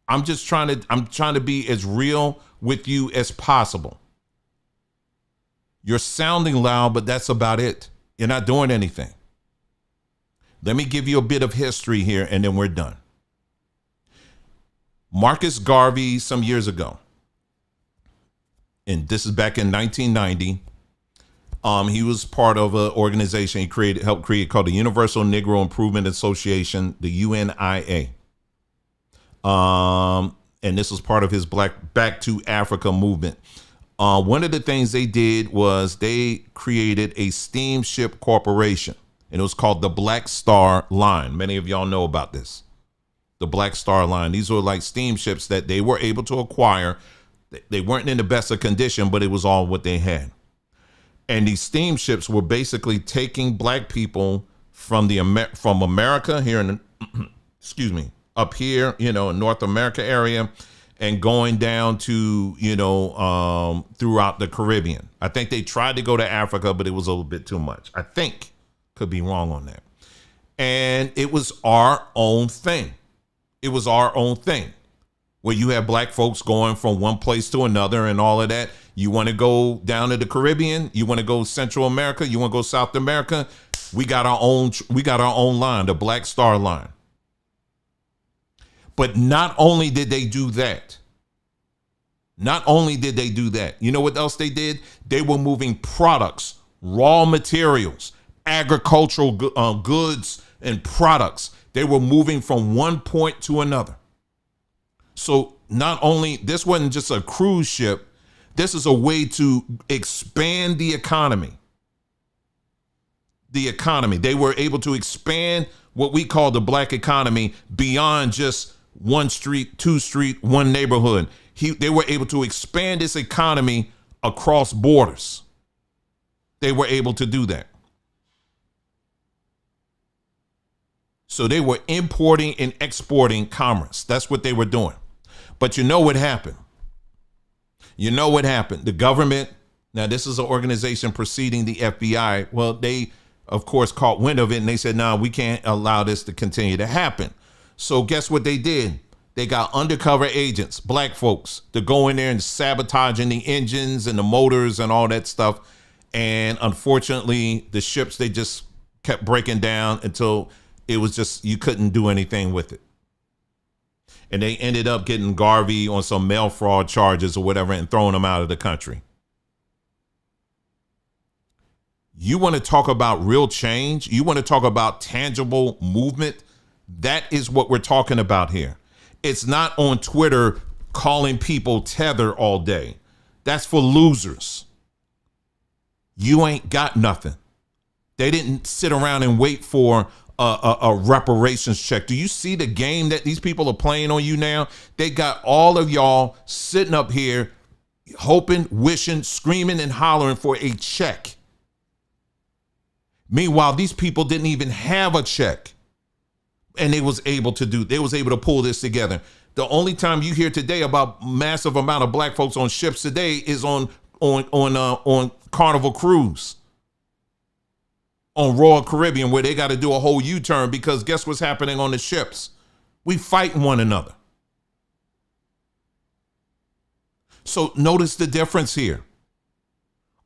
A: I'm trying to be as real with you as possible. You're sounding loud, but that's about it. You're not doing anything. Let me give you a bit of history here and then we're done. Marcus Garvey, some years ago, and this is back in 1990, he was part of an organization he helped create called the Universal Negro Improvement Association, the UNIA. And this was part of his Back to Africa movement. One of the things they did was they created a steamship corporation, and it was called the Black Star Line. Many of y'all know about this. The Black Star Line. These were like steamships that they were able to acquire. They weren't in the best of condition, but it was all what they had. And these steamships were basically taking black people from America here in, up here, in North America area, and going down to, throughout the Caribbean. I think they tried to go to Africa, but it was a little bit too much. I think, could be wrong on that. And it was our own thing. It was our own thing, where you have black folks going from one place to another and all of that. You want to go down to the Caribbean, you want to go Central America, you want to go South America. We got our own line, the Black Star Line. But not only did they do that, you know what else they did? They were moving products, raw materials, agricultural goods and products. They were moving from one point to another. So not only, this wasn't just a cruise ship, this is a way to expand the economy. They were able to expand what we call the black economy beyond just one street, two street, one neighborhood. They were able to expand this economy across borders. They were able to do that. So they were importing and exporting commerce. That's what they were doing. But you know what happened? The government, now this is an organization preceding the FBI. Well, they, of course, caught wind of it and they said, no, we can't allow this to continue to happen. So guess what they did? They got undercover agents, black folks, to go in there and sabotaging the engines and the motors and all that stuff. And unfortunately, the ships, they just kept breaking down until it was just, you couldn't do anything with it. And they ended up getting Garvey on some mail fraud charges or whatever and throwing him out of the country. You want to talk about real change? You want to talk about tangible movement? That is what we're talking about here. It's not on Twitter calling people tether all day. That's for losers. You ain't got nothing. They didn't sit around and wait for a reparations check. Do you see the game that these people are playing on you now? They got all of y'all sitting up here hoping, wishing, screaming and hollering for a check. Meanwhile, these people didn't even have a check. And they was able to pull this together. The only time you hear today about massive amount of black folks on ships today is on Carnival Cruise, on Royal Caribbean, where they got to do a whole U-turn because guess what's happening on the ships? We fighting one another. So notice the difference here.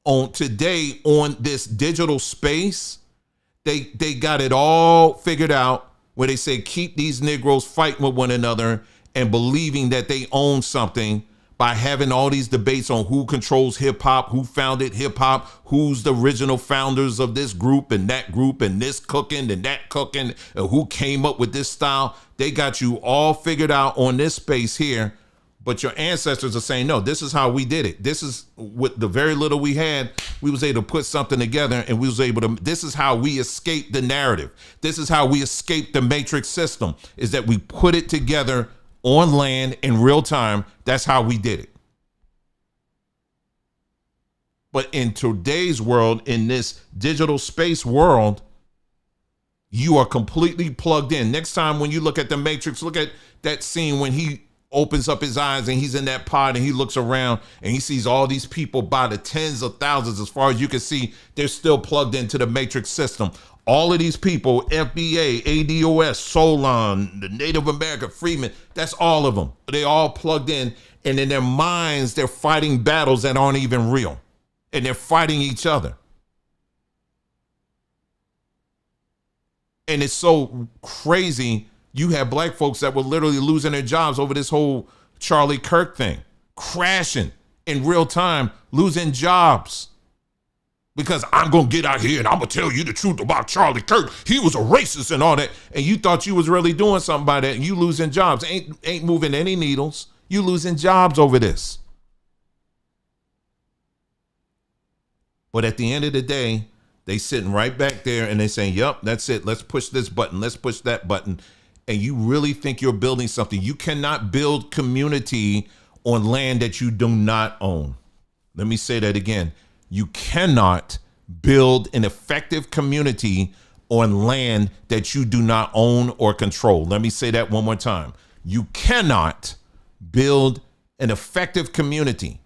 A: On today, on this digital space, they got it all figured out, where they say keep these Negroes fighting with one another and believing that they own something by having all these debates on who controls hip hop, who founded hip hop, who's the original founders of this group and this cooking and that cooking, and who came up with this style. They got you all figured out on this space here. But your ancestors are saying, no, this is how we did it. This is with the very little we had, we was able to put something together and we was able to, this is how we escaped the narrative. This is how we escaped the matrix system, is that we put it together on land in real time. That's how we did it. But in today's world, in this digital space world, you are completely plugged in. Next time when you look at the Matrix, look at that scene when he opens up his eyes and he's in that pod and he looks around and he sees all these people by the tens of thousands. As far as you can see, they're still plugged into the Matrix system. All of these people, FBA, ADOS, Solon, the Native American freedmen, that's all of them. They all plugged in, and in their minds, they're fighting battles that aren't even real. And they're fighting each other. And it's so crazy. You have black folks that were literally losing their jobs over this whole Charlie Kirk thing, crashing in real time, losing jobs. Because I'm going to get out here and I'm going to tell you the truth about Charlie Kirk. He was a racist and all that. And you thought you was really doing something by that. And you losing jobs. Ain't moving any needles. You losing jobs over this. But at the end of the day, they sitting right back there and they saying, yep, that's it. Let's push this button. Let's push that button. And you really think you're building something. You cannot build community on land that you do not own. Let me say that again. You cannot build an effective community on land that you do not own or control. Let me say that one more time. You cannot build an effective community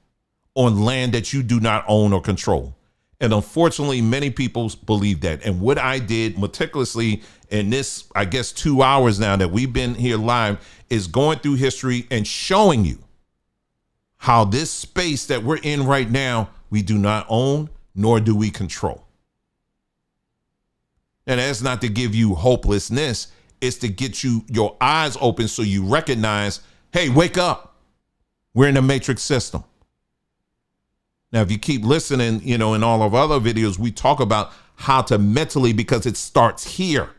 A: on land that you do not own or control. And unfortunately, many people believe that. And what I did meticulously in this, I guess, 2 hours now that we've been here live is going through history and showing you how this space that we're in right now, we do not own, nor do we control. And that's not to give you hopelessness. It's to get you your eyes open so you recognize, hey, wake up. We're in a matrix system. Now, if you keep listening, in all of our other videos, we talk about how to mentally, because it starts here.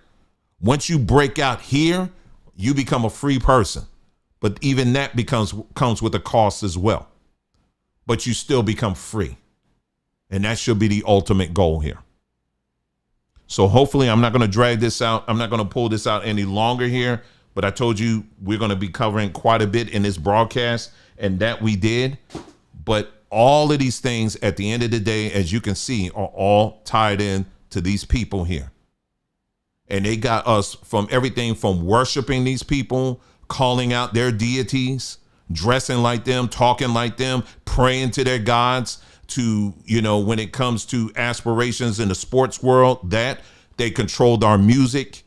A: Once you break out here, you become a free person. But even that comes with a cost as well. But you still become free. And that should be the ultimate goal here. So hopefully I'm not going to drag this out. I'm not going to pull this out any longer here. But I told you we're going to be covering quite a bit in this broadcast, and that we did. But all of these things at the end of the day, as you can see, are all tied in to these people here. And they got us from everything from worshiping these people, calling out their deities, dressing like them, talking like them, praying to their gods, to, when it comes to aspirations in the sports world, that they controlled our music.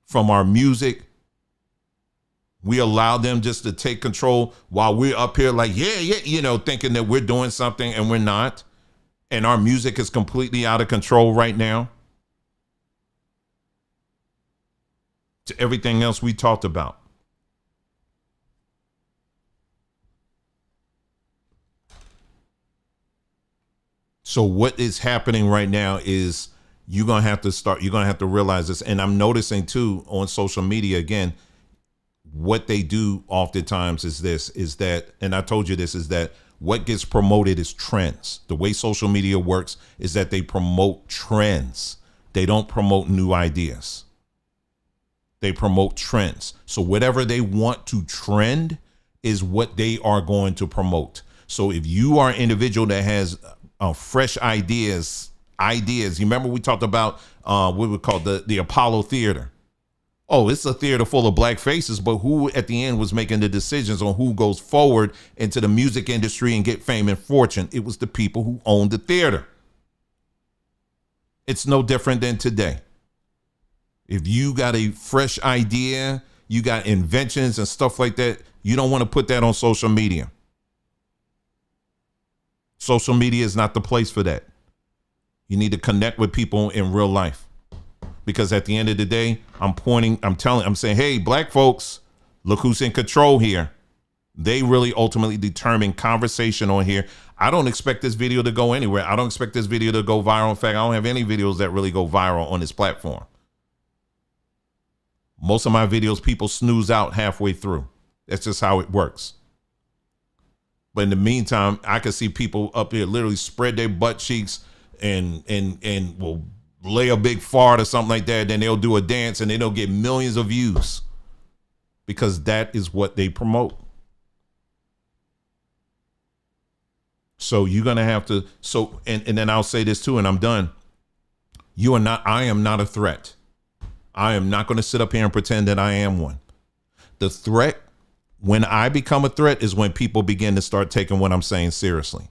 A: From our music, we allow them just to take control while we're up here like, yeah, thinking that we're doing something and we're not. And our music is completely out of control right now. To everything else we talked about. So what is happening right now is you're going to have to realize this. And I'm noticing too on social media, again, what they do oftentimes is that, and I told you this, is that what gets promoted is trends. The way social media works is that they promote trends. They don't promote new ideas. They promote trends. So whatever they want to trend is what they are going to promote. So if you are an individual that has fresh ideas, you remember we talked about what we call the Apollo Theater. Oh, it's a theater full of black faces, but who at the end was making the decisions on who goes forward into the music industry and get fame and fortune? It was the people who owned the theater. It's no different than today. If you got a fresh idea, you got inventions and stuff like that, you don't want to put that on social media. Social media is not the place for that. You need to connect with people in real life. Because at the end of the day, I'm saying, hey, black folks, look who's in control here. They really ultimately determine conversation on here. I don't expect this video to go anywhere. I don't expect this video to go viral. In fact, I don't have any videos that really go viral on this platform. Most of my videos, people snooze out halfway through. That's just how it works. But in the meantime, I can see people up here literally spread their butt cheeks and will lay a big fart or something like that. Then they'll do a dance and they'll get millions of views because that is what they promote. So you're going to have to. So and then I'll say this too, and I'm done. I am not a threat. I am not going to sit up here and pretend that I am one. The threat, when I become a threat, is when people begin to start taking what I'm saying seriously.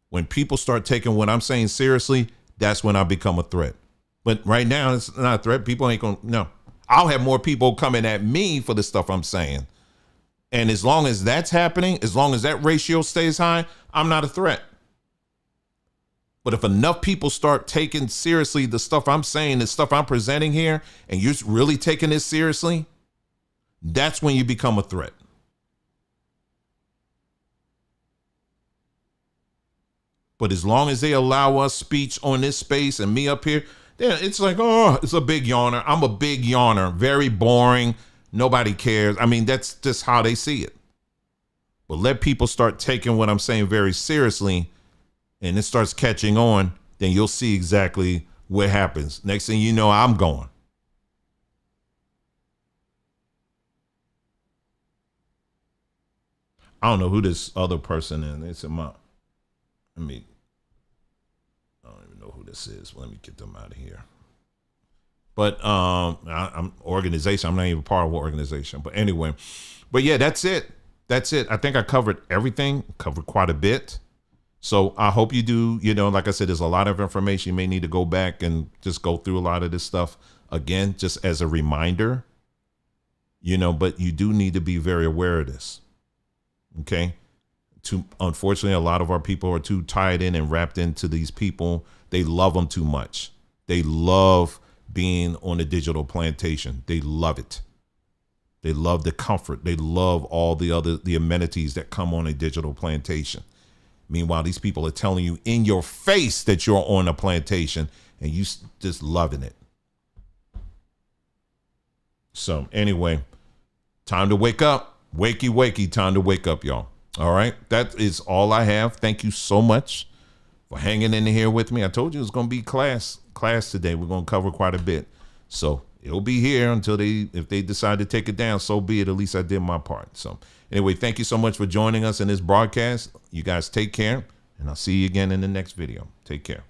A: When people start taking what I'm saying seriously, that's when I become a threat. But right now, it's not a threat. People ain't going to, no. I'll have more people coming at me for the stuff I'm saying. And as long as that's happening, as long as that ratio stays high, I'm not a threat. But if enough people start taking seriously the stuff I'm saying, the stuff I'm presenting here, and you're really taking this seriously, that's when you become a threat. But as long as they allow us speech on this space and me up here, then it's like, oh, it's a big yawner. I'm a big yawner. Very boring. Nobody cares. I mean, that's just how they see it. But let people start taking what I'm saying very seriously, and it starts catching on, then you'll see exactly what happens. Next thing you know, I'm going. I don't know who this other person is. It's I don't even know who this is. Let me get them out of here. But I'm organization. I'm not even part of an organization. But anyway, but yeah, that's it. that's it. I think I covered everything, covered quite a bit. So I hope you do, like I said, there's a lot of information. You may need to go back and just go through a lot of this stuff again, just as a reminder, but you do need to be very aware of this. Okay. Unfortunately, a lot of our people are too tied in and wrapped into these people. They love them too much. They love being on a digital plantation. They love it. They love the comfort. They love all the amenities that come on a digital plantation. Meanwhile, these people are telling you in your face that you're on a plantation and you just loving it. So anyway, time to wake up. Wakey, wakey, time to wake up, y'all. All right. That is all I have. Thank you so much for hanging in here with me. I told you it was going to be class today. We're going to cover quite a bit. So it'll be here until if they decide to take it down, so be it. At least I did my part. So anyway, thank you so much for joining us in this broadcast. You guys take care, and I'll see you again in the next video. Take care.